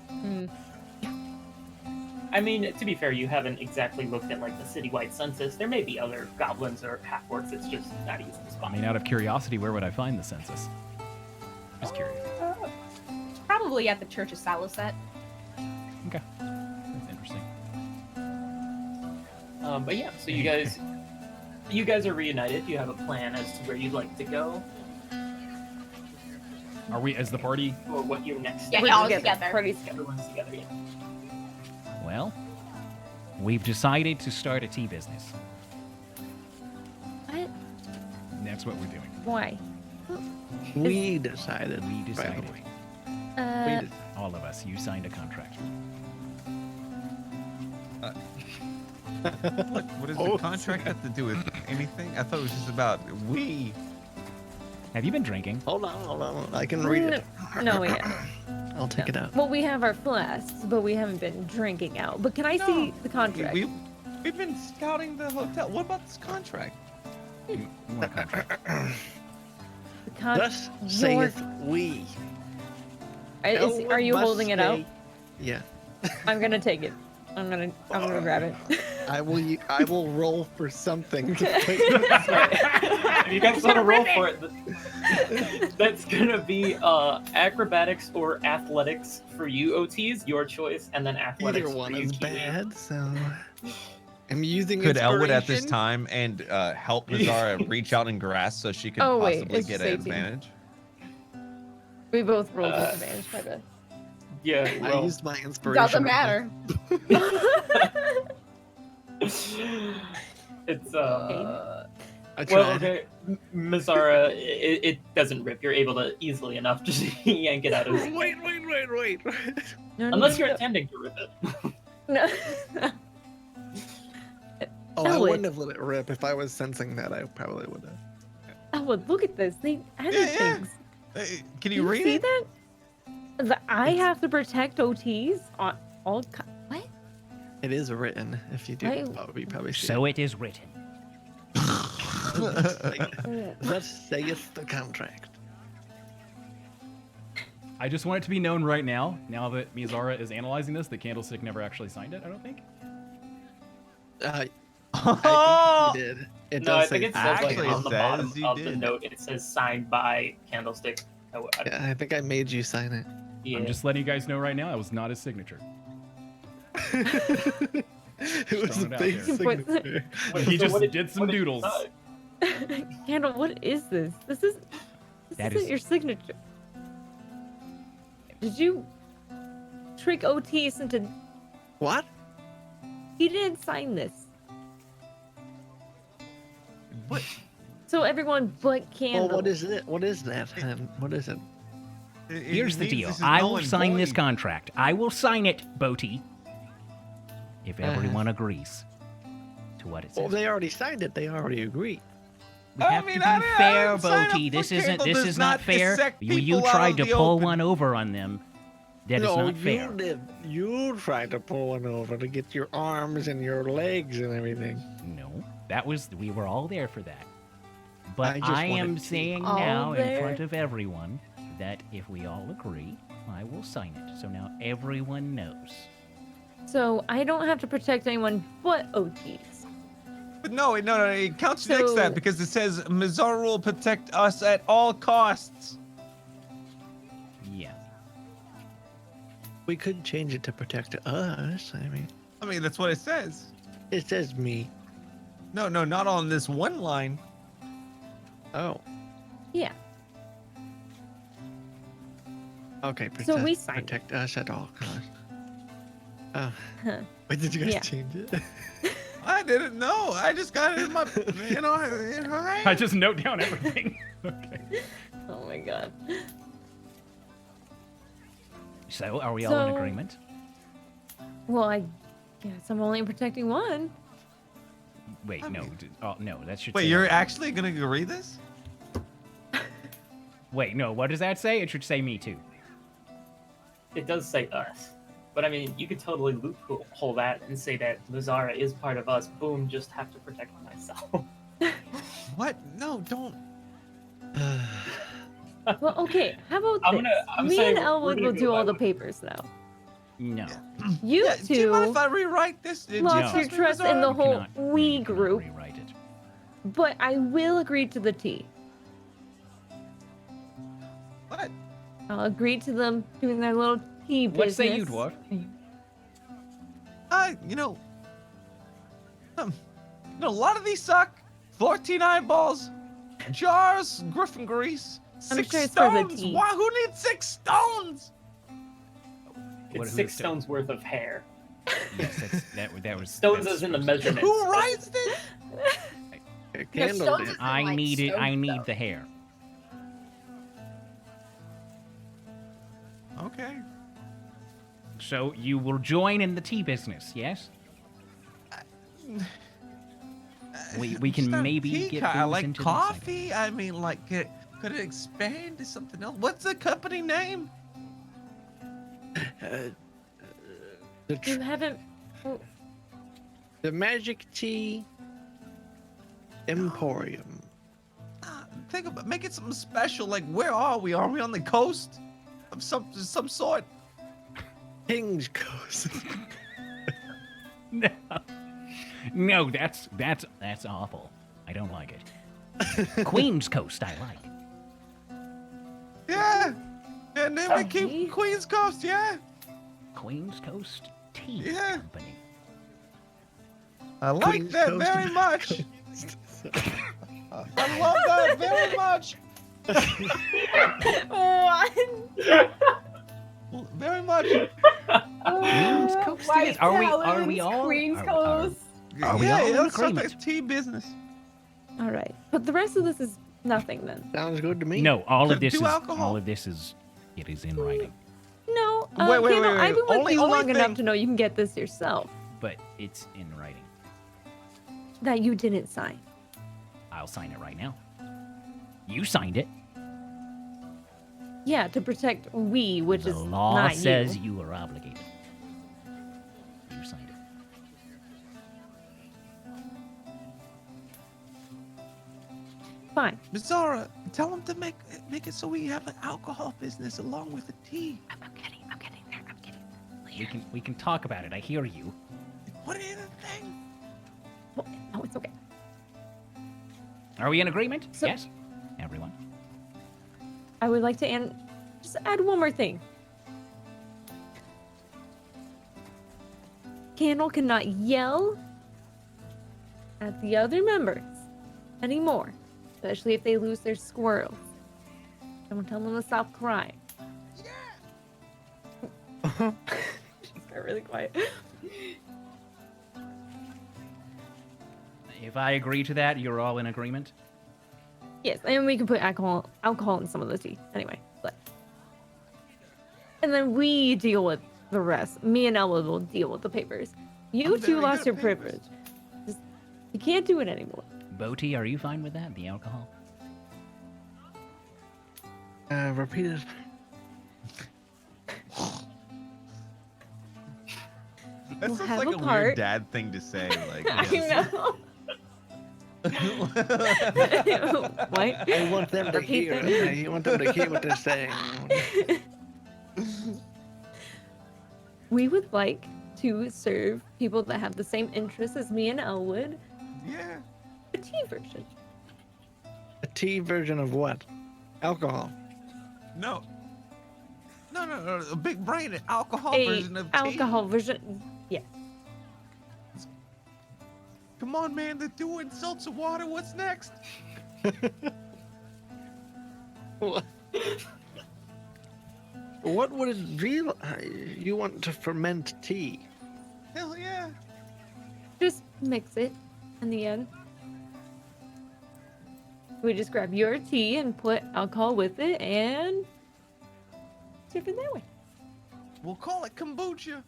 I mean, to be fair, you haven't exactly looked at like the citywide census. There may be other goblins or half orcs. It's just not easy to I spot. mean, out of curiosity, where would I find the census? Just curious. Probably at the Church of Saloset. Okay. That's interesting. But yeah, so you guys are reunited. You have a plan as to where you'd like to go, Are we as the party? or what your next Yeah, step we're all is. together. Party's together. Everyone's together. Yeah. Well, we've decided to start a tea business. What? And that's what we're doing. Why? We decided. We by the decided. way. We Uh, did- All of us. You signed a contract. What does Oh, the contract have to do with anything? I thought it was just about we. Have you been drinking? Hold on. I can read it. no, we I'll take it out. Well, we have our flasks, but we haven't been drinking out. But can I see the contract? We've been scouting the hotel. What about this contract? You want a contract? The con- Thus your- saith we. Are you Must holding it out? stay- Yeah. I'm gonna take it. I'm gonna grab it. I will roll for something to take If you guys want to roll for it, that's gonna be acrobatics or athletics for you, OTs, your choice, and then athletics Either for one you, is Keely. bad, so I'm using Could Elwood at this inspiration. time and help Mazara reach out and grasp so she could Oh, wait, possibly it's get an safety. advantage? We both rolled disadvantage by the. Yeah, I well, used my inspiration. Doesn't matter. it's I tried. well, okay, Mazara, it doesn't rip. You're able to easily enough just yank it out of his. Wait. No, Unless you're no. intending to rip it. No. Oh, I Elwood. wouldn't have let it rip if I was sensing that. I probably would have. Elwood, look at this. They added Yeah. things. Hey, can Do you read see it? that? I have to protect OTs on all. What? It is written. If you do, I- you probably see So it is written. it. Thus saith the contract. I just want it to be known right now that Mizara is analyzing this, that Candlestick never actually signed it, I don't think. I think you did. It No, I does think say it says like Actually, on it the says bottom you of the did. note, it says signed by Candlestick. Yeah, I think I made you sign it. Yeah. I'm just letting you guys know right now, that was not his signature. It was throwing a it out big there. signature. Wait, He so just what did some what you doodles. sign? Candle, what is this? This That isn't is- your signature. Did you trick OTs into? What? He didn't sign this. What? So everyone but Well, Candle. what is it? What is that? What is it? Here's the deal. I will sign this contract. I will sign it, Boaty, if everyone agrees to what it says. Well, they already signed it. They already agreed. We have to be fair, Boaty. This is not fair. You tried to pull one over on them. That is no, not fair. you did. You tried to pull one over to get your arms and your legs and everything. No, we were all there for that. But I just I wanted am to- saying All now in there? front of everyone that if we all agree, I will sign it. So now everyone knows. So I don't have to protect anyone but OTs. But no, it contradicts So- that because it says Mizar will protect us at all costs. Yeah. We could change it to protect us. I mean, that's what it says. It says me. No, not on this one line. Oh, Yeah. okay. So we signed it. protect us at all costs. Oh, Huh. wait, did you guys Yeah. change it? I didn't know. I just got it in my, I just note down everything. Okay. Oh my god. So are we all in So- agreement? Well, I guess I'm only protecting one. Wait, no. No, that should Wait, say you're everyone. actually gonna agree this? Wait, no, what does that say? It should say me too. It does say us. But I mean, you could totally loophole that and say that Lazara is part of us. Boom, just have to protect myself. What? No, don't. Well, okay. How about I'm this? I'm Me saying and we're Elwood gonna will go do by all the what- papers now. No. You Yeah, do you mind two if I rewrite this? Do you lost No. your me, trust Mizar? in the You whole cannot- we you cannot group, rewrite it. but I will agree to the T. What? I'll agree to them doing their little tea business. What say you, dwarf? A lot of these suck. 14 eyeballs, jars, griffin grease, I'm 6 sure it's for the stones. tea. Why? Who needs 6 stones? What- It's who 6 is- stones worth of hair. Yes, that was. Stones that's is in the supposed to be- measurements. Who writes this? A Yeah, candle stones did. is- I like need it. I stone need stuff. the hair. Okay. So you will join in the tea business, yes? We can Just not maybe tea get I things like into this coffee. I mean, like, could it expand to something else? What's the company name? The, You haven't. Oh, the Magic Tea Emporium. Think about make it something special. Like, where are we? Are we on the coast of some sort? King's Coast. No, no, that's awful. I don't like it. Queen's Coast, I like. Yeah. And then we Okay. keep Queen's Coast. Yeah. Queen's Coast Tea Yeah. Company. I like Queen's that Coast. very much. I love that very much. What? Very much. Queen's Coast White it is. Are we Talons, all? Queen's are- Coast. Are we yeah, all in it's something agreement? tea business. all right, but the rest of this is nothing then. Sounds good to me. No, all of Do this is alcohol. all of this is it is in writing, No, Wait, wait, Candle, wait, I've been wait. with you Only long enough thing- to know you can get this yourself. but it's in writing. That you didn't sign. I'll sign it right now. You signed it. Yeah, to protect we, which The is law not says you. you are obligated. You signed it. Fine. Bizarra, tell him to make it so we have an alcohol business along with the tea. I'm getting there. I'm getting there. We can talk about it. I hear you. Put it in a thing. No, it's okay. Are we in agreement? So- Yes. Everyone. I would like to just add one more thing. Candle cannot yell at the other members anymore, especially if they lose their squirrels. Don't tell them to stop crying. She's got really quiet. If I agree to that, you're all in agreement. Yes, and we can put alcohol in some of the tea anyway. But and then we deal with the rest. Me and Ella will deal with the papers. You I'm two very lost good your at papers. privilege. Just, you can't do it anymore. Boti, are you fine with that? The alcohol? Repeat it. That We'll sounds have like a a part. weird dad thing to say. Like, I yes. know. What? I want them to Repeat hear. that. I want them to hear what they're saying. We would like to serve people that have the same interests as me and Elwood Yeah. a tea version. A tea version of what? Alcohol. No. No, a big brain alcohol A version of tea. alcohol version. Yeah. Come on, man. They're doing seltzer water. What's next? What? What would it be? You want to ferment tea? Hell yeah. Just mix it in the end. We just grab your tea and put alcohol with it and serve it that way. We'll call it kombucha.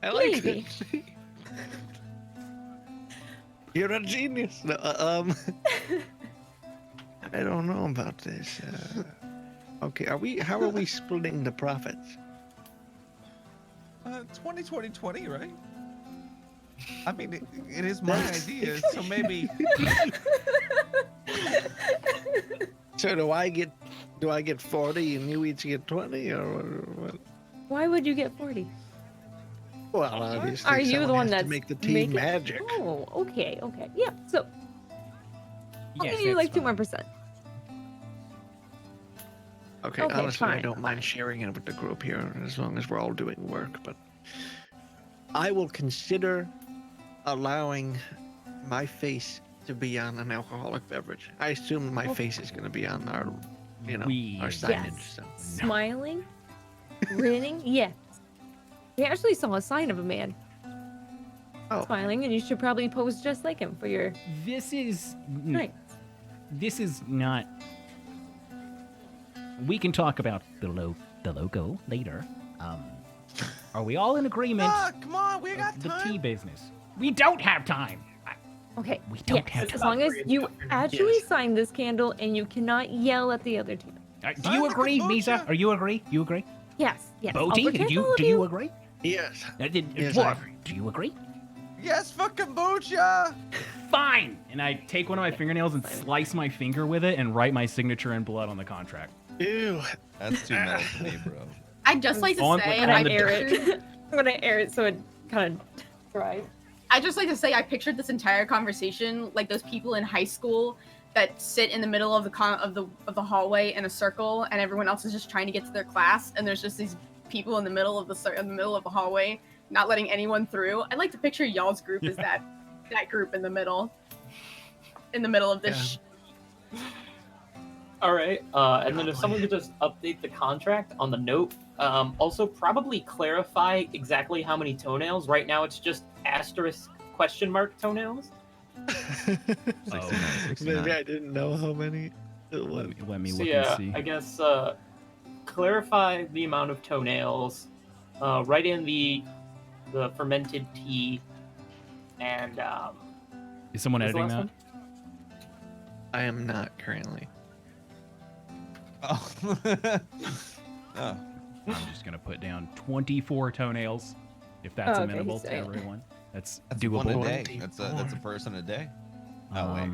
I like Maybe. it. You're a genius. No, I don't know about this. Okay, how are we splitting the profits? 20, right? I mean, it is my idea, so maybe. So do I get 40 and you each get 20 or what? Why would you get 40? Well, obviously, Are you someone the one has to that's make the tea making- magic? Oh, okay. Yeah. So I'll Yes, give you that's like 2 fine. more percent. Okay, Okay, honestly, I fine. don't mind sharing it with the group here as long as we're all doing work, but I will consider allowing my face to be on an alcoholic beverage. I assume my face is going to be on our, our signage. Yes. So. Smiling, grinning. Yes. We actually saw a sign of a man Oh, smiling, and you should probably pose just like him for your This is night. this is not. We can talk about the logo later. Are we all in agreement? Ah, come on, we got The time. tea business. We don't have time. Okay. We don't yes, have as time. long as you actually Yes. sign this candle and you cannot yell at the other team. Do Sign you the agree, kombucha. Misa? Are you agree? You agree? Yes. I'll Boti, protect do all of you agree? yes. Yes, Yes, I agree. do you agree? Yes, for kombucha. Fine. And I take one of my fingernails and slice my finger with it and write my signature in blood on the contract. Ew. That's too metal for me, bro. I'd just like to On- say, on I'm the gonna air it. I'm gonna air it so it kind of dries. I just like to say I pictured this entire conversation like those people in high school that sit in the middle of the hallway in a circle, and everyone else is just trying to get to their class, and there's just these people in the middle of the hallway, not letting anyone through. I'd like to picture y'all's group as that group in the middle of this. All right, and then if someone could just update the contract on the note. Also, probably clarify exactly how many toenails. Right now, it's just asterisk question mark toenails. 69. Maybe I didn't know how many it was. Let me So look yeah, and see. I guess clarify the amount of toenails. Write in the fermented tea, and Is someone what's the editing last that? one? I am not currently. Oh. Oh. I'm just gonna put down 24 toenails, if that's Oh, okay, amenable he's to saying it. everyone. That's That's doable. one a day. 24. That's a person a day. Oh, wait.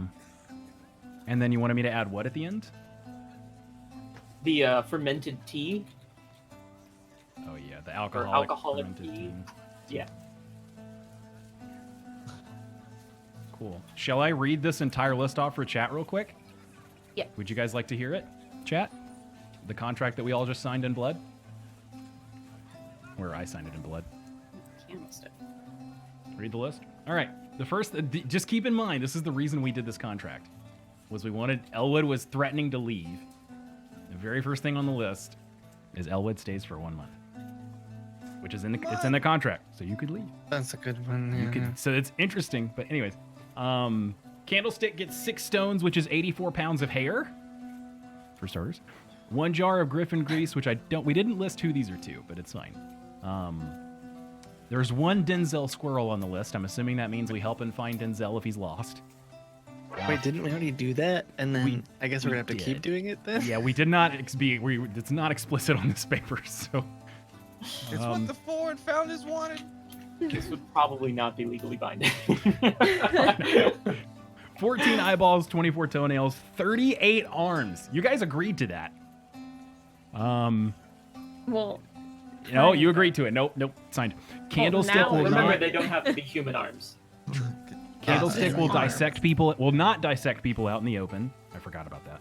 And then you wanted me to add what at the end? The fermented tea. Oh yeah, the alcoholic alcoholic fermented tea. tea. Yeah. Cool. Shall I read this entire list off for chat real quick? Yeah. Would you guys like to hear it, chat? The contract that we all just signed in blood? Where I signed it in blood. Read the list. All right. The first, just keep in mind, this is the reason we did this contract. Was we wanted, Elwood was threatening to leave. The very first thing on the list is Elwood stays for 1 month. Which is it's in the contract, so you could leave. That's a good one. You could, so it's interesting, but anyways. Candlestick gets 6 stones, which is 84 pounds of hair, for starters. 1 jar of griffin grease, which we didn't list who these are to, but it's fine. There's 1 Denzel squirrel on the list. I'm assuming that means we help him find Denzel if he's lost. Wait, didn't we already do that? And then I guess we're we gonna have to keep did. doing it then? Yeah, we did not it's not explicit on this paper, so It's what the Ford founders wanted. This would probably not be legally binding. 14 eyeballs, 24 toenails, 38 arms. You guys agreed to that. Well, No, you agreed to it. Nope, signed. Candlestick now will Remember, not. they don't have to be human arms. Candlestick will Arms. dissect people. Will not dissect people out in the open. I forgot about that.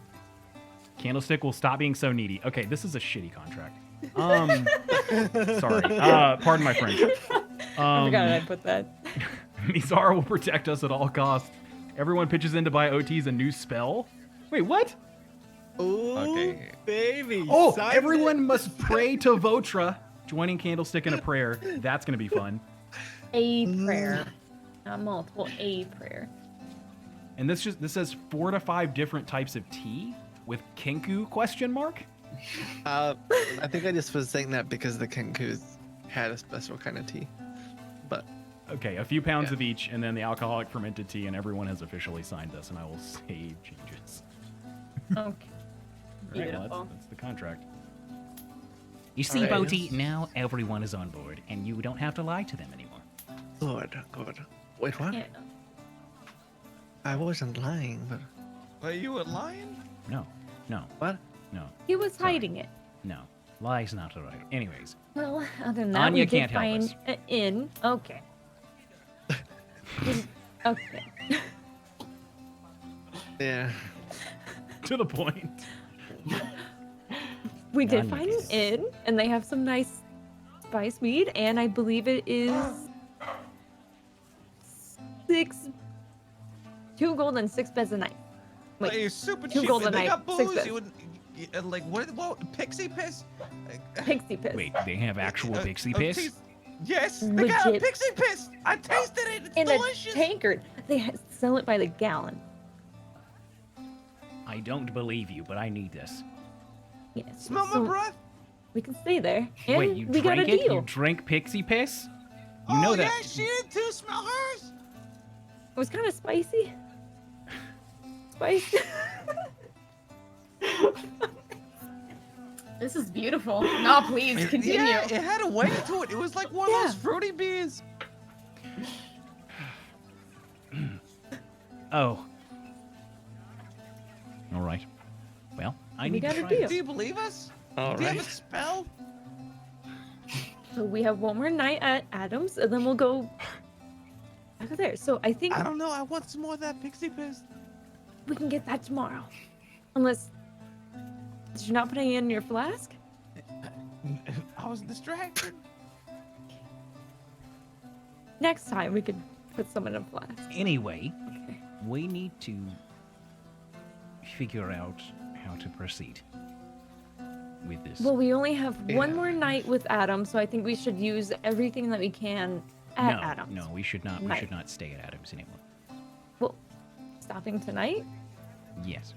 Candlestick will stop being so needy. Okay, this is a shitty contract. Sorry. Pardon my French. I forgot I put that. Mizara will protect us at all costs. Everyone pitches in to buy OT's a new spell. Wait, what? Ooh, Okay. baby. Oh, signed everyone must pray to Votra, joining Candlestick in a prayer. That's going to be fun. A prayer. Not multiple, a prayer. And this says 4 to 5 different types of tea with Kinku question mark? I think I just was saying that because the Kenkus had a special kind of tea. But Okay, a few pounds Yeah. of each, and then the alcoholic fermented tea, and everyone has officially signed this, and I will save changes. Okay. All right, well, Beautiful. that's the contract. You see, Alright. Bodhi, now everyone is on board, and you don't have to lie to them anymore. good. Wait, what? Yeah. I wasn't lying, but Are you a lion? No, what? He was hiding it. No, lie's not alright. Anyways, Well, other than that, Anya we did can't help find us. an inn. Okay. Okay. Yeah. to the point. We did Anya find an can- inn, and they have some nice spice mead, and I believe it is 2 gold and 6 beds a night. Wait, Like, super 2 cheap. gold a and they night, got 6 booze. beds. You would, like what? Pixie piss? Pixie piss. wait, they have actual Uh, pixie uh, piss? taste- Yes, they got a Legit. pixie piss. I tasted it. It's In delicious. a tankard. They sell it by the gallon. I don't believe you, but I need this. Yes. Smell so my breath. we can stay there. And Wait, you we got a drank it? deal. You drank pixie piss? You Oh know yeah, that. she did too. Smell hers. It was kind of spicy. Spicy. This is beautiful. No, please continue. Yeah, it had a weight to it. It was like one of those fruity beers. Oh. All right. Well, I We need got to a try deal. this. Do you believe us? All Do you have right. a spell? So we have one more night at Adams, and then we'll go back there. So I think I don't know. I want some more of that pixie piss. we can get that tomorrow. Unless did you not put any in your flask? I was distracted. Next time we could put some in a flask. Anyway, Okay. we need to figure out how to proceed with this. Well, we only have one Yeah. more night with Adams, so I think we should use everything that we can at no, Adams. no, we should not. We Night. should not stay at Adams anymore. Well, stopping tonight? Yes.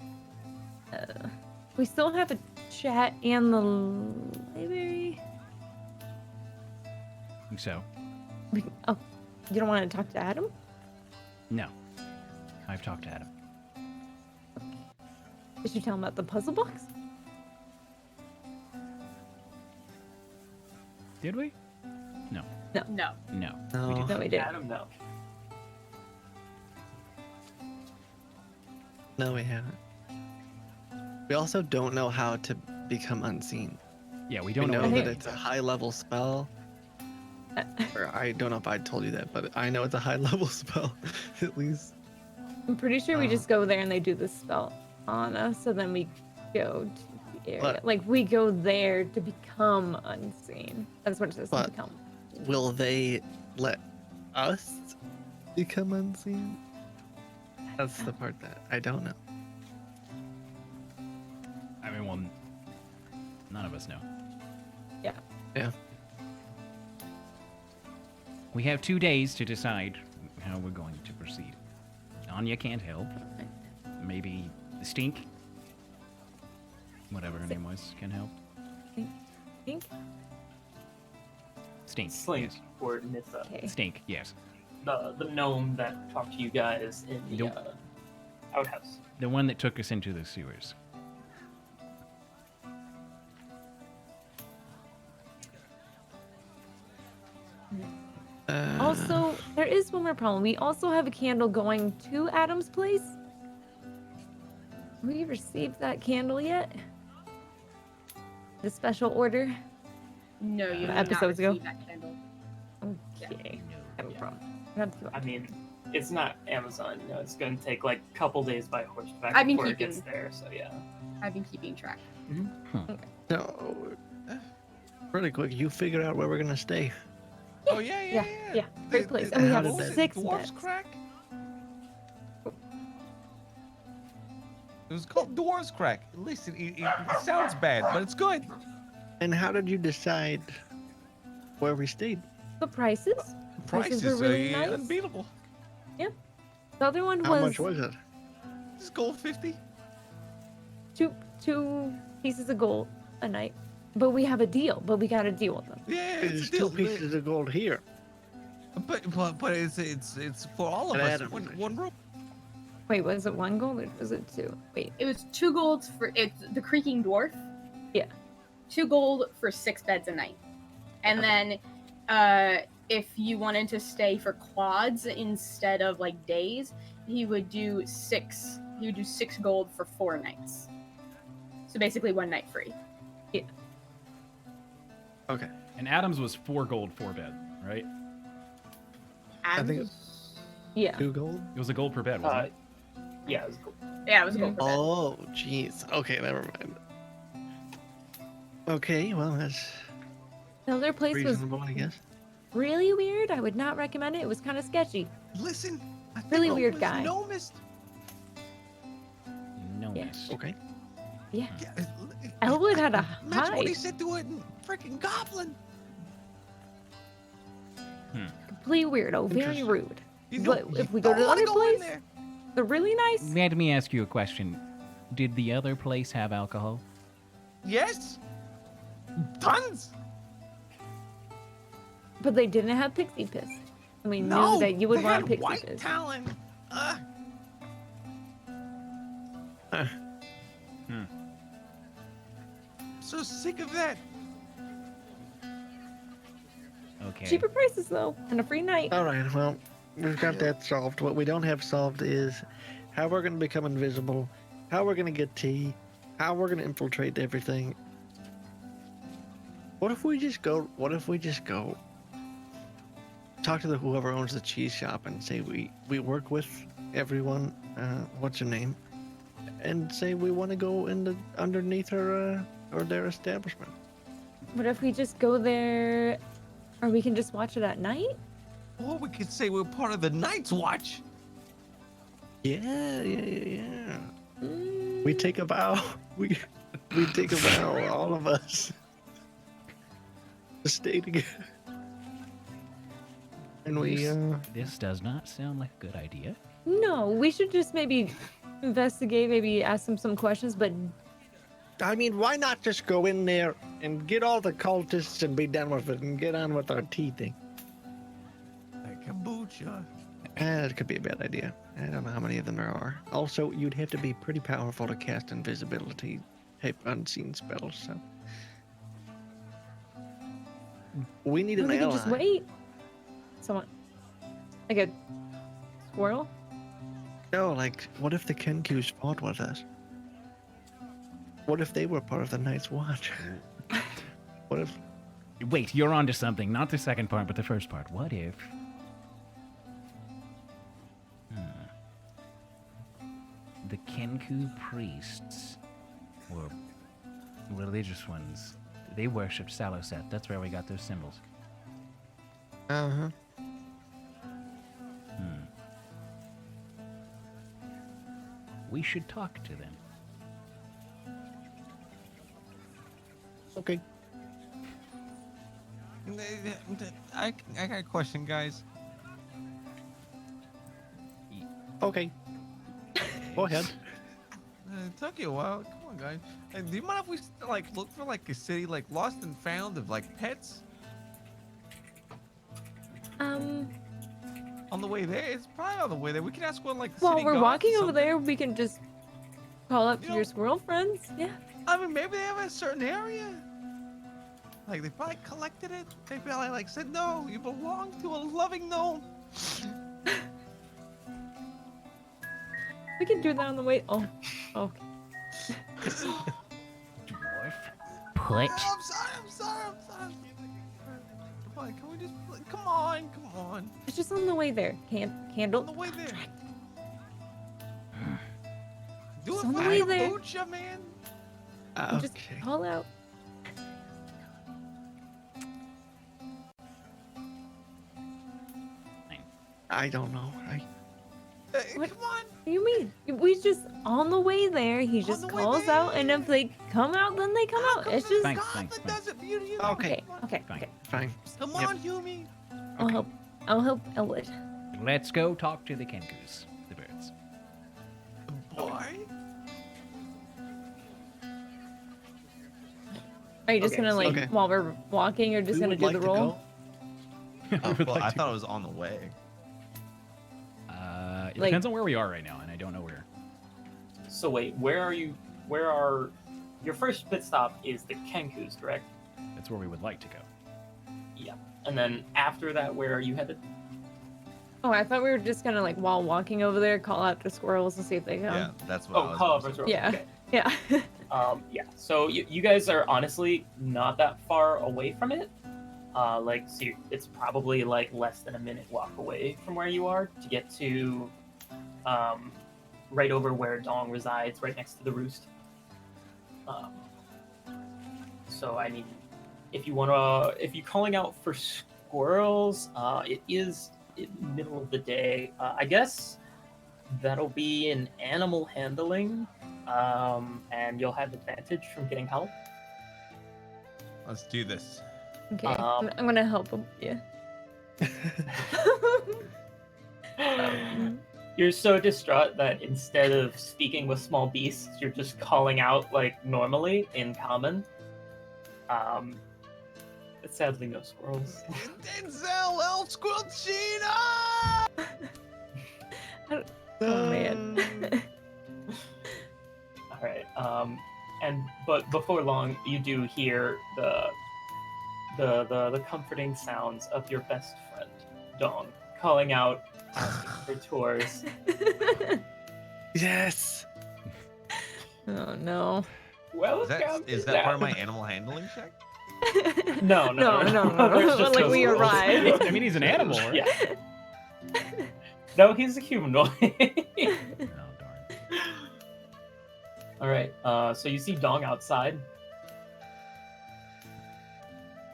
We still have a chat and the library. So, Oh, you don't want to talk to Adam? no. I've talked to Adam. Did you tell him about the puzzle box? Did we? No. No. No. We No. did No, we didn't. Adam, no. No, we haven't. We also don't know how to become unseen. Yeah, we We don't know know. that Okay. it's a high level spell. Or I don't know if I told you that, but I know it's a high level spell, at least. I'm pretty sure we Uh. just go there and they do the spell on us, so then we go to the area. But- Like we go there to become unseen. That's what it says. To But- become. Will they let us become unseen? That's the part that I don't know. I mean, well, none of us know. Yeah. We have 2 days to decide how we're going to proceed. Anya can't help. Maybe Stink, whatever her name was, can help. Think? Stink. Slink or Nissa. Okay. Yes. Stink. Yes. The gnome that talked to you guys in the Nope. outhouse. The one that took us into the sewers. Also, there is one more problem. We also have a candle going to Adam's place. Have we received that candle yet? The special order? No, you did Episodes not ago? receive that candle. Okay. I have a Yeah. problem. I have to- I mean, it's not Amazon. You know, it's going to take like a couple days by horseback I've been before it keeping- gets there. So yeah. I've been keeping track. So, really quick, you figure out where we're gonna stay. Oh yeah. Yeah, great place. And we How have did that- 6 Dwarf's beds. Crack. It was called Dwarf's Crack. Listen, it sounds bad, but it's good. And how did you decide where we stayed? The prices? Prices were really nice. unbeatable. The other one How was much was it? Just gold 50. two pieces of gold a night. But we have a deal. But we got to deal with them. Yeah, it's There's a deal. 2 pieces of gold here. But it's for all of And us. Adam. One room. Wait, was it 1 gold or was it 2? Wait. It was 2 golds for it's the creaking dwarf. Yeah. 2 gold for 6 beds a night. And then if you wanted to stay for quads instead of like days, he would do 6 gold for 4 nights. So basically 1 night free. Okay. And Adams was 4 gold, 4 bed, right? And think Yeah. 2 gold? It was a gold per bed, wasn't it? Yeah, it was cool. yeah, it was a gold per bed. Oh, jeez. Okay, never mind. Okay, well, that's The other place was reasonable, I guess. really weird. I would not recommend it. It was kind of sketchy. Listen. I think Really it weird was guy. Nomist. No Yeah. mist. Okay. Yeah. Yeah, Elwood had a Imagine what he hide. said to a freaking goblin. Complete weirdo. Very Interesting. rude. You But don't- if you we go to don't the wanna other go in place- there. They're really nice. Let me ask you a question. Did the other place have alcohol? Yes. Tons. But they didn't have pixie piss. And we No, knew that you would they want had pixie white piss. Talon. So sick of that. Okay. Cheaper prices though, and a free night. All right, well, we've got that solved. What we don't have solved is how we're going to become invisible, how we're going to get tea, how we're going to infiltrate everything. What if we just go talk to whoever owns the cheese shop and say we work with everyone, what's her name, and say we want to go underneath her or their establishment. What if we just go there, or we can just watch it at night? Or we could say we're part of the Night's Watch. Yeah. Mm, We take a vow. We take a vow, all of us, to stay together. And we This does not sound like a good idea. No, we should just maybe investigate, maybe ask them some questions, but I mean, why not just go in there and get all the cultists and be done with it and get on with our tea thing? Like kombucha. That could be a bad idea. I don't know how many of them there are. Also, you'd have to be pretty powerful to cast invisibility type unseen spells, so. We need we an can ally. just wait. Someone, like a squirrel? No, like, what if the Kenkus fought with us? What if they were part of the Night's Watch? What if... Wait, you're onto something. Not the second part, but the first part. What if... The Kenku priests were religious ones. They worshipped Saloset. That's where we got those symbols. Uh-huh. We should talk to them. Okay. I got a question, guys. Okay. Go ahead. It took you a while. Come on, guys. Do you mind if we like look for like a city like lost and found of like pets on the way there? It's probably on the way there. We can ask one like the While city we're guards or walking over something. there, we can just call up You to know- your squirrel friends. Yeah. I mean, maybe they have a certain area. Like they probably collected it. They probably like said, "No, you belong to a loving gnome." We can do that on the way. Oh, okay. Dwarf. Oh, Put. I'm sorry. Come on, can we just come on. It's just on the way there. Candle. On the way there. Do It's it on for the way the there. kombucha, man. Just Okay. call out. I don't know. What? Come on. What do you mean? We just on the way there. He On just the way calls out, and there. if they come out, then they come out. It's just Thanks, Goblin thanks. does it, beauty. Okay. okay. Fine. Fine. Come Yep. on, Yumi. I'll help Elwood. Let's go talk to the Kenkus, the birds. Boy. Are you just Okay, gonna like okay. while we're walking, you're just Who gonna would do like the to roll? go? Well, I thought it was on the way. It Like- depends on where we are right now, and I don't know where. So wait, where are you? Where are your first pit stop? Is the Kenkus, correct? That's where we would like to go. Yeah. And then after that, where are you headed? Oh, I thought we were just gonna like while walking over there, call out to squirrels and see if they come. Yeah, that's what I Oh, was. call gonna over. say. Yeah. Okay. Yeah. Yeah. So you guys are honestly not that far away from it. It's probably like less than a minute walk away from where you are to get to, right over where Dong resides, right next to the roost. So I mean, if you're calling out for squirrels, it is in the middle of the day. I guess that'll be in animal handling, and you'll have advantage from getting help. Let's do this. Okay. Um, I'm gonna help him. Yeah. You're so distraught that instead of speaking with small beasts, you're just calling out like normally in common. But sadly, no squirrels. Denzel El Squilchino! Oh man. All right. But before long, you do hear the comforting sounds of your best friend, Dong, calling out, asking for tours. Yes. Oh no. Welcome. Is that part of my animal handling check? No. No. There's just Like no we squirrels. arrived. I mean, he's an animal, right? Yeah. No, he's a humanoid. Oh, darn. All right. So you see Dong outside.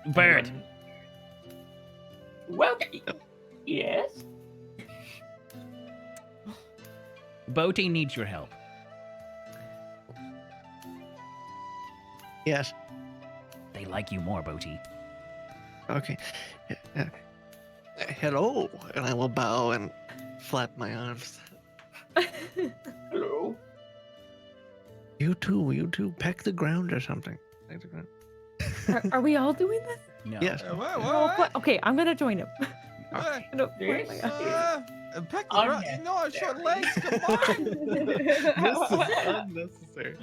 Bird. Welcome. Yes. Boaty needs your help. Yes. They like you more, Boaty. Okay. Hello, and I will bow and flap my arms. Hello. You too. Peck the ground or something. Peck the ground. Are we all doing this? No. Yes. Okay, I'm gonna join him. What? I don't- Yes. oh my God. Peck the I'm ground. You know I have short legs. Come on. Unnecessary.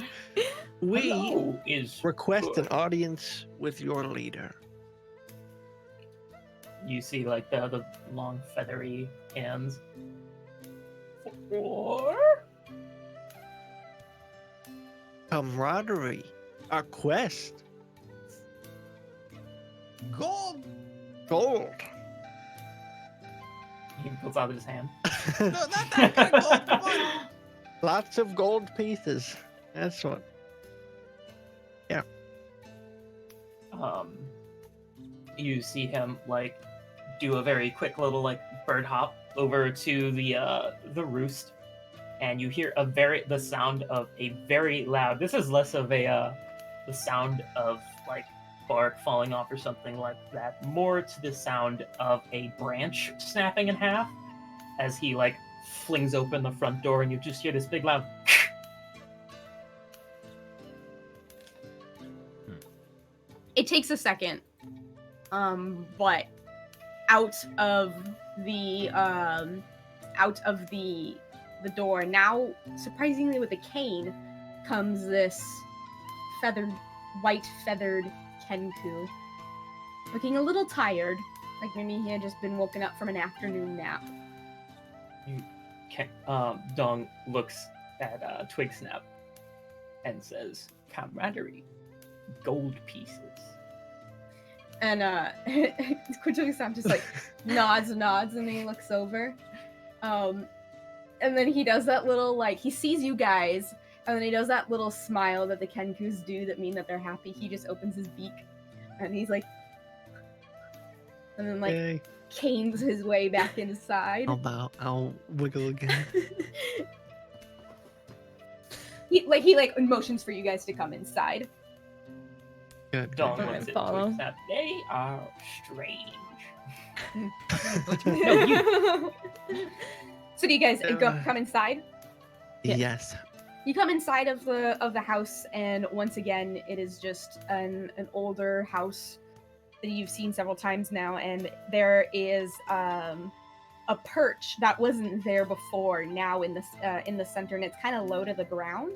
We Hello is request an good. audience with your leader. You see like the long feathery hands. For Camaraderie. Our quest. Gold. Gold. he puts out his hand. No, not that kind of gold. Come on. Lots of gold pieces. That's what. You see him like do a very quick little like bird hop over to the roost, and you hear the sound of a very loud. This is less of the sound of like bark falling off or something like that, more to the sound of a branch snapping in half as he like flings open the front door, and you just hear this big loud. It takes a second, but out of the door now, surprisingly with a cane, comes this white feathered Kenku, looking a little tired, like maybe he had just been woken up from an afternoon nap. Dong looks at Twig Snap and says, "Camaraderie, gold pieces." And Twig Snap just like nods, and he looks over. And then he does that little, like, he sees you guys, and then he does that little smile that the Kenkus do that mean that they're happy. He just opens his beak, and he's like, and then, like, Yay. canes his way back inside. I'll wiggle again. he motions for you guys to come inside. Good. Dong good. looks at Follow. Twig Snap. They are strange. No, you. So do you guys come inside? Yes. You come inside of the house, and once again, it is just an older house that you've seen several times now, and there is a perch that wasn't there before now in the center, and it's kind of low to the ground,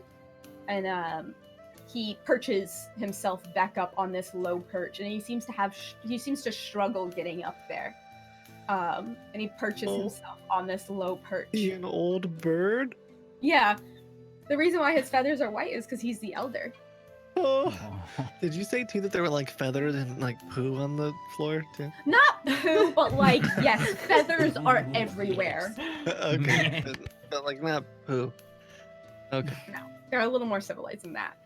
and he perches himself back up on this low perch, and he seems to struggle getting up there, and he perches himself on this low perch. He an old bird? Yeah. The reason why his feathers are white is because he's the elder. Oh. Did you say too that there were like feathers and like poo on the floor too? Not poo, but like, yes, feathers are everywhere. Okay. but like not poo. Okay. No, they're a little more civilized than that.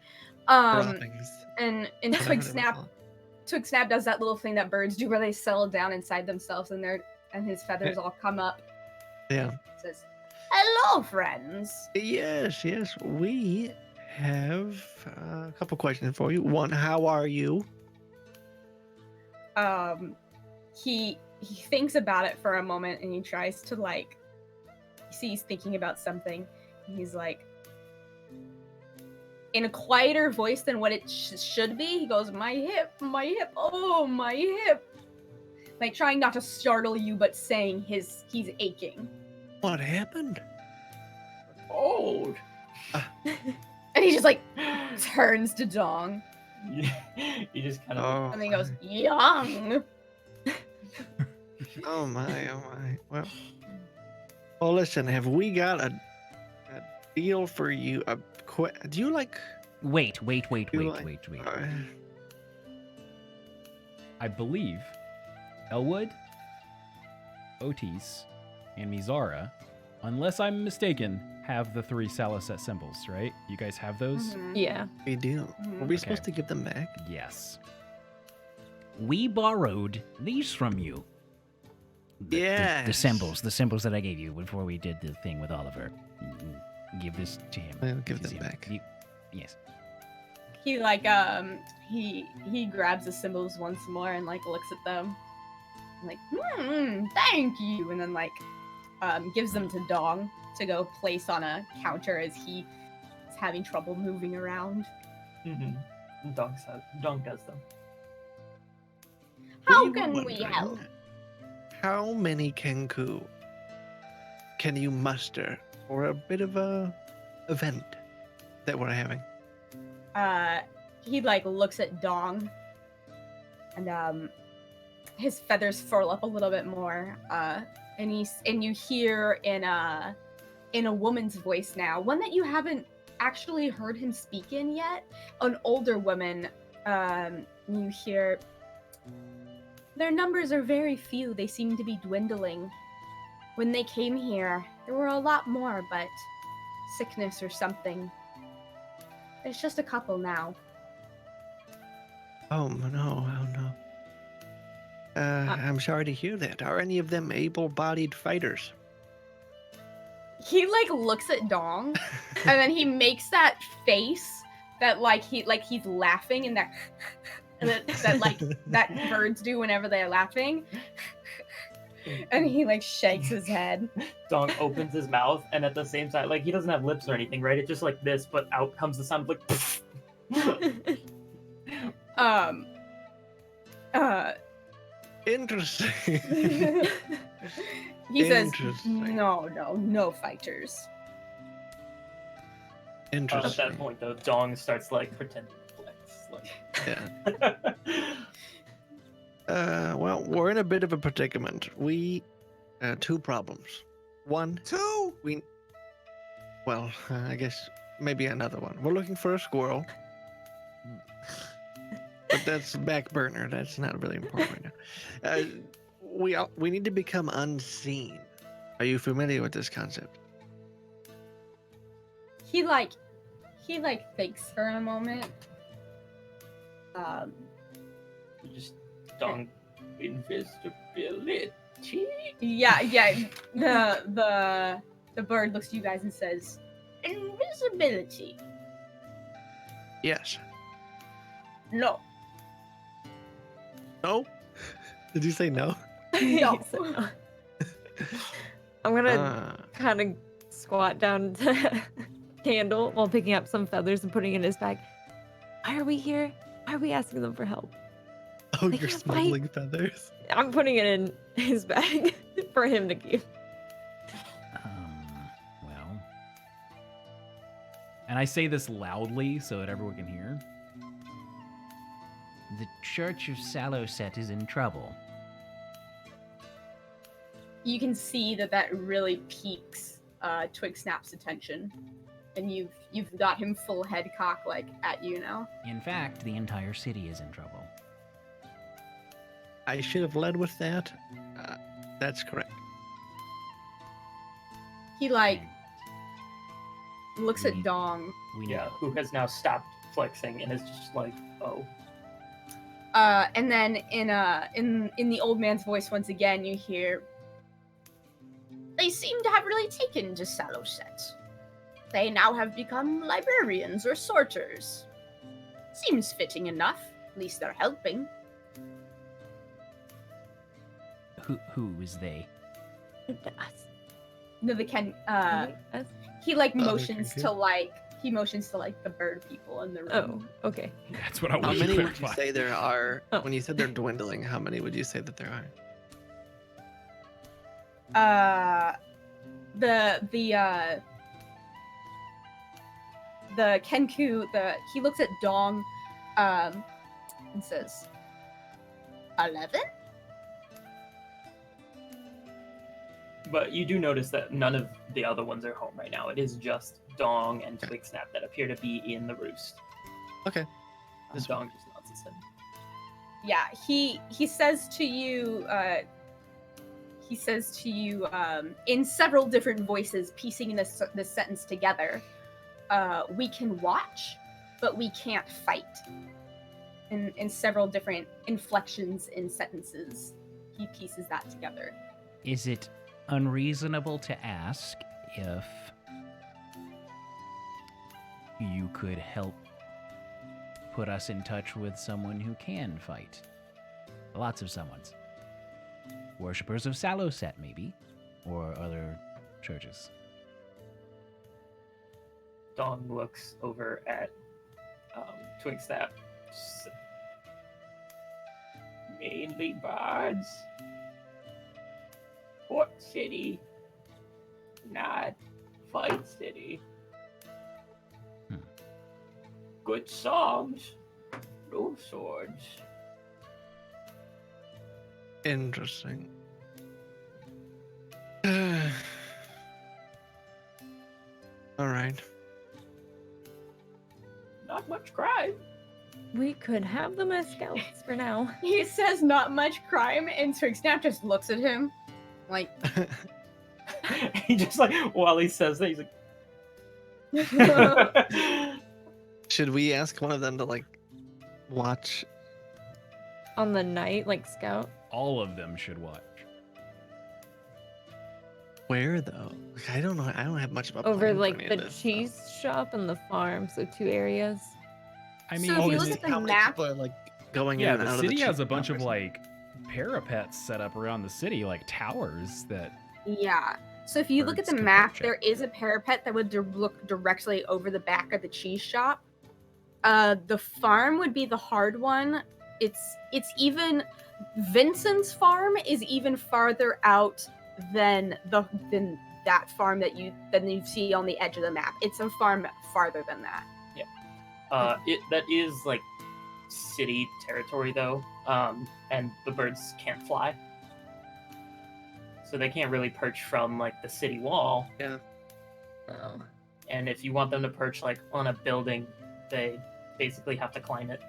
Droppings. And Whatever Twig they were Snap called. does that little thing that birds do where they settle down inside themselves, and his feathers all come up. Yeah. Says, "Hello, friends." Yes, we have a couple questions for you. One, how are you? He thinks about it for a moment, and he tries to, like, you see he's thinking about something. And he's like, in a quieter voice than what it should be, he goes, my hip, oh, my hip. Like, trying not to startle you, but saying he's aching. What happened? Old. And he just, like, turns to Dong. He just kind of. Oh, And then he goes, young. oh my. Well, listen, have we got a deal for you? Do you like? Wait. You like- I believe Elwood, Otis, and Mizara, unless I'm mistaken, have the 3 Saliset symbols, right? You guys have those? Mhm. Yeah. We do. Mhm. Were we Okay. supposed to give them back? Yes. We borrowed these from you. The Yes. symbols that I gave you before we did the thing with Oliver. Give this to him. I'll give This them is him. back. Yes. He, like, he grabs the symbols once more and, like, looks at them. Like, thank you. And then, like, gives them to Dong to go place on a counter as he is having trouble moving around. Mm-hmm. Dong does them. How We were can we wondering, help? How many Kenku can you muster for a bit of a event that we're having? He, like, looks at Dong, and his feathers furl up a little bit more. And you hear in a woman's voice now, one that you haven't actually heard him speak in yet, an older woman. You hear, their numbers are very few. They seem to be dwindling. When they came here, there were a lot more, but sickness or something. There's just a couple now. Oh no. I'm sorry to hear that. Are any of them able-bodied fighters? He, like, looks at Dong, and then he makes that face that, like, he's laughing, and that like that birds do whenever they're laughing. And he, like, shakes his head. Dong opens his mouth, and at the same time, like, he doesn't have lips or anything, right? It's just like this, but out comes the sound of, like. Interesting. He says, Interesting. no fighters. At Interesting. that point, though, Dong starts, like, pretending to flex. Like. Yeah. Well, we're in a bit of a predicament. We, two problems. One, Two. I guess maybe another one. We're looking for a squirrel, but that's back burner. That's not really important right now. We need to become unseen. Are you familiar with this concept? He thinks for a moment. You just don't invisibility. Yeah. The bird looks at you guys and says, "Invisibility." Yes. No. No? Did you say no? No. I'm gonna kind of squat down to Candle while picking up some feathers and putting it in his bag. Why are we here? Why are we asking them for help? Oh, They you're can't smuggling feathers? I'm putting it in his bag for him to keep. Well. And I say this loudly so that everyone can hear. The Church of Saloset is in trouble. You can see that really piques Twig Snap's attention, and you've got him full head cock like at you now. In fact, the entire city is in trouble. I should have led with that. That's correct. He looks at Dong. We Yeah, know. who has now stopped flexing and is just like, oh. And then in the old man's voice once again, you hear, "They seem to have really taken to Saloset. They now have become librarians or sorters. Seems fitting enough. At least they're helping." Who is they? Us. No, they can. Us? He motions to the bird people in the room. Oh, okay. That's what I How want to many would you clarify. say there are? Oh. When you said they're dwindling, how many would you say that there are? The Kenku, he looks at Dong, and says, 11? But you do notice that none of the other ones are home right now. It is just Dong and Twig Snap that appear to be in the roost. Okay. This Dong just nods his head. Yeah, he says to you, in several different voices, piecing this sentence together, we can watch, but we can't fight. In several different inflections in sentences, he pieces that together. Is it unreasonable to ask if you could help put us in touch with someone who can fight? Lots of someones. Worshippers of Saloset, maybe, or other churches. Dong looks over at Twig Snap. Mainly bards. Port City, not Fight City. Good songs, no swords. Interesting. All right. Not much crime. We could have them as scouts for now. He says not much crime, and Twig Snap just looks at him like, He just like, while he says that, he's like, Should we ask one of them to watch? On the night, like scout. All of them should watch. Where though? I don't know. I don't have much of a Over plan for like any the of this, cheese shop and the farm, so 2 areas. I So mean, if you is look it- at the how many map- people are going yeah, in and the out city of the has cheese a bunch shop of or something? parapets set up around the city, like towers that. yeah. So if you look at Birds the can map, perch there is a parapet that would look directly over the back of the cheese shop. The farm would be the hard one. It's even Vincent's farm is even farther out than that farm that you see on the edge of the map. It's a farm farther than that. that is like city territory though. and the birds can't fly, so they can't really perch from like the city wall. Yeah. Oh. And if you want them to perch like on a building, they basically have to climb it.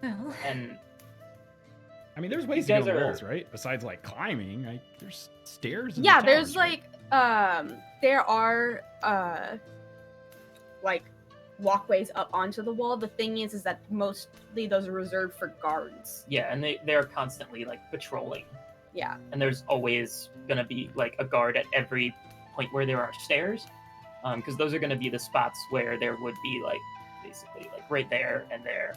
Well, And I mean, there's ways You to guys do are- walls, right? Besides like climbing, like there's stairs. In Yeah, the there's towers, right? there are like walkways up onto the wall. The thing is that mostly those are reserved for guards. yeah, and they're constantly like patrolling. Yeah. And there's always gonna be like a guard at every point where there are stairs, because those are gonna be the spots where there would be like basically like right there and there.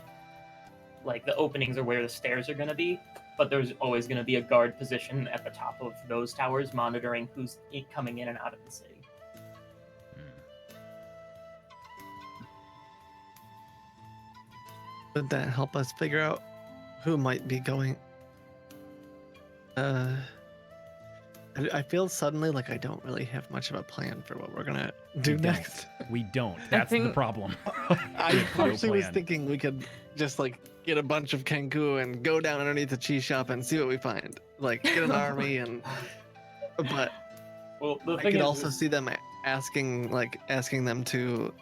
Like the openings are where the stairs are gonna be, but there's always gonna be a guard position at the top of those towers monitoring who's coming in and out of the city. Would that help us figure out who might be going? I feel suddenly like I don't really have much of a plan for what we're gonna do We don't. next. We don't. That's the think- problem. I We have no actually was plan. thinking we could just like get a bunch of Kenku and go down underneath the cheese shop and see what we find. Like get an army and. But Well, the I thing could is, also see them asking them to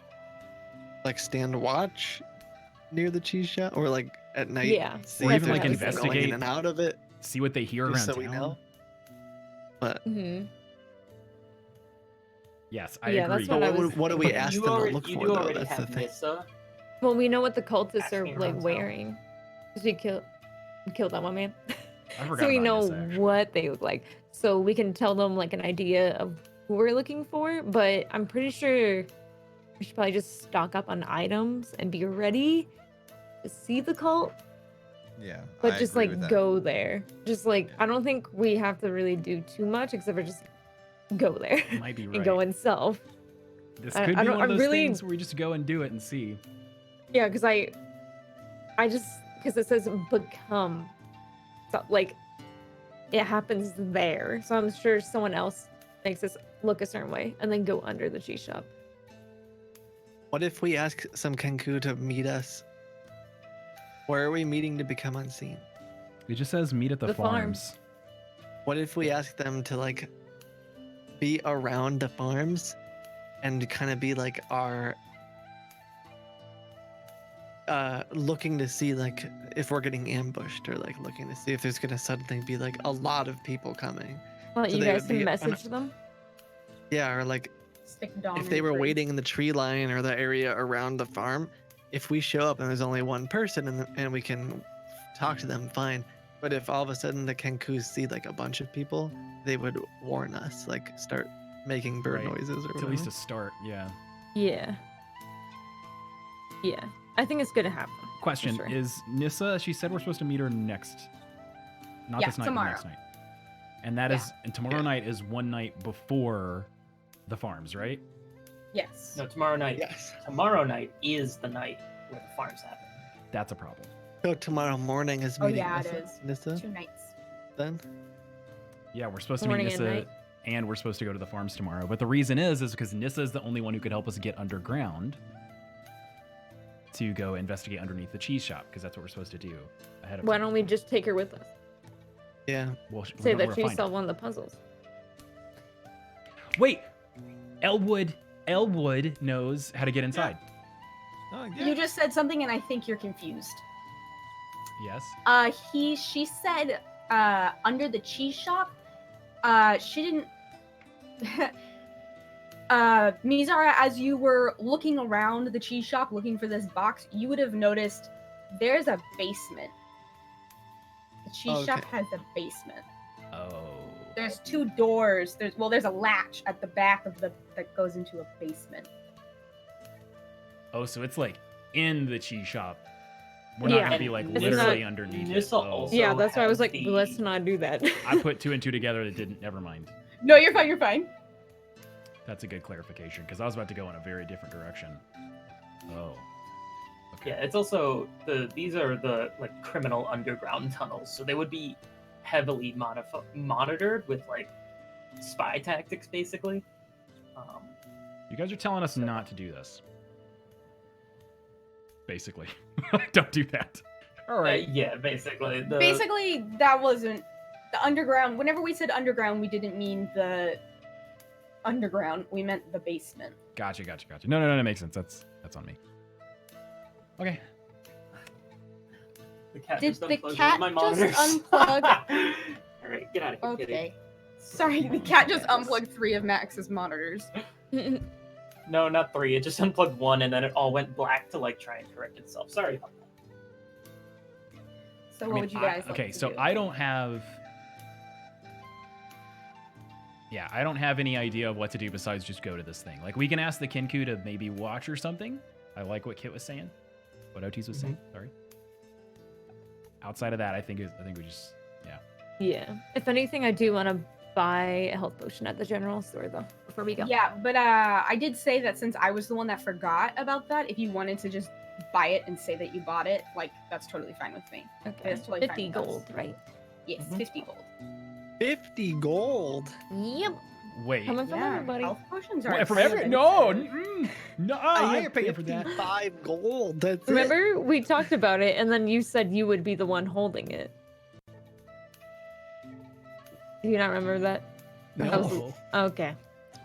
like stand watch near the cheese shop or like at night. Yeah. see Or if even, like, there's people going in investigate and out of it. See what they hear Just around so we town. know. But hmm Yes, I Yeah, agree. that's what I was what do we thinking. ask you them to already, look you for do though? already That's the have thing. Nissa. Well, we know what the cultists are Asking like around town. wearing. Because we killed that one man. I forgot So we about know this, actually. what they look like. So we can tell them like an idea of who we're looking for. But I'm pretty sure we should probably just stock up on items and be ready to see the cult. Yeah. But I just agree like with that. go there. Just like Yeah. I don't think we have to really do too much except for just go there You might be and right. go and self. This I- could I be don't- one of I those really- things where we just go and do it and see. Yeah, because because it says become, so like it happens there. So I'm sure someone else makes us look a certain way and then go under the cheese shop. What if we ask some Kenku to meet us? Where are we meeting to become unseen? It just says meet at the, The farm. farms. What if we ask them to like be around the farms and kind of be like our looking to see like if we're getting ambushed or like looking to see if there's gonna suddenly be like a lot of people coming. Well, So you they guys would can be message them. Yeah, or like Stick Dom if in they the were tree. waiting in the tree line or the area around the farm, if we show up and there's only one person and we can talk to them, fine. But if all of a sudden the Kenkus see like a bunch of people, they would warn us, like start making bird Right. noises or It's whatever. at least a start, yeah. Yeah. Yeah. I think it's good to have them. for Question sure. is Nissa, she said we're supposed to meet her next. Not Yeah, this night, tomorrow. but next night. And that Yeah. is and tomorrow Yeah. night is one night before the farms, right? Yes. No, tomorrow night. Yes. Tomorrow night is the night where the farms happen. That's a problem. So tomorrow morning is Oh, meeting yeah, it Nissa, is. Nissa 2 nights. then? Yeah, we're supposed to meet Morning and Nissa night. and we're supposed to go to the farms tomorrow. But the reason is because Nissa is the only one who could help us get underground to go investigate underneath the cheese shop, because that's what we're supposed to do ahead of Why time. don't we just take her with us? Yeah. We'll, Say we'll know that where you to find solved one of the puzzles. her. Wait, Elwood knows how to get inside. Oh, yeah. You just said something and I think you're confused. Yes. She said under the cheese shop, she didn't Mizara, as you were looking around the cheese shop looking for this box, you would have noticed there's a basement. The cheese shop Okay. has a basement. Oh. There's 2 doors. There's a latch at the back of that goes into a basement. Oh, so it's like in the cheese shop. We're Yeah. not gonna be like And this is literally not- underneath it. Nissa Oh. also- Yeah, that's why I was has like, the- let's not do that. I put 2 and 2 together. That didn't. Never mind. No, you're fine. You're fine. That's a good clarification, because I was about to go in a very different direction. Oh. Okay. Yeah, it's also these are the like criminal underground tunnels, so they would be heavily monitored with like spy tactics, basically. You guys are telling us not to do this. Basically. Don't do that. All right. Yeah, basically. Basically, that wasn't the underground. Whenever we said underground, we didn't mean the underground. We meant the basement. Gotcha. No, that makes sense. That's on me. Okay. The cat Did just the unplugged cat one of my just monitors. unplug? All right, get out of here, kitty. Okay. Sorry, the cat just unplugged 3 of Max's monitors. No, not 3. It just unplugged 1, and then it all went black to like try and correct itself. Sorry about that. So I what mean, would you guys like okay, to so do? I don't have. Yeah, I don't have any idea of what to do besides just go to this thing. Like, we can ask the Kinku to maybe watch or something. I like what Kit was saying. What Otis was saying. Sorry. Outside of that, I think we just Yeah. If anything, I do want to buy a health potion at the general store though before we go. Yeah, but I did say that since I was the one that forgot about that, if you wanted to just buy it and say that you bought it, like that's totally fine with me. Okay. That's totally 50 fine with us. gold, right? Yes, Mhm. 50 gold. 50 gold. Yep. wait. Coming from everybody. Health potions are What, from every no, no, I have ain't paying for that. 55 gold. That's it. Remember, we talked about it, and then you said you would be the one holding it. Do you not remember that? No. That was- Okay.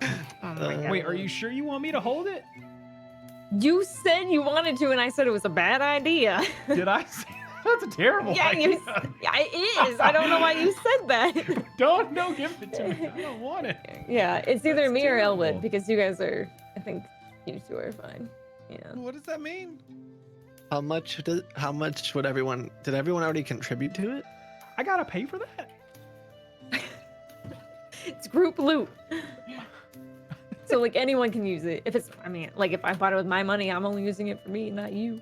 Oh my God. Wait, are you sure you want me to hold it? You said you wanted to, and I said it was a bad idea. Did I say that's a terrible Yeah, idea? yeah, it is. I don't know why you said that. Don't give it to me. I don't want it. Yeah, it's either That's me or terrible. Elwood because you guys are. I think you two are fine. Yeah. What does that mean? How much would everyone did everyone already contribute to it? I gotta pay for that. It's group loot. So like anyone can use it. If it's, I mean, like if I bought it with my money, I'm only using it for me, not you.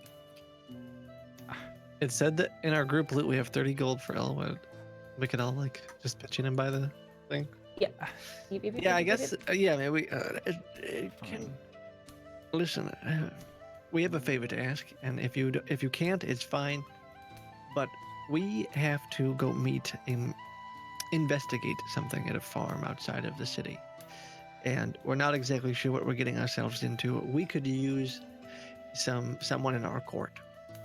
It said that in our group loot we have 30 gold for Elwood. We could all like just pitch in and buy the thing. Yeah, I guess. Yeah, maybe we can. Listen, we have a favor to ask, and if you can't, it's fine. But we have to go meet and investigate something at a farm outside of the city, and we're not exactly sure what we're getting ourselves into. We could use someone in our court,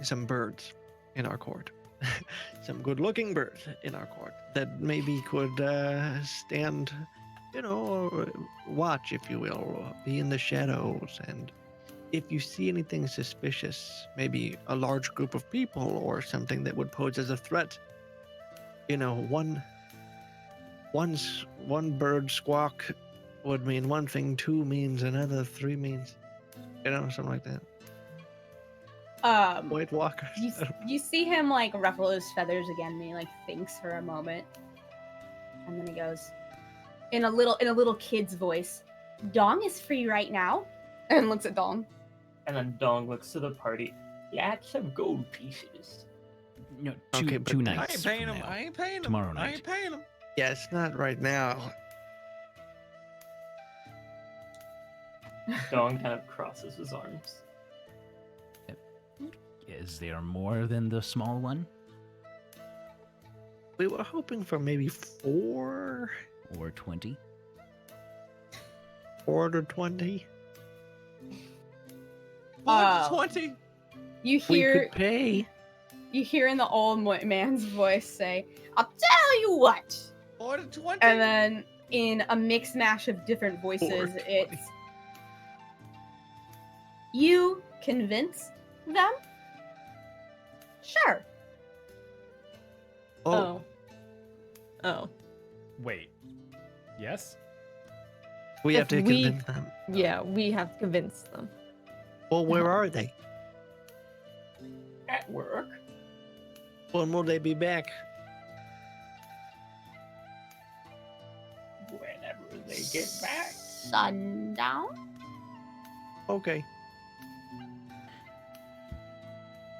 some birds in our court, some good-looking birds in our court that maybe could stand, watch, if you will, or be in the shadows. And if you see anything suspicious, maybe a large group of people or something that would pose as a threat, one bird squawk would mean one thing, 2 means another, 3 means, something like that. White walkers. You see him like ruffle his feathers again, and he like thinks for a moment, and then he goes, in a little kid's voice, "Dong is free right now," and looks at Dong. And then Dong looks to the party. Lots of gold pieces. No, Okay, but two I I nights ain't paying from him. now. I ain't paying him. Tomorrow I night. ain't paying him. Yeah, it's not right now. Dong kind of crosses his arms. Is there more than the small one? We were hoping for maybe 4 Or 20? to 20. 420. You We hear could pay. you hear in the old man's voice say, "I'll tell you what," 420. and then in a mix mash of different voices, 420. it's, "You convince them? Sure." Oh, Oh. Wait. Yes? we have if to we- convince them. Yeah, we have to convince them. Well, where are they? At work. When will they be back? Whenever they get back. Sundown, Okay.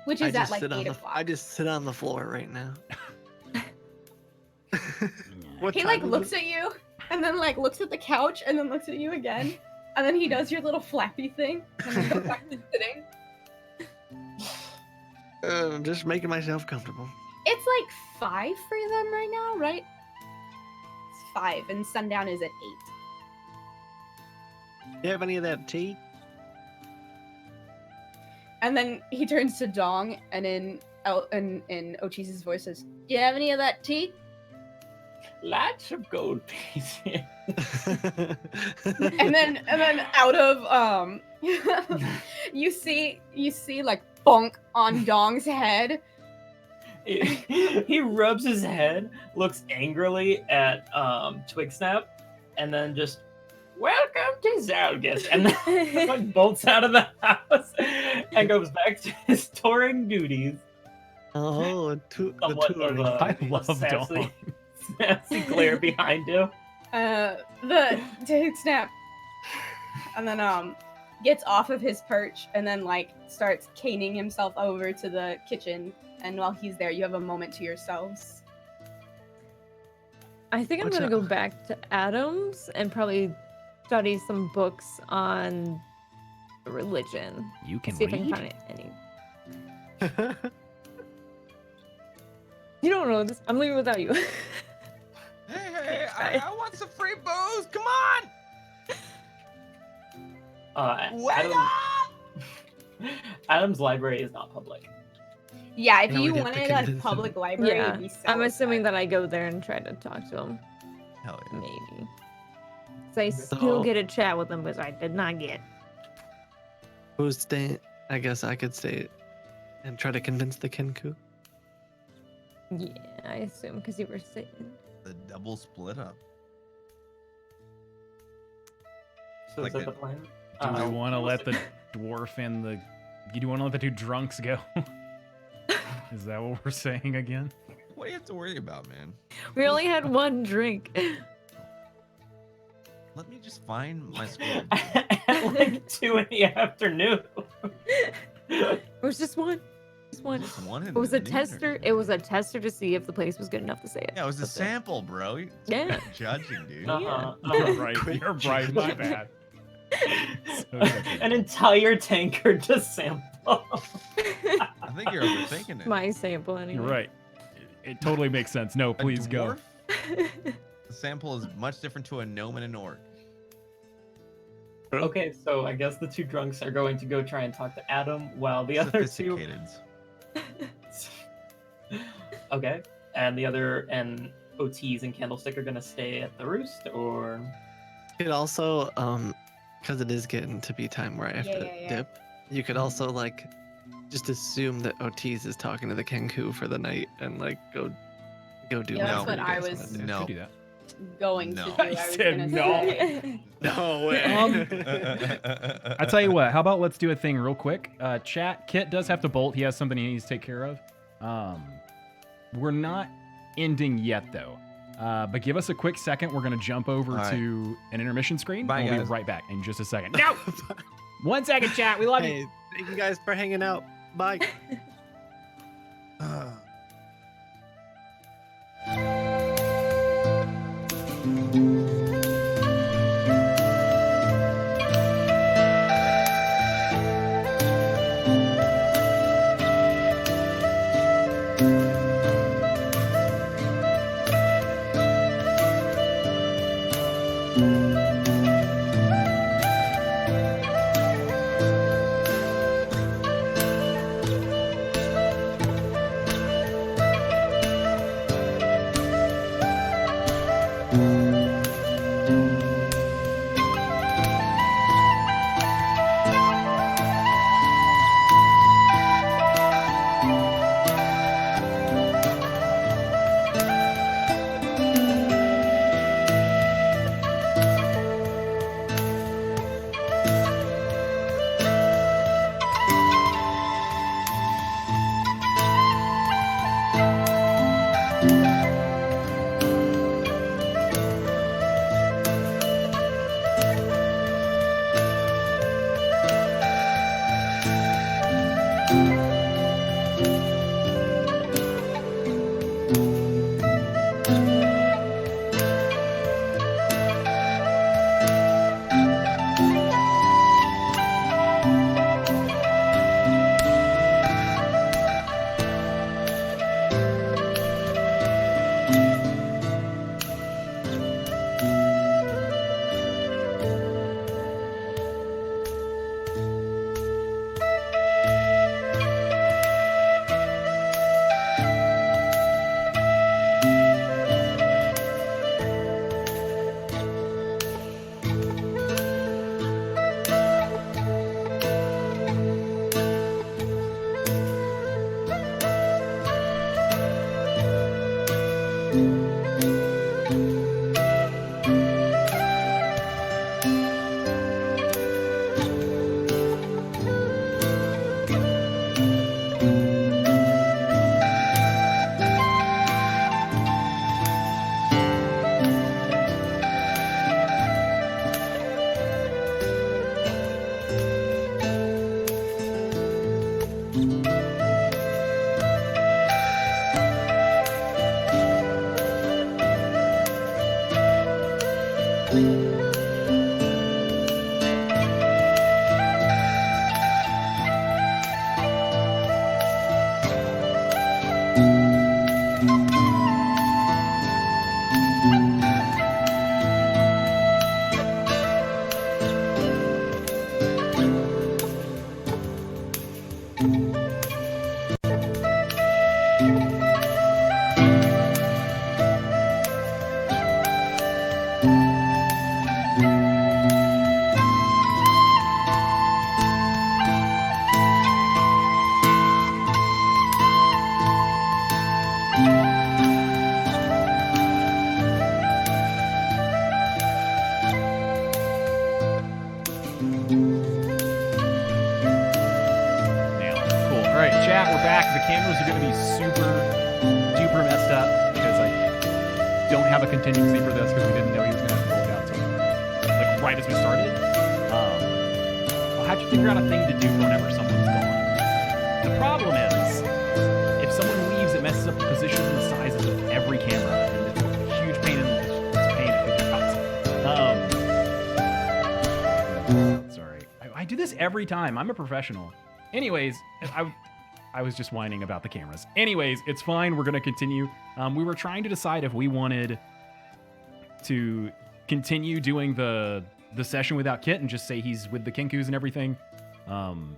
which I is at just like sit on 8 the. o'clock. I just sit on the floor right now. What He time like is looks it? at you and then like looks at the couch and then looks at you again, and then he does your little flappy thing and then goes back to sitting. Just making myself comfortable. It's like 5 for them right now, right? It's 5 and sundown is at You have any of that tea? And then he turns to Dong, and in Otis's voice says, "Do you have any of that tea?" Lots of gold pieces. and then out of you see like bonk on Dong's head. He rubs his head, looks angrily at Twigsnap, and then just welcome to Zalgus, and then like bolts out of the house and goes back to his touring duties. Oh, Somewhat the of touring. I love sassy, Dawn. sassy glare behind you. The Twigsnap, and then gets off of his perch and then like starts caning himself over to the kitchen. And while he's there, you have a moment to yourselves. I think I'm What's gonna up? go back to Adams and probably study some books on religion. You can See if I can read. find any. You don't know this. I'm leaving without you. Hey, Right. I want some free booze. Come on. Wait up! Adam's library is not public. Yeah, if Yeah, you we'd have to wanted a convince him. public library, Yeah, it'd be so I'm assuming upset. that I go there and try to talk to him. Hell yeah. Maybe. So I still So- get a chat with him, which I did not get. Who's staying? I guess I could stay and try to convince the Kenku. Yeah, I assume because you were sitting. The double split up. So Like is that it. the plan? Do we want to let the we'll dwarf and the? Do you want to let the two drunks go? Is that what we're saying again? What do you have to worry about, man? We only had one drink. Let me just find my school. At like 2 in the afternoon. It was just one. Just one. Just one It was a in the tester. evening. It was a tester to see if the place was good enough to say it. Yeah, it was a That's it. sample, bro. Yeah. Judging, dude. Uh-huh, You're uh-huh. right. Quick You're right. My bad. So An entire tanker to sample. I think you're overthinking it. My sample anyway. You're right. It totally makes sense. No, A please go. dwarf? The sample is much different to a gnome and an orc. Okay, so I guess the two drunks are going to go try and talk to Adam while the other two. Sophisticated. Okay, and the other and OTs and Candlestick are gonna stay at the roost, or It also, because it is getting to be time where I have to Yeah. dip. You could also like just assume that Otis is talking to the Kenku for the night and like go do. Yeah, whatever that's you what I guys was- wanna do. No. Could do that. Going No. to do. I I was said gonna no. say. No way. I tell you what. How about let's do a thing real quick. Chat. Kit does have to bolt. He has something he needs to take care of. We're not ending yet though. But give us a quick second. We're gonna jump over All right. to an intermission screen. Bye, We'll be guys. right back in just a second. No. 1 second, chat. We love you. Hey, thank you guys for hanging out. Bye. All right, chat, we're back. The cameras are going to be super duper messed up because I don't have a contingency for this because we didn't know he was going to have to roll out till like right as we started. I'll have to figure out a thing to do whenever someone's gone. The problem is, if someone leaves, it messes up the position and the sizes of every camera, and it's a huge pain in the cuts. Sorry, I do this every time. I'm a professional. Anyways, I was just whining about the cameras. Anyways, it's fine. We're going to continue. We were trying to decide if we wanted to continue doing the session without Kit and just say he's with the Kinkus and everything, and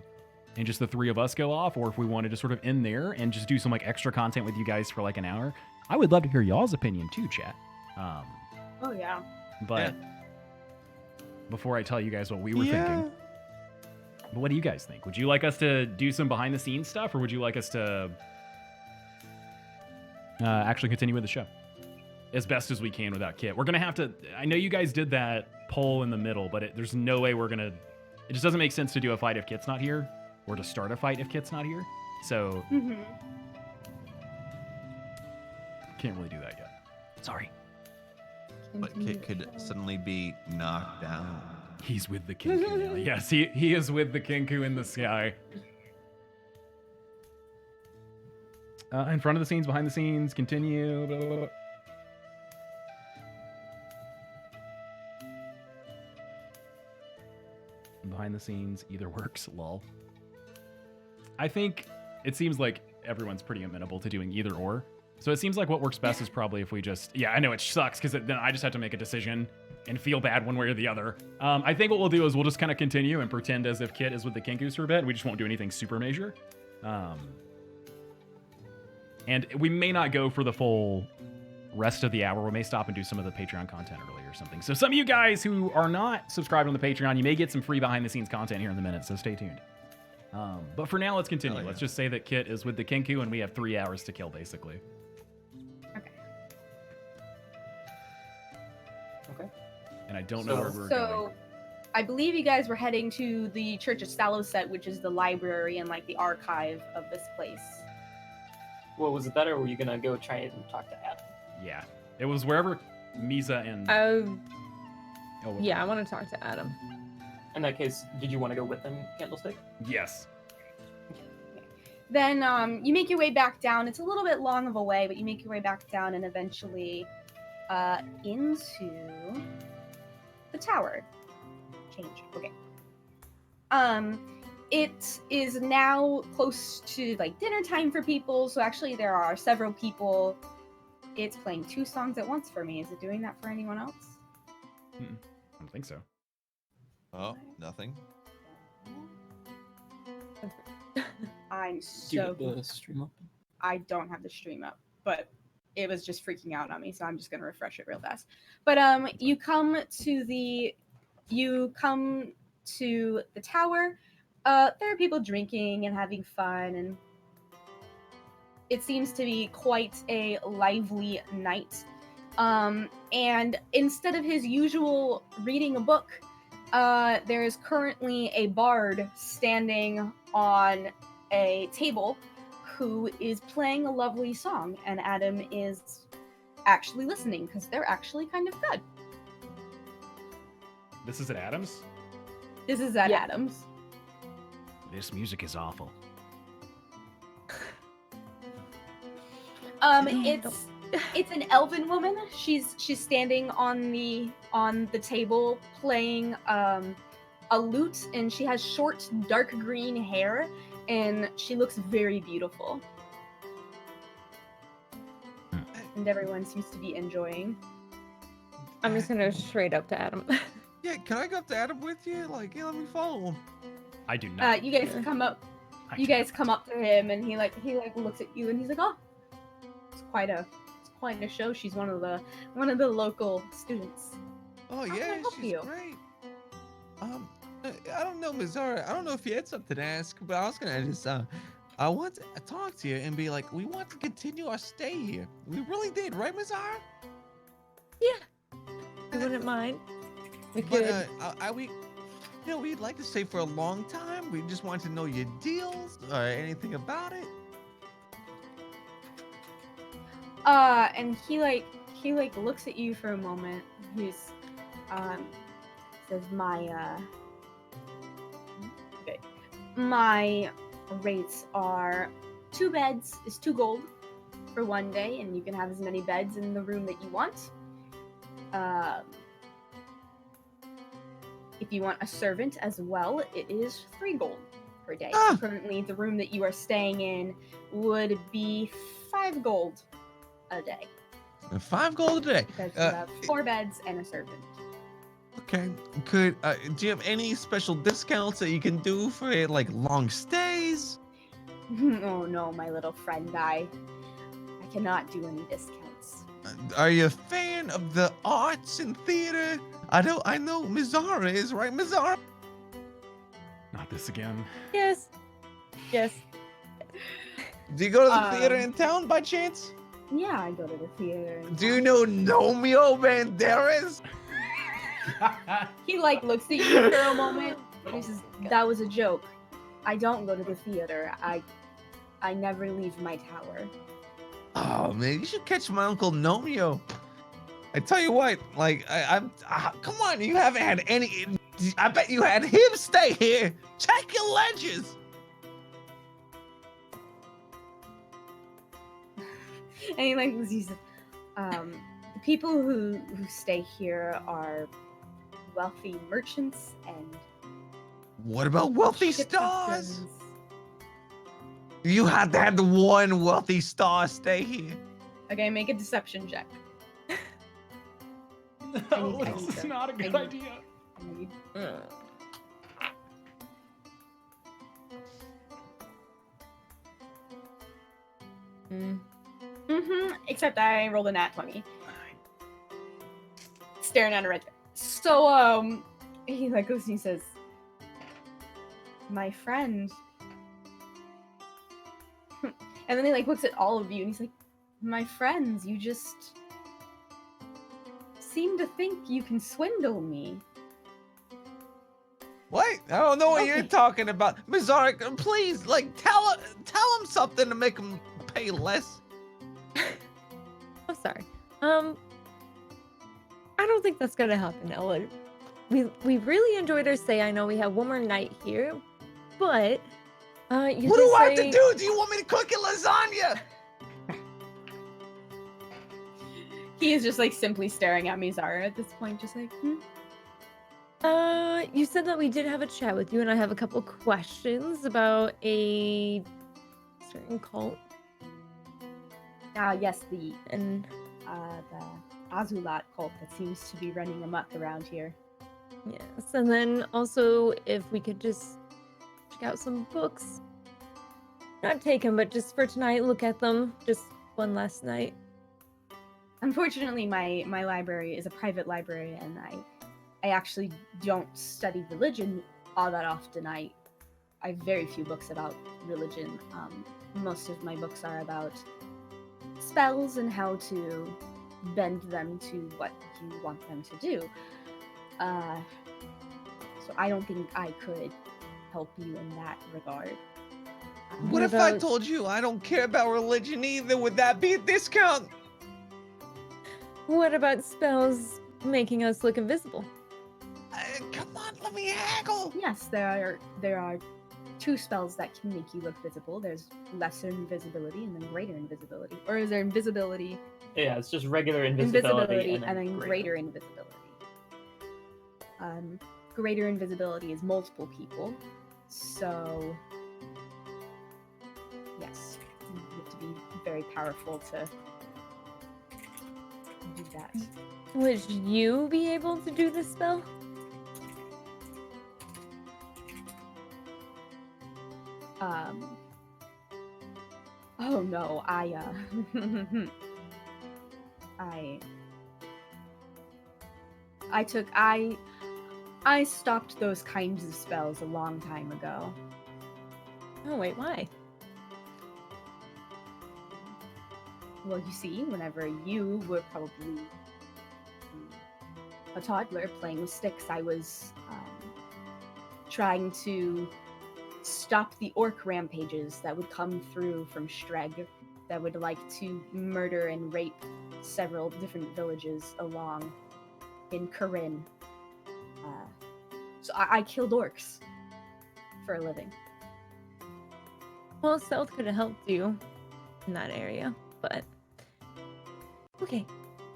just the three of us go off, or if we wanted to sort of end there and just do some like extra content with you guys for like an hour. I would love to hear y'all's opinion too, chat. Oh yeah. But before I tell you guys what we were thinking, but what do you guys think? Would you like us to do some behind the scenes stuff, or would you like us to actually continue with the show as best as we can without Kit? We're gonna have to. I know you guys did that poll in the middle, but there's no way we're gonna. It just doesn't make sense to do a fight if Kit's not here, or to start a fight if Kit's not here. So can't really do that yet. Sorry. But Kit could suddenly be knocked down. He's with the Kinku now. Yes, he is with the Kinku in the sky. In front of the scenes, behind the scenes, continue. Blah, blah, blah. Behind the scenes, either works, lol. I think it seems like everyone's pretty amenable to doing either or. So it seems like what works best is probably if we just... Yeah, I know it sucks because then I just have to make a decision and feel bad one way or the other. I think what we'll do is we'll just kind of continue and pretend as if Kit is with the Kinkus for a bit. We just won't do anything super major. And we may not go for the full rest of the hour. We may stop and do some of the Patreon content early or something. So some of you guys who are not subscribed on the Patreon, you may get some free behind-the-scenes content here in a minute, so stay tuned. But for now, let's continue. Let's just say that Kit is with the Kinku and we have 3 hours to kill, basically. Okay. And I don't know where we're going. So, I believe you guys were heading to the Church of Saloset, which is the library and like the archive of this place. Well, was it that, or were you gonna go try and talk to Adam? Yeah. It was wherever Misa and... Yeah, I want to talk to Adam. In that case, did you want to go with them, Candlestick? Yes. Then you make your way back down. It's a little bit long of a way, but you make your way back down and eventually into the tower. Change. Okay. It is now close to like dinner time for people, so actually there are several people. It's playing 2 songs at once for me. Is it doing that for anyone else? I don't think so. Oh, nothing. I'm Do you have the stream up? I don't have the stream up, but it was just freaking out on me, so I'm just gonna refresh it real fast. But you come to the tower. There are people drinking and having fun, and it seems to be quite a lively night. And instead of his usual reading a book, there is currently a bard standing on a table who is playing a lovely song, and Adam is actually listening because they're actually kind of good. This is at Adams? This is at Yeah. Adams. This music is awful. It's an elven woman. She's standing on the table playing a lute, and she has short dark green hair, and she looks very beautiful. And everyone seems to be enjoying. I'm just gonna straight up to Adam. Yeah, can I go up to Adam with you? Like, yeah, let me follow him. I do not. You guys come up. You guys come up to him, and he looks at you, and he's like, "Oh, it's quite a show." She's one of the local students. Oh How can I yeah, help she's you? great. I don't know, Ms. Zara. I don't know if you had something to ask, but I was gonna just I want to talk to you and be like, we want to continue our stay here. We really did, right, Ms. Zara? You wouldn't mind? We But could. we'd like to stay for a long time. We just want to know your deals or anything about it. And he looks at you for a moment. He's says my rates are 2 beds is 2 gold for 1 day, and you can have as many beds in the room that you want. If you want a servant as well, it is 3 gold per day. Ah! Currently, the room that you are staying in would be 5 gold a day. 5 gold a day. Because you have 4 beds and a servant. Okay. Do you have any special discounts that you can do for like long stays? Oh no, my little friend, I cannot do any discounts. Are you a fan of the arts and theater? I know Ms. Zara is, right, Ms. Zara? Not this again. Yes. Yes. Do you go to the theater in town by chance? Yeah, I go to the theater. Do you know Nomeo Banderas? He looks at you for a moment. And he says, "That was a joke. I don't go to the theater. I never leave my tower." Oh man, you should catch my uncle Nomeo. I tell you what, like come on, you haven't had any. I bet you had him stay here. Check your ledgers. And he says, "The people who stay here are wealthy merchants and What about wealthy ship stars? captains." You had to have the one wealthy star stay here. Okay, make a deception check. No, this is not a good idea. Except I rolled a nat 20. Staring at her right there. So, he goes and he says, "My friend." And then he looks at all of you and he's like, "My friends, you just seem to think you can swindle me." What? I don't know what you're Okay. talking about. Mizarek, please, tell him something to make him pay less. I'm sorry. I don't think that's gonna happen, Ella. We really enjoyed our stay. I know we have one more night here, but you What do I have to say- do? Do you want me to cook you lasagna? He is just simply staring at me, Zara, at this point, just You said that we did have a chat with you, and I have a couple questions about a certain cult. Yes, the And Azulat cult that seems to be running amok around here. yes, and then also if we could just check out some books. Not take them, but just for tonight, look at them. Just one last night. Unfortunately, my library is a private library, and I actually don't study religion all that often. I I have very few books about religion. Most of my books are about spells and how to bend them to what you want them to do. So I don't think I could help you in that regard. What if I told you I don't care about religion either? Would that be a discount? What about spells making us look invisible? Come on, let me haggle. Yes, there are 2 spells that can make you look visible. There's lesser invisibility and then greater invisibility. Or is there invisibility? Yeah, it's just regular invisibility, and then greater invisibility. Greater invisibility is multiple people. So yes, you have to be very powerful to do that. Would you be able to do this spell? Oh no, I stopped those kinds of spells a long time ago. Oh wait, why? Well, you see, whenever you were probably a toddler playing with sticks, I was trying to stop the orc rampages that would come through from Streg that would like to murder and rape several different villages along in Corinne. So I killed orcs for a living. Well, stealth could have helped you in that area, but okay.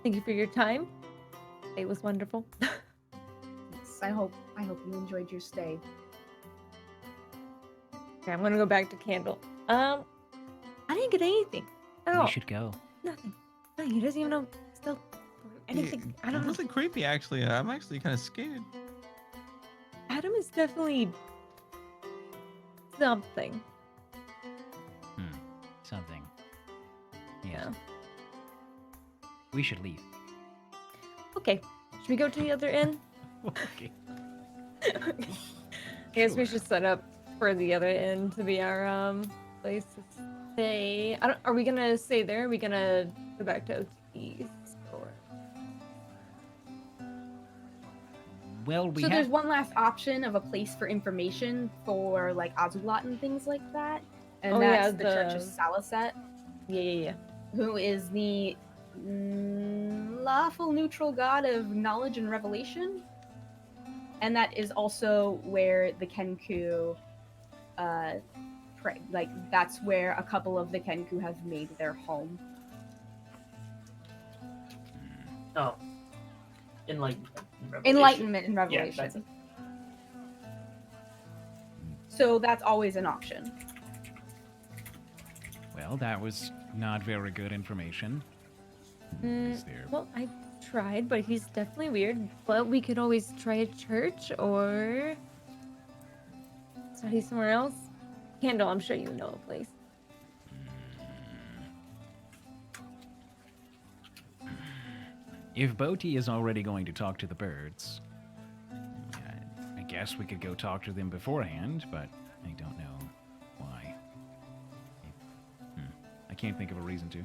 Thank you for your time. It was wonderful. Yes, I hope you enjoyed your stay. Okay, I'm gonna go back to Candle. I didn't get anything at all. We should go. Nothing. Nothing. He doesn't even know stealth or anything. I don't know. Really creepy, actually. I'm actually kind of scared. Adam is definitely something. Something. Yes. Yeah. We should leave. Okay. Should we go to the other inn? Okay. I guess we should set up for the other inn to be our place to stay. Are we gonna stay there? Are we gonna go back to OT's? Or... Well, we So have. there's one last option of a place for information for like Azulat and things like that, and Oh, yeah, that's the Church of Saliset, Yeah. who is the lawful neutral god of knowledge and revelation, and that is also where the Kenku, that's where a couple of the Kenku have made their home. Oh, enlightenment. Enlightenment and Yeah, revelation. that's it. So that's always an option. Well, that was not very good information. Is there? Well, I tried, but he's definitely weird. But we could always try a church or study somewhere else. Candle, I'm sure you know a place. If Boti is already going to talk to the birds, I guess we could go talk to them beforehand, but I don't know why. I can't think of a reason to.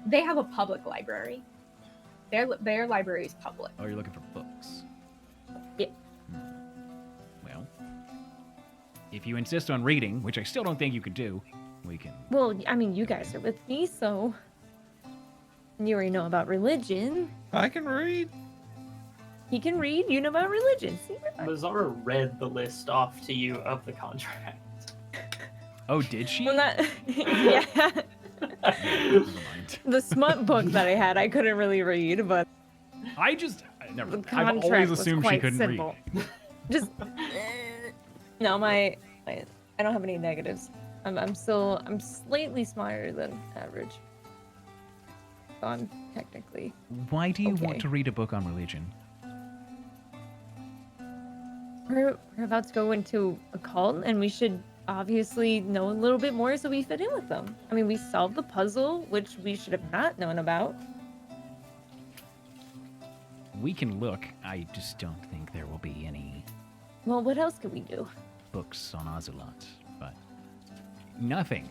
They have a public library. Their library is public. Oh, you're looking for books? Yeah. Well, if you insist on reading, which I still don't think you could do, we can... Well, I mean, you guys are with me, so you already know about religion. I can read. He can read. You know about religion. See? Mazara read the list off to you of the contract. Oh, did she? Well, not. Yeah. Never mind. The smut book that I had, I couldn't really read, but Never. the I've contract always was assumed she quite couldn't simple. read. Just no, I don't have any negatives. I'm slightly smarter than average. So I'm technically. Why do you Okay. want to read a book on religion? We're about to go into a cult, and we should obviously know a little bit more so we fit in with them. I mean, we solved the puzzle, which we should have not known about. We can look. I just don't think there will be any. Well, what else could we do? books on Ocelot, but nothing.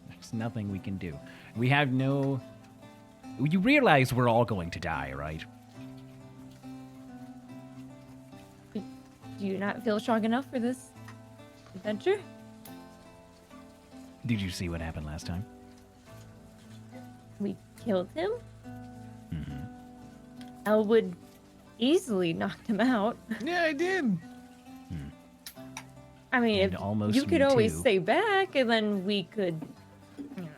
There's nothing we can do. We have no. You realize we're all going to die, right? Do you not feel strong enough for this adventure? Did you see what happened last time? We killed him? Mm-hmm. Elwood easily knocked him out. Yeah, I did. I mean, And if almost you could me always too. stay back, and then we could, you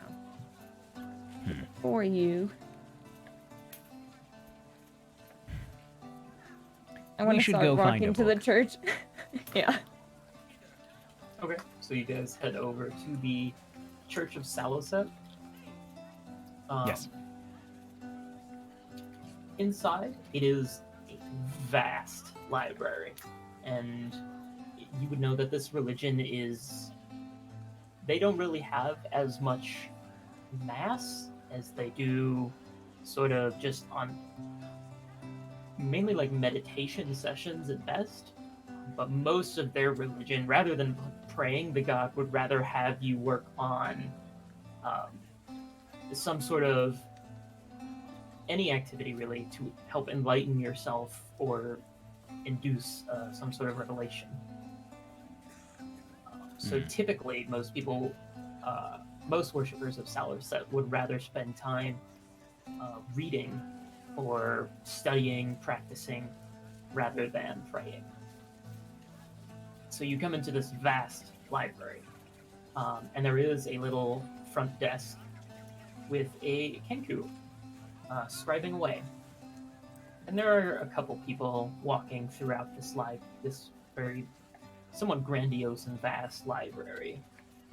know, for you. I We want to should start go find walking a to the book. church. Yeah. Okay, so you guys head over to the Church of Saloset. Yes. Inside, it is a vast library, and you would know that this religion is. They don't really have as much mass as they do, sort of just on mainly like meditation sessions at best. But most of their religion, rather than praying, the god would rather have you work on some sort of any activity really to help enlighten yourself or induce some sort of revelation. So typically, most people, most worshippers of Saloset would rather spend time reading or studying, practicing, rather than praying. So you come into this vast library, and there is a little front desk with a Kenku scribing away. And there are a couple people walking throughout this very somewhat grandiose and vast library,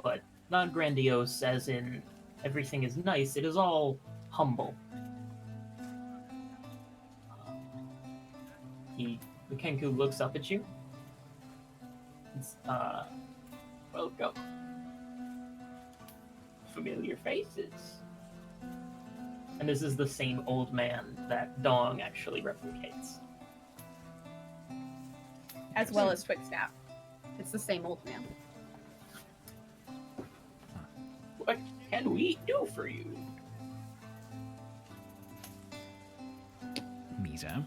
but not grandiose as in everything is nice. It is all humble. The Kenku looks up at you. It's, welcome. Familiar faces. And this is the same old man that Dong actually replicates. As well as Twigsnap. It's the same old man. What can we do for you? Misa.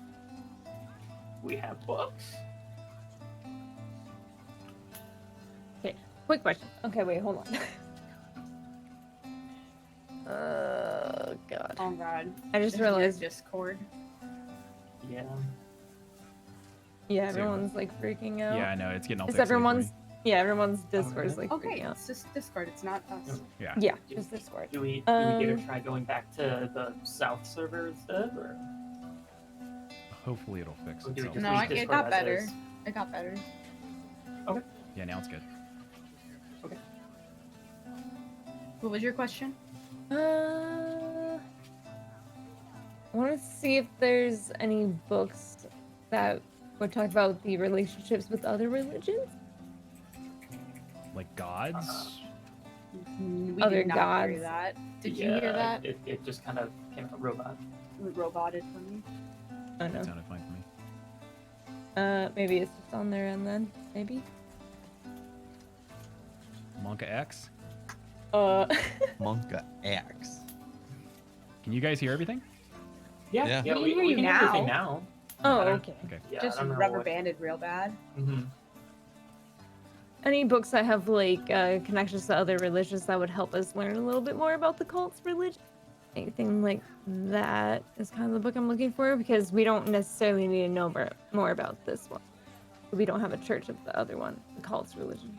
We have books. Quick question. Okay, wait, hold on. Oh god. Oh god. I just This is your realized. Discord. Yeah. Yeah, everyone's like freaking out. Yeah, I know. It's getting all It's pixelated for everyone's. me. Yeah, everyone's Discord's really? like Okay, freaking out. it's just Discord. It's not us. Yeah. Yeah, just Discord. Do we get to try going back to the South server instead, or Hopefully it'll fix Or do we itself. just No, leave it Discord got as better. is? It got better. Yeah, now it's good. What was your question? I want to see if there's any books that would talk about the relationships with other religions. Like gods? We Other did not hear gods. that. Did you hear that? It just kind of came out robot. Roboted for me. I don't That know. sounded fine for me. Maybe it's just on their end then. Maybe. Monka X? Monka X. Can you guys hear everything? Yeah. We we hear you can hear everything now. Oh, I don't- okay. Okay. Yeah, Just I don't know rubber what- banded real bad. Mhm. Any books that have like connections to other religions that would help us learn a little bit more about the cult's religion? Anything like that is kind of the book I'm looking for because we don't necessarily need to know more about this one. We don't have a church of the other one, the cult's religion.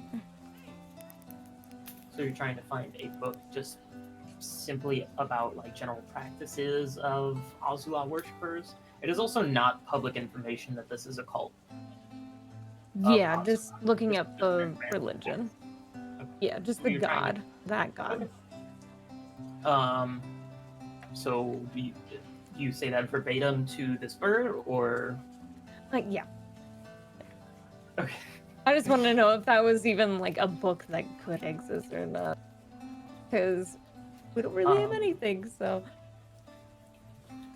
So you're trying to find a book just simply about like general practices of Azula worshippers. It is also not public information that this is a cult. Yeah, Azula. just looking Just- up just the very religion. Okay. Yeah, just So the you're trying to- god. That god. So do you say that verbatim to this bird, or Like, yeah. okay? I just wanted to know if that was even like a book that could exist or not. Because we don't really have anything, so.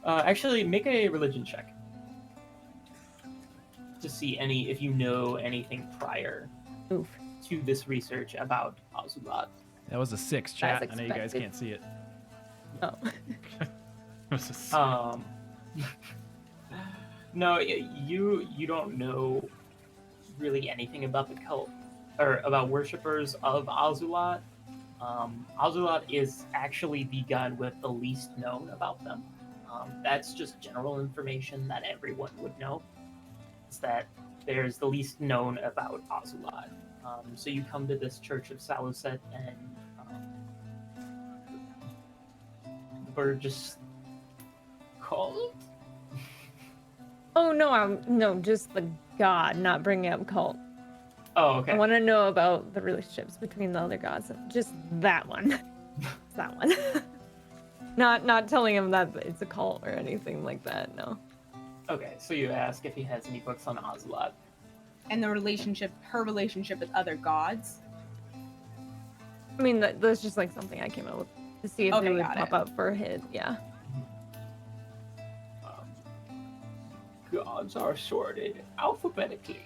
Actually, make a religion check to see if you know anything prior Oof. to this research about Azulat. That was a 6, chat. I know you guys can't see it. Oh. It was a 6. No, you don't know really anything about the cult or about worshippers of Azulat. Azulat is actually the god with the least known about them. That's just general information that everyone would know. Is that there's the least known about Azulat. So you come to this church of Saluset, and the bird just called. Oh no, no, just the god, not bringing up cult. Oh, okay. I want to know about the relationships between the other gods. Just that one. That one. Not telling him that it's a cult or anything like that. No. Okay, so you ask if he has any books on Azulat. And her relationship with other gods. I mean, that's just like something I came up with to see if Okay, it would got pop it. up for his. Yeah. Gods are sorted alphabetically.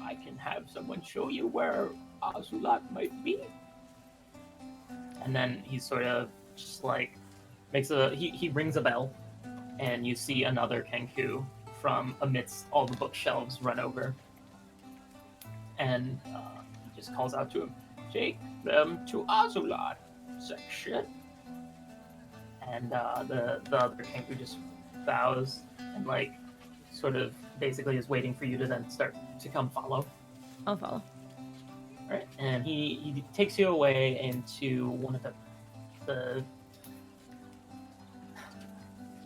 I can have someone show you where Azulat might be. And then he sort of just like he rings a bell, and you see another Kenku from amidst all the bookshelves run over. And he just calls out to him, "Take them to Azulat section." And the other Kenku just bows and like sort of basically is waiting for you to then start to come follow. I'll follow. All right, and he takes you away into one of the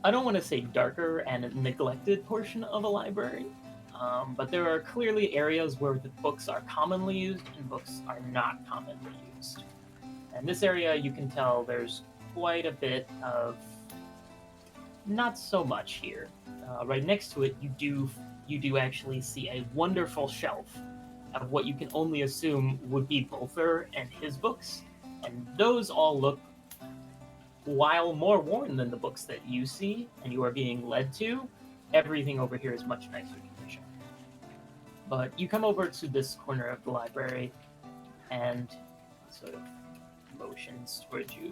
I don't want to say darker and neglected portion of a library, but there are clearly areas where the books are commonly used and books are not commonly used. And this area, you can tell there's quite a bit of not so much here. Right next to it, you do actually see a wonderful shelf of what you can only assume would be Bolther and his books, and those all look, while more worn than the books that you see and you are being led to, everything over here is much nicer condition. But you come over to this corner of the library, and sort of motions towards you.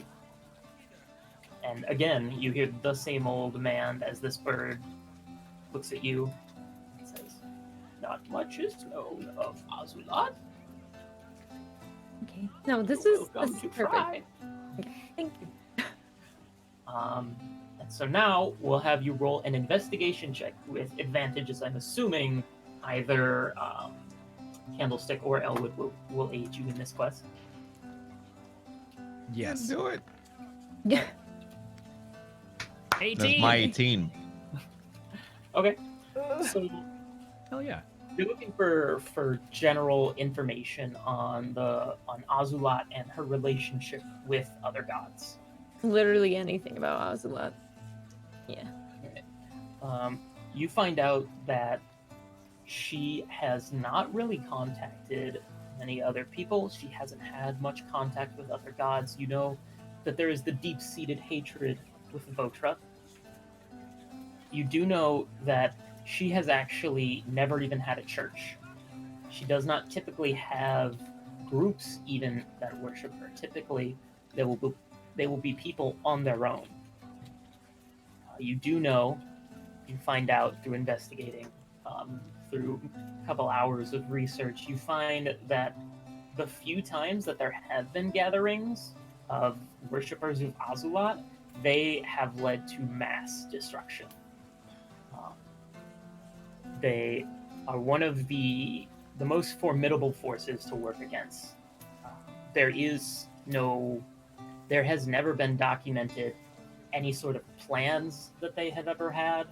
And again, you hear the same old man as this bird looks at you and says, "Not much is known of Azulat. Okay. No, this You're is welcome to perfect. try." Okay. Thank you. And so now we'll have you roll an investigation check with advantages. I'm assuming either Candlestick or Elwood will aid you in this quest. Yes. Do it. Yeah. 18. That's my 18. Okay. So Hell yeah. you're looking for general information on Azulat and her relationship with other gods. Literally anything about Azulat. Yeah. You find out that she has not really contacted many other people. She hasn't had much contact with other gods. You know that there is the deep-seated hatred with Votra. You do know that she has actually never even had a church. She does not typically have groups even that worship her. Typically, they will be people on their own. You do know, you find out through investigating, through a couple hours of research, you find that the few times that there have been gatherings of worshippers of Azulat, they have led to mass destruction. They are one of the most formidable forces to work against. There has never been documented any sort of plans that they have ever had.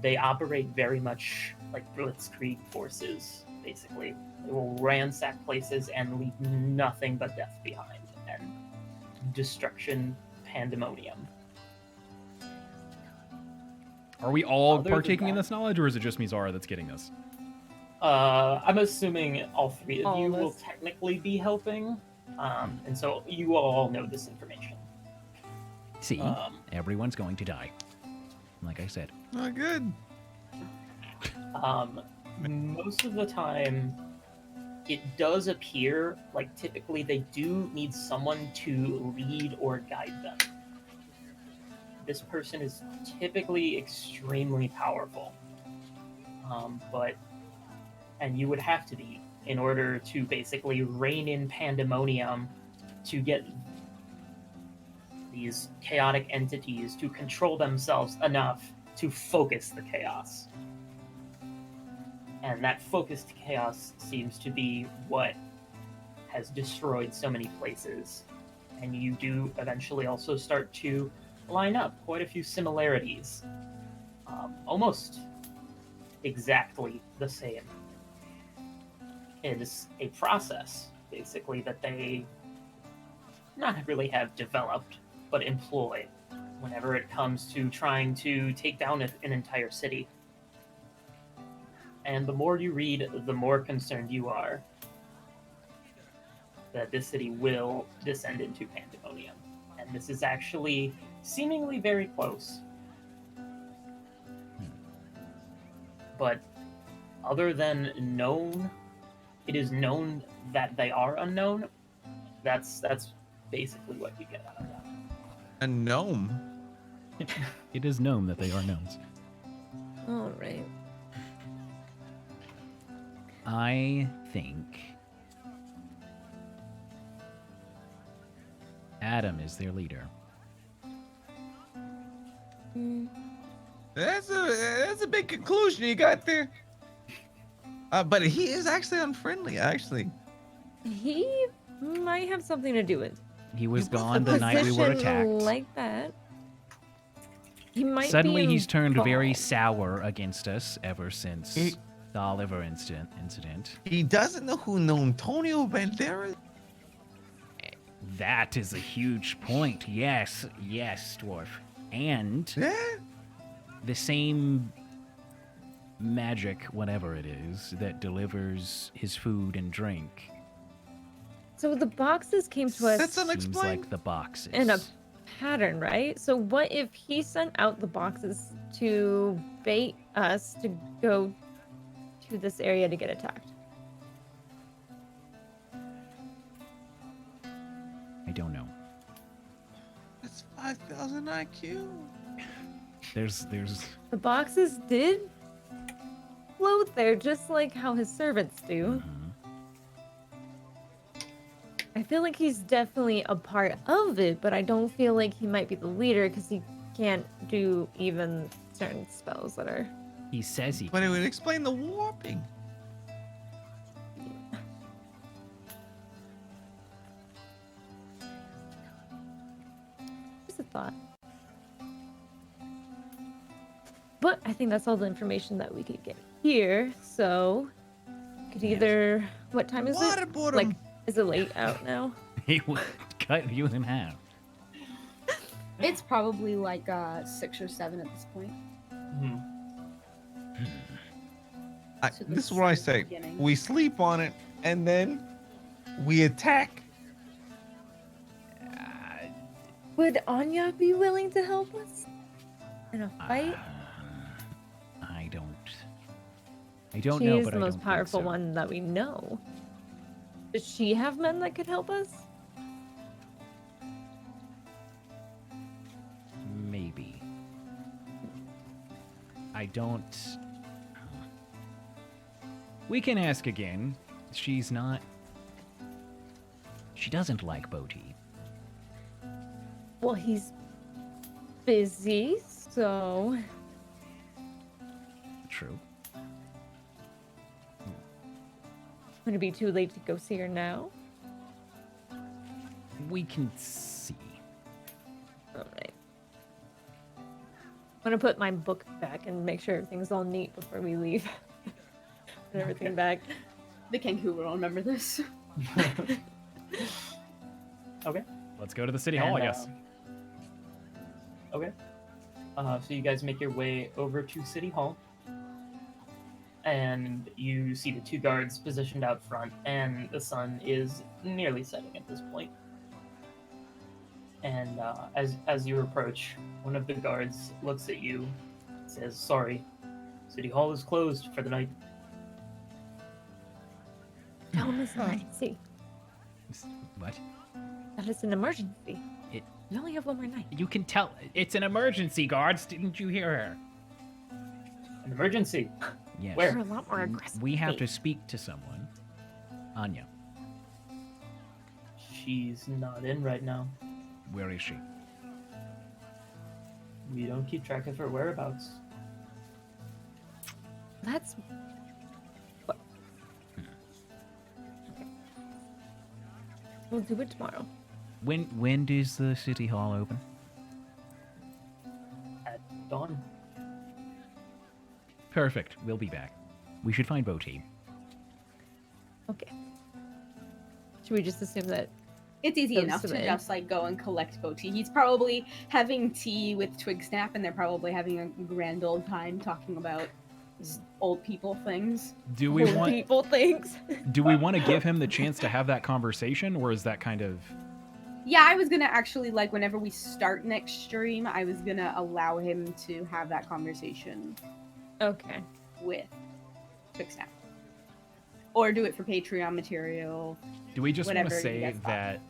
They operate very much like blitzkrieg forces, basically. They will ransack places and leave nothing but death behind, and destruction, pandemonium. Are we all Other than partaking in that- this knowledge, or is it just Mizara that's getting this? I'm assuming all three of All you of will us. technically be helping, and so you all know this information. See, Um, everyone's going to die. Like I said. Oh, good. Most of the time, it does appear like typically they do need someone to lead or guide them. This person is typically extremely powerful, and you would have to be in order to basically rein in pandemonium to get these chaotic entities to control themselves enough to focus the chaos. And that focused chaos seems to be what has destroyed so many places. And you do eventually also start to line up quite a few similarities. Almost exactly the same. It is a process, basically, that they not really have developed, but employ whenever it comes to trying to take down an entire city. And the more you read, the more concerned you are that this city will descend into pandemonium. And this is actually seemingly very close. But other than known, it is known that they are unknown. That's basically what you get out of that. A gnome. It is known that they are gnomes. All right. I think Adam is their leader. Mm. That's a big conclusion you got there. But he is actually unfriendly, actually. He might have something to do with He was You gone a the night we were position attacked. like that. He might Suddenly be he's turned very involved. sour against us ever since He- the Oliver incident. He doesn't know who Antonio Banderas. That is a huge point. Yes, dwarf. And Yeah. the same magic, whatever it is, that delivers his food and drink So the boxes came to us That's seems unexplained. like the boxes. in a pattern, right? So what if he sent out the boxes to bait us to go to this area to get attacked? I don't know. That's 5,000 IQ. There's The boxes did float there just like how his servants do. mhm. I feel like he's definitely a part of it, but I don't feel like he might be the leader because he can't do even certain spells that are. He says he But it would explain the warping. Just a thought. But I think that's all the information that we could get here. So, could Yes. either. What time is it? Waterboard Like, him. is it late out now? he would cut you in half. It's probably like 6 or 7 at this point. Mhm. So This is what I that's the say. beginning. We sleep on it, and then we attack. Would Anya be willing to help us in a fight? I don't know, She's but the I most don't think powerful so. one that we know. Does she have men that could help us? Maybe. I don't. We can ask again. She's not. She doesn't like Bodhi. Well, he's busy, so True. would it be too late to go see her now? We can see. All right. I'm gonna put my book back and make sure everything's all neat before we leave. Put everything back. The Kenku will remember this. Okay. Let's go to the city hall, I And, guess. Okay. So you guys make your way over to City Hall. And you see the 2 guards positioned out front, and the sun is nearly setting at this point. And as you approach, one of the guards looks at you, says, "Sorry, City Hall is closed for the night." Tell him it's an emergency. What? That it's an emergency. It- You only have one more night. You can tell. It's an emergency, guards. Didn't you hear her? An emergency. Yes. Where? You're a lot more aggressive. We have to speak to someone. Anya, She's not in right now. where is she? We don't keep track of her whereabouts. That's. What? Okay. We'll do it tomorrow. When does the city hall open? At dawn. Perfect. We'll be back. We should find Boti. Okay. Should we just assume that? It's easy Goes enough to to bed. just like go and collect Boti. He's probably having tea with Twig Snap, and they're probably having a grand old time talking about old people things. Do we Old want? people things? Do we want to give him the chance to have that conversation, or is that kind of? Yeah, I was gonna actually like whenever we start next stream, I was gonna allow him to have that conversation Okay. with Twig Snap, or do it for Patreon material. Do we just want to Whatever you say guys thought. that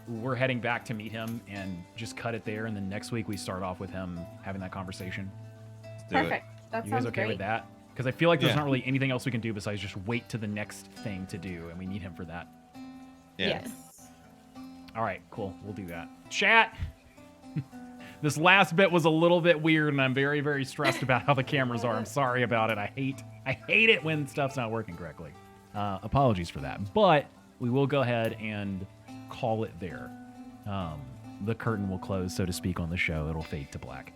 we're heading back to meet him and just cut it there, and then next week we start off with him having that conversation? Let's do it. Perfect. That You sounds guys okay great. with that? Because I feel like there's Yeah. not really anything else we can do besides just wait to the next thing to do, and we need him for that. Yeah. Yes. All right, cool. We'll do that. Chat. This last bit was a little bit weird, and I'm very, very stressed about how the cameras are. I'm sorry about it. I hate it when stuff's not working correctly. Apologies for that. But we will go ahead and call it there. The curtain will close, so to speak, on the show. It'll fade to black.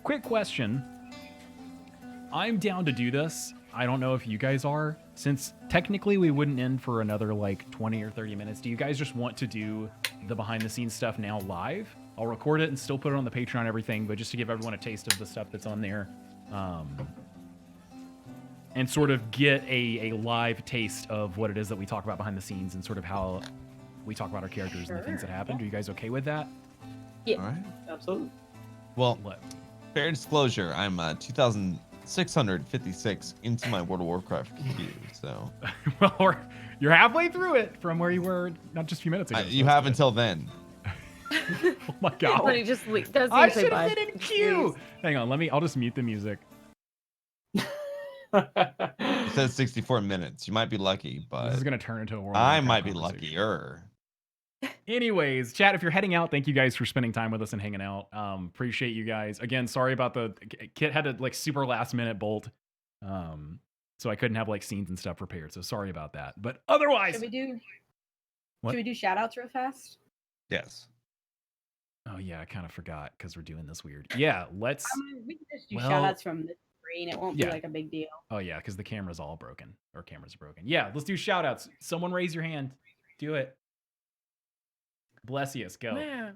Quick question. I'm down to do this. I don't know if you guys are. Since technically we wouldn't end for another like 20 or 30 minutes, do you guys just want to do the behind the scenes stuff now live? I'll record it and still put it on the Patreon and everything, but just to give everyone a taste of the stuff that's on there. And sort of get a live taste of what it is that we talk about behind the scenes and sort of how we talk about our characters and the things that happen. Are you guys okay with that? Yeah. All right. Absolutely. Well, What? fair disclosure, I'm 2,656 into my World of Warcraft queue, so Well, you're halfway through it from where you were not just a few minutes ago. you have until then. Oh my god. When he just does I say should bye. have been in queue. Hang on, I'll just mute the music. It says 64 minutes. You might be lucky, This but is gonna turn into a World of I Warcraft might be conversation. luckier. Anyways, chat, if you're heading out, thank you guys for spending time with us and hanging out. Appreciate you guys. Again, sorry about the Kit had to like super last minute bolt. So I couldn't have like scenes and stuff prepared. So sorry about that. But otherwise, Should we do? What? Should we do shout outs real fast? Yes. oh yeah, I kind of forgot because we're doing this weird. Yeah, let's. We can just do Well, shout outs from the screen. It won't yeah. be like a big deal. Oh yeah, because the camera's all broken. Or cameras are broken. Yeah, let's do shout outs. Someone raise your hand. Do it. Bless you. Go. Yeah.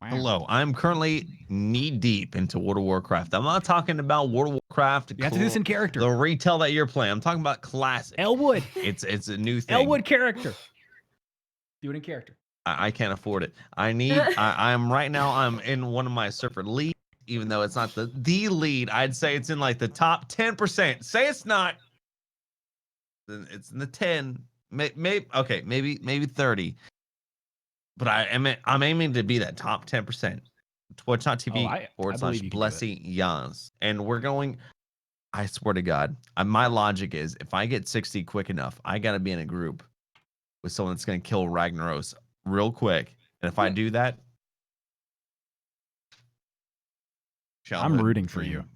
Hello. I'm currently knee deep into World of Warcraft. I'm not talking about World of Warcraft. You have to do this in character. The retail that you're playing. I'm talking about classic. Elwood. It's a new thing. Elwood character. Do it in character. I can't afford it. I'm right now. I'm in one of my surfer leagues, even though it's not the lead. I'd say it's in like the top 10%. Say it's not. Then it's in the 10. Maybe 30. But I'm aiming to be that top 10%. Twitch.tv I / believe you can do it. Blessy Yans. And we're going. I swear to God, my logic is if I get 60 quick enough, I got to be in a group with someone that's going to kill Ragnaros real quick. And if I do that, I'm childhood rooting for you. dream.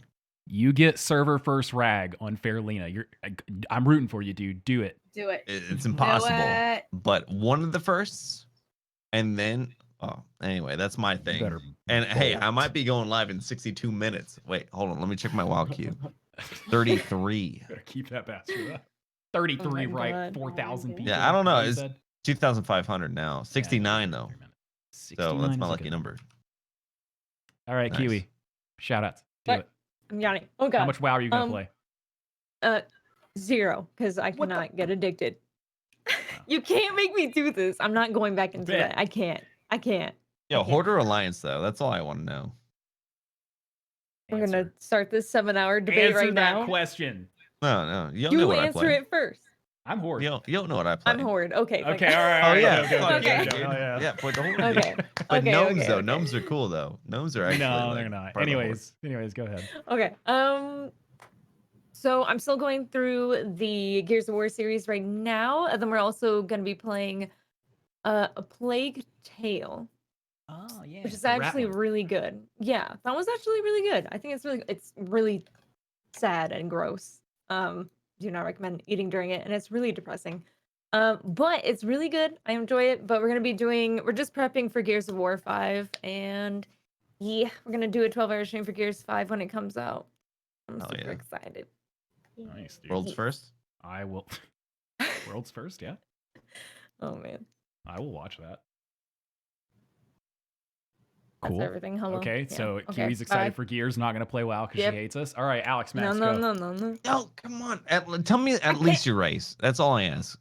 You get server first rag on Fairlena. I'm rooting for you, dude. Do it. Do it. It's impossible. it. But one of the firsts, and then anyway, that's my thing. Better And hey, I bolt. might be going live in 62 minutes. Wait, hold on. Let me check my WoW queue. 33. Better keep that bastard up. 33, Oh my right? God. 4,000 people. Yeah, I don't know. what you It's said? 2,500 now. 69 though. So 69 that's is my a lucky good number. All right, Nice. Kiwi. Shout outs. Do What? it. I'm yawning. Oh god. How much WoW are you going to play? 0, because I What the- cannot get addicted. You can't make me do this. I'm not going back into Bet. that. I can't. Yo, Okay. Hoarder Alliance though. That's all I want to know. We're gonna Answer. start this 7-hour debate Answer right that now. question. No, you don't know You what I answer play. it first. I'm Horde. You don't know what I play. I'm Horde. Okay. Okay, all right. Oh yeah, okay, fuck okay, yeah, okay. dude. Oh, yeah. Yeah, point the Horde. Okay. But okay, gnomes okay, though, okay. gnomes are cool though. Gnomes are actually No, like, they're not. part of the Horde. Anyways, go ahead. Okay. So I'm still going through the Gears of War series right now, and then we're also going to be playing a Plague Tale, Oh yeah. which is the rat actually one. really good. Yeah, that was actually really good. I think it's really sad and gross. Do not recommend eating during it, and it's really depressing. But it's really good. I enjoy it. But we're just prepping for Gears of War 5, and yeah, we're gonna do a 12-hour stream for Gears 5 when it comes out. I'm Hell super yeah. excited. Nice, dude. World's first. I will. World's first, yeah. Oh man. I will watch that. That's Cool. everything. Hello. Okay, Yeah. so Okay, Kiwi's excited bye. for Gears, not gonna play WoW because Yep. she hates us. All right, Alex, Max, No, go. no. No, come on. Tell me at least your race. That's all I ask.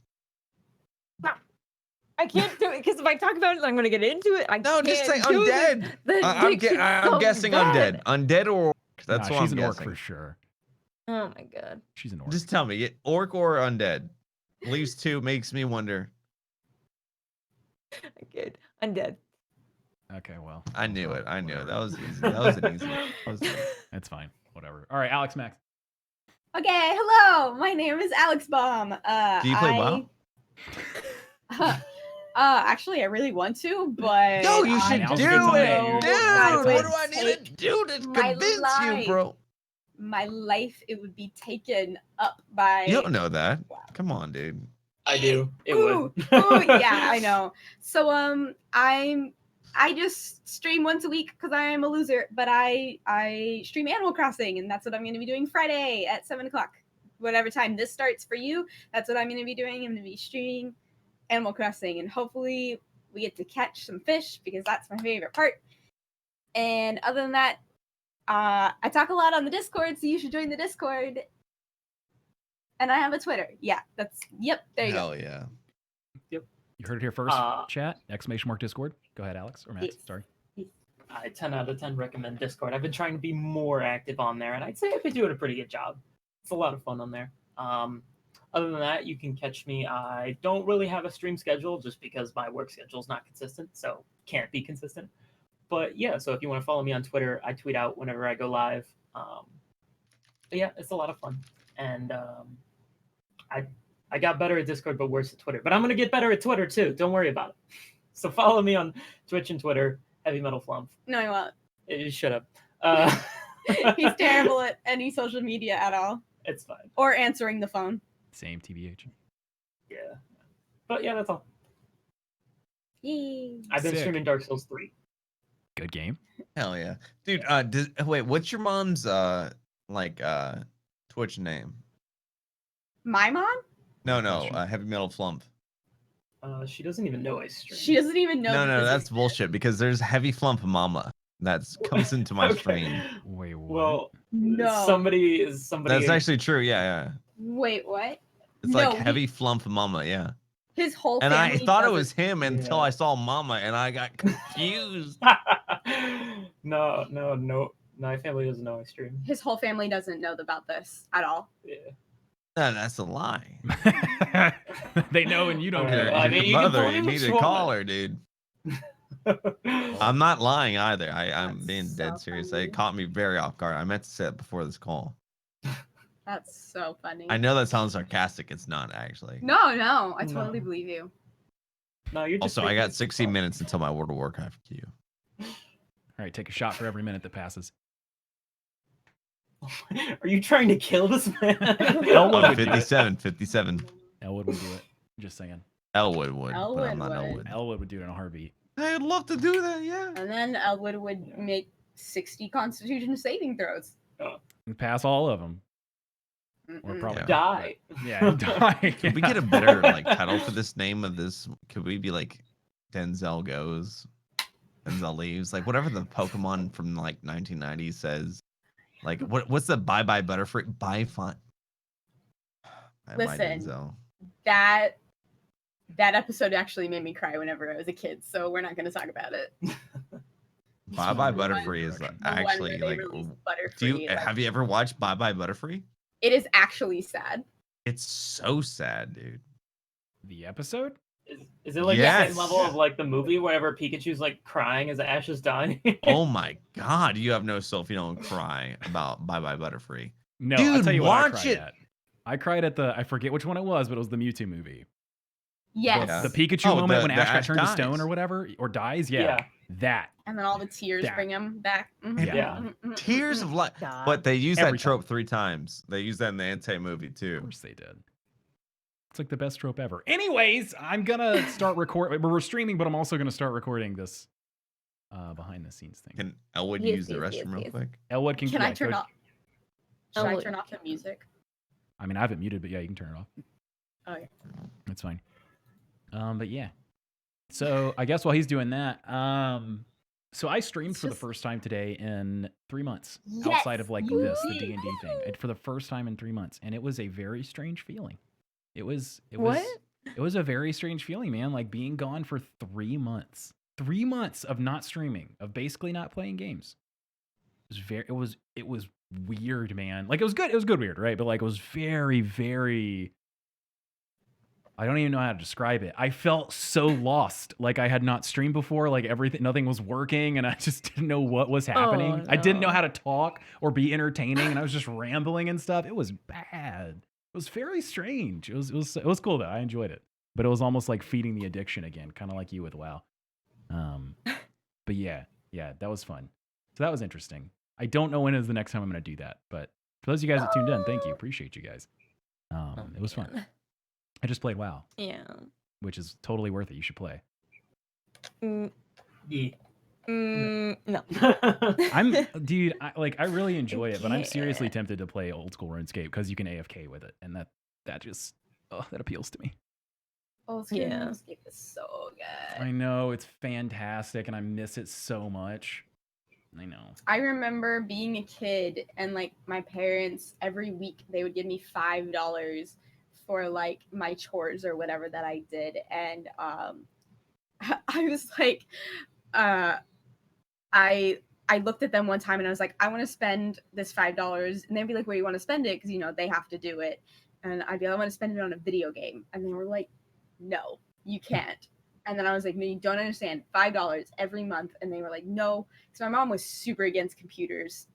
I can't do it because if I talk about it, I'm gonna get into it. No, just say undead. I'm guessing undead. Undead or orc. That's Nah, what she's I'm an orc guessing. for sure. Oh my god. She's an orc. Just tell me, orc or undead. Leaves two makes me wonder. Good. Undead. Okay, well. I knew it. I knew it. That was easy. That was an easy one. That was easy. That's fine. Whatever. All right, Alex, Max. Okay, hello. My name is Alex Baum. Do you play WoW? Actually, I really want to, but No, you should now's do a good time. it, dude. I What would do I need to take do to my convince you, life. bro? My life, it would be taken up by. You don't know that. Come on, dude. I do. It Ooh, would. ooh, yeah, I know. So I just stream once a week because I'm a loser, but I stream Animal Crossing, and that's what I'm going to be doing Friday at 7:00. Whatever time this starts for you, that's what I'm going to be doing. I'm going to be streaming Animal Crossing, and hopefully we get to catch some fish because that's my favorite part. And other than that, I talk a lot on the Discord, so you should join the Discord. And I have a Twitter. Yeah, there you go. Hell yeah. You heard it here first, Uh, chat. !Discord. Go ahead, Alex or Max. Yes. Sorry. I 10 out of 10 recommend Discord. I've been trying to be more active on there, and I'd say I've been doing a pretty good job. It's a lot of fun on there. Other than that, you can catch me. I don't really have a stream schedule just because my work schedule is not consistent, so can't be consistent. But yeah, so if you want to follow me on Twitter, I tweet out whenever I go live. But yeah, it's a lot of fun. And I got better at Discord, but worse at Twitter. But I'm gonna get better at Twitter too. Don't worry about it. So follow me on Twitch and Twitter, Heavy Metal Flump. No, I won't. Shut up. He's terrible at any social media at all, It's fine. or answering the phone. Same TBH. Yeah. But yeah, that's all. Yay. I've been Sick. streaming Dark Souls 3. Good game. Hell yeah. Dude, wait, what's your mom's Twitch name? My mom? No, question. Heavy Metal Flump. She doesn't even know I stream. She doesn't even know. No, this that's is- bullshit because there's Heavy Flump Mama that comes into my Okay. stream. Wait, what? Well, No. somebody. That's actually true. Yeah. Wait, what? It's No, like Heavy Flump Mama, yeah. His whole And I family thought it doesn't- was him until Yeah. I saw Mama and I got confused. No. My family doesn't know I stream. His whole family doesn't know about this at all. Yeah. No, that's a lie. They know and you don't Alright, care. I mean, you can Mother, believe you what need you to want. call her, dude. I'm not lying either. I'm That's being dead so serious. funny. It caught me very off guard. I meant to say it before this call. That's so funny. I know that sounds sarcastic. It's not actually. No, I totally No. believe you. No, you're just Also, I making got it 60 fun. minutes until my World of Warcraft queue. All right, take a shot for every minute that passes. Are you trying to kill this man? Elwood Oh, would do it. 57. Elwood would do it. Just saying. Elwood would, but Elwood I'm not would. Elwood. Elwood would do it in a heartbeat. I'd love to do that, yeah. And then Elwood would make 60 Constitution saving throws. And pass all of them. Or Mm-mm. probably Yeah. Die. Yeah, and die. Could we get a better title for this name of this? Could we be like Denzel Goes, Denzel Leaves, like whatever the Pokemon from 1990s says. Like what's the Bye Bye Butterfree? Bye fun. Bye Listen. Denzel. That episode actually made me cry whenever I was a kid, so we're not going to talk about it. Bye Bye one Butterfree is direction. The one actually where they like. released Do you Butterfree, like, have you ever watched Bye Bye Butterfree? it is actually sad. It's so sad, dude. The episode? Is it like the Yes. same level of like the movie whenever Pikachu's like crying as Ash is dying? Oh my god, you have no soul if you don't cry about Bye Bye Butterfree. No, I'll Dude, tell you what I watch cried it. at. I cried at I forget which one it was, but it was the Mewtwo movie. Yes. The Pikachu moment the when Ash got Ash turned to dies. stone or whatever, or dies. Yeah. That. And then all the tears That. bring him back. Mhm, Yeah. mhm, mhm, Tears mhm. of life. God. But they use Every that trope 3 times. They use that in the Entei movie Of too. course they did. It's like the best trope ever. Anyways, I'm gonna start recording. We're streaming, but I'm also gonna start recording this behind the scenes thing. Can Elwood Yes, use the yes, restroom real yes. quick? Elwood can. Can yeah, I turn go- off? Should I Elwood. turn off the music? I mean, I have it muted, but yeah, you can turn it off. Oh yeah. That's fine. But yeah. So I guess while he's doing that, so I streamed It's for the just- first time today in 3 months, Yes, outside of like you this, the did. D&D thing, for the first time in 3 months, and it was a very strange feeling. It was What? it was a very strange feeling, man. Like being gone for 3 months, 3 months of not streaming, of basically not playing games. It was weird, man. Like it was good weird, right? But like it was very, very. I don't even know how to describe it. I felt so lost, like I had not streamed before, like nothing was working, and I just didn't know what was happening. Oh, I didn't know no. how to talk or be entertaining, and I was just rambling and stuff. It was bad. It was very strange. It was cool though. I enjoyed it, but it was almost like feeding the addiction again, kind of like you with WoW. But yeah, that was fun. So that was interesting. I don't know when is the next time I'm going to do that, but for those of you guys that tuned in, thank you. Appreciate you guys. It was fun. Man. I just played WoW, Yeah. which is totally worth it. You should play. Mm, Yeah. no. Dude, I really enjoy it, but I'm seriously Yeah. tempted to play old school RuneScape because you can AFK with it, and that just that appeals to me. Oh, Yeah. Escape is so good. I know it's fantastic, and I miss it so much. I know. I remember being a kid and like my parents every week they would give me $5 for like my chores or whatever that I did, and I was like, I looked at them one time and I was like, I want to spend this $5, and they'd be like, where do you want to spend it? Because you know they have to do it, and I'd be like, I want to spend it on a video game, and they were like, no, you can't. And then I was like, no, you don't understand. $5 every month. And they were like, no. So my mom was super against computers.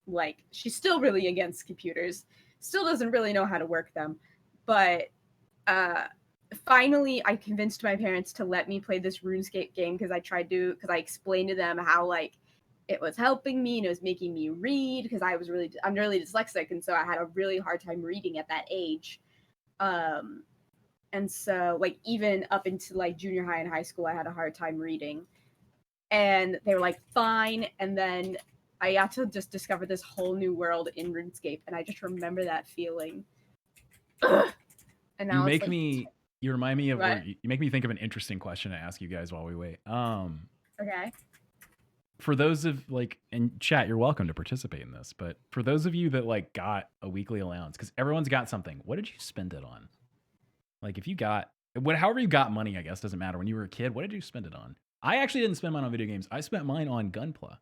Like, she's still really against computers. Still doesn't really know how to work them. But finally, I convinced my parents to let me play this RuneScape game because I explained to them how, like, it was helping me and it was making me read because I'm really dyslexic. And so I had a really hard time reading at that age. And so, like, even up into, like, junior high and high school, I had a hard time reading. And they were like, fine. And then I got to just discover this whole new world in RuneScape. And I just remember that feeling. And now You it's make like, me. You remind me of. What? You make me think of an interesting question to ask you guys while we wait. okay. For those of like in chat, you're welcome to participate in this. But for those of you that like got a weekly allowance, because everyone's got something, what did you spend it on? Like if you got however you got money, I guess doesn't matter. When you were a kid, what did you spend it on? I actually didn't spend mine on video games. I spent mine on Gunpla.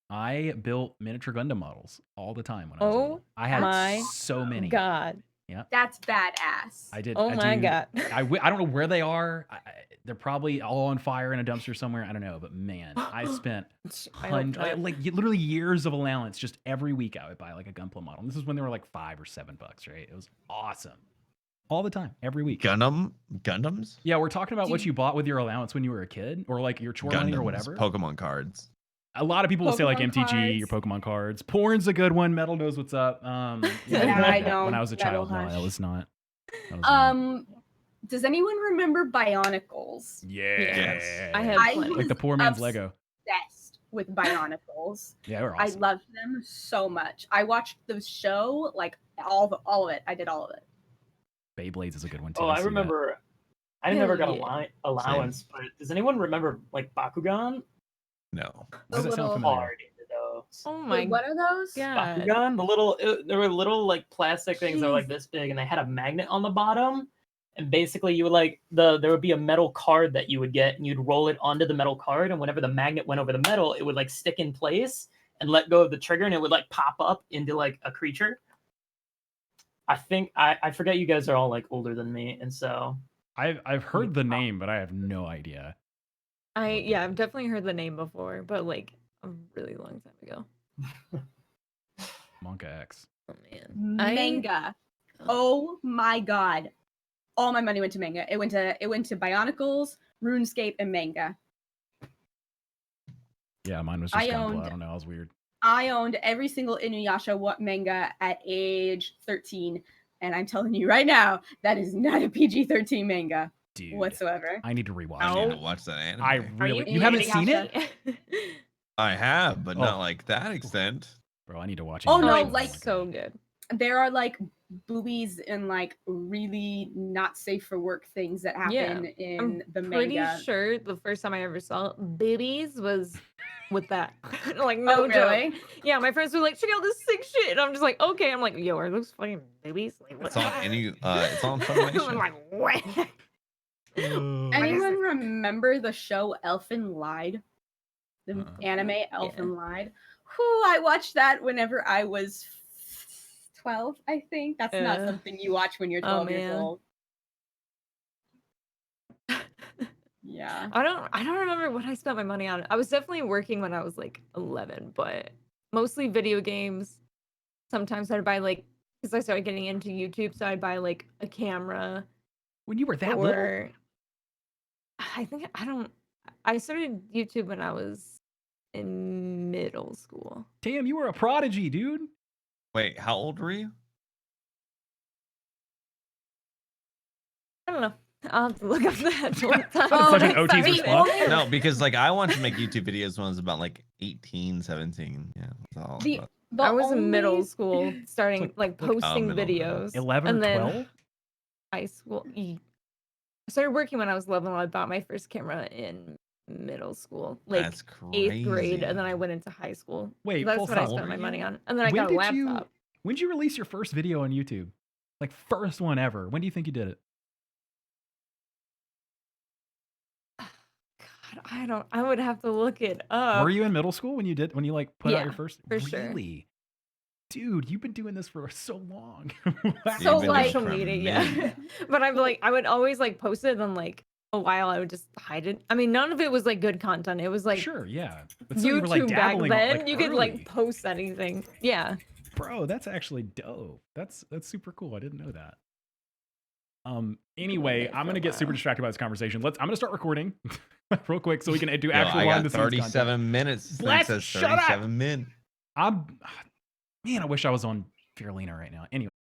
I built miniature Gundam models all the time when I was little. I had my so many. God. That's badass. I did. Oh my God. I don't know where they are. They're probably all on fire in a dumpster somewhere. I don't know. But man, I spent I hope not. like literally years of allowance. Just every week I would buy like a Gunpla model. And this is when they were like $5 or $7, right? It was awesome. All the time, every week. Gundams? Yeah, we're talking about what you bought with your allowance when you were a kid, or like your chore money or Gundams, whatever. Pokemon cards. A lot of people will say like Pokemon MTG, your cards. Pokemon cards. Porn's a good one. Metal knows what's up. Yeah, I know. When I was a Metal child, no, Hush. that was not. That was not. Does anyone remember Bionicles? Yeah. Yes. I have I plenty. Like the poor man's obs- Lego. Obsessed with Bionicles. Yeah, they were I awesome. loved them so much. I watched the show, like all of it. I did all of it. Beyblades is a good one too. Oh, I see that. remember. I Hell never got yeah. allowance, but does anyone remember like Bakugan? No. Why does The that sound little familiar? Hard into those. Oh my Wait, what are those? God. Bakugan, there were little like plastic things that were like this big, and they had a magnet on the bottom. And basically, you would like there would be a metal card that you would get, and you'd roll it onto the metal card, and whenever the magnet went over the metal, it would like stick in place and let go of the trigger, and it would like pop up into like a creature. I think I forget you guys are all like older than me, and so I've heard the name, but I have no idea. I've definitely heard the name before, but like a really long time ago. Monka X. Oh man. Manga. Oh my god. All my money went to manga. It went to Bionicles, RuneScape, and manga. Yeah, mine was just I Gunpla. owned- I don't know. I was weird. I owned every single Inuyasha manga at age 13, and I'm telling you right now, that is not a PG-13 manga Dude, whatsoever. I need to rewatch I need it. to watch that anime. I Are really. you You haven't seen it, Inuyasha? I have, but Oh. not like that extent. bro? I need to watch it. Oh, no, it's like- so good. There are like boobies and like really not safe for work things that happen in the Pretty manga. sure the first time I ever saw boobies was with that. Like no Oh, joke. really? Yeah, my friends were like, check out this sick shit. And I'm just like, okay. I'm like, yo, are those fucking boobies? Like, It's on it's on I'm Funimation. like, what? Anyone remember the show Elfen Lied? The Uh-uh. anime Elfen Lied? Whew, I watched that whenever I was 12, I think. That's not something you watch when you're 12 years man. old. Yeah. I don't remember what I spent my money on. I was definitely working when I was like 11, but mostly video games. Sometimes I'd buy like, because I started getting into YouTube, so I'd buy like a camera. When you were that little? Or I started YouTube when I was in middle school. Damn, you were a prodigy, dude. Wait, how old were you? I don't know. I'll have to look up that one time. Oh, Such an OT's sorry. response. No, because like I wanted to make YouTube videos when I was about like 18, 17. Yeah, that's all. The- But- the I was in middle only- school, starting like posting middle. videos. 11 or and then 12? high school. I started working when I was 11. I bought my first camera in middle school, like That's crazy. 8th grade, and then I went into high school. Wait, That's full what I stop. spent my money on, and then I When got a did you- laptop. When did you release your first video on YouTube? Like first one ever. When do you think you did it? God, I would have to look it up. Were you in middle school when you like put out Yeah, your first? for sure. Really? Dude, you've been doing this for so long. So, You've been like- doing it social for a media, yeah. minute. But I would always like post it, and then like a while I would just hide it. I mean, none of it was like good content. It was like Sure, yeah. But still, you YouTube were like back dabbling then. like, You could early. like post anything. Yeah. Bro, that's actually dope. That's super cool. I didn't know that. Anyway, it I'm for gonna a get super while. distracted by this conversation. I'm gonna start recording real quick so we can do Yo, actual I behind got the scenes content. 37 minutes. This Bless, thing says shut up. 37 minutes. Man, I wish I was on Fiorina right now. Anyway.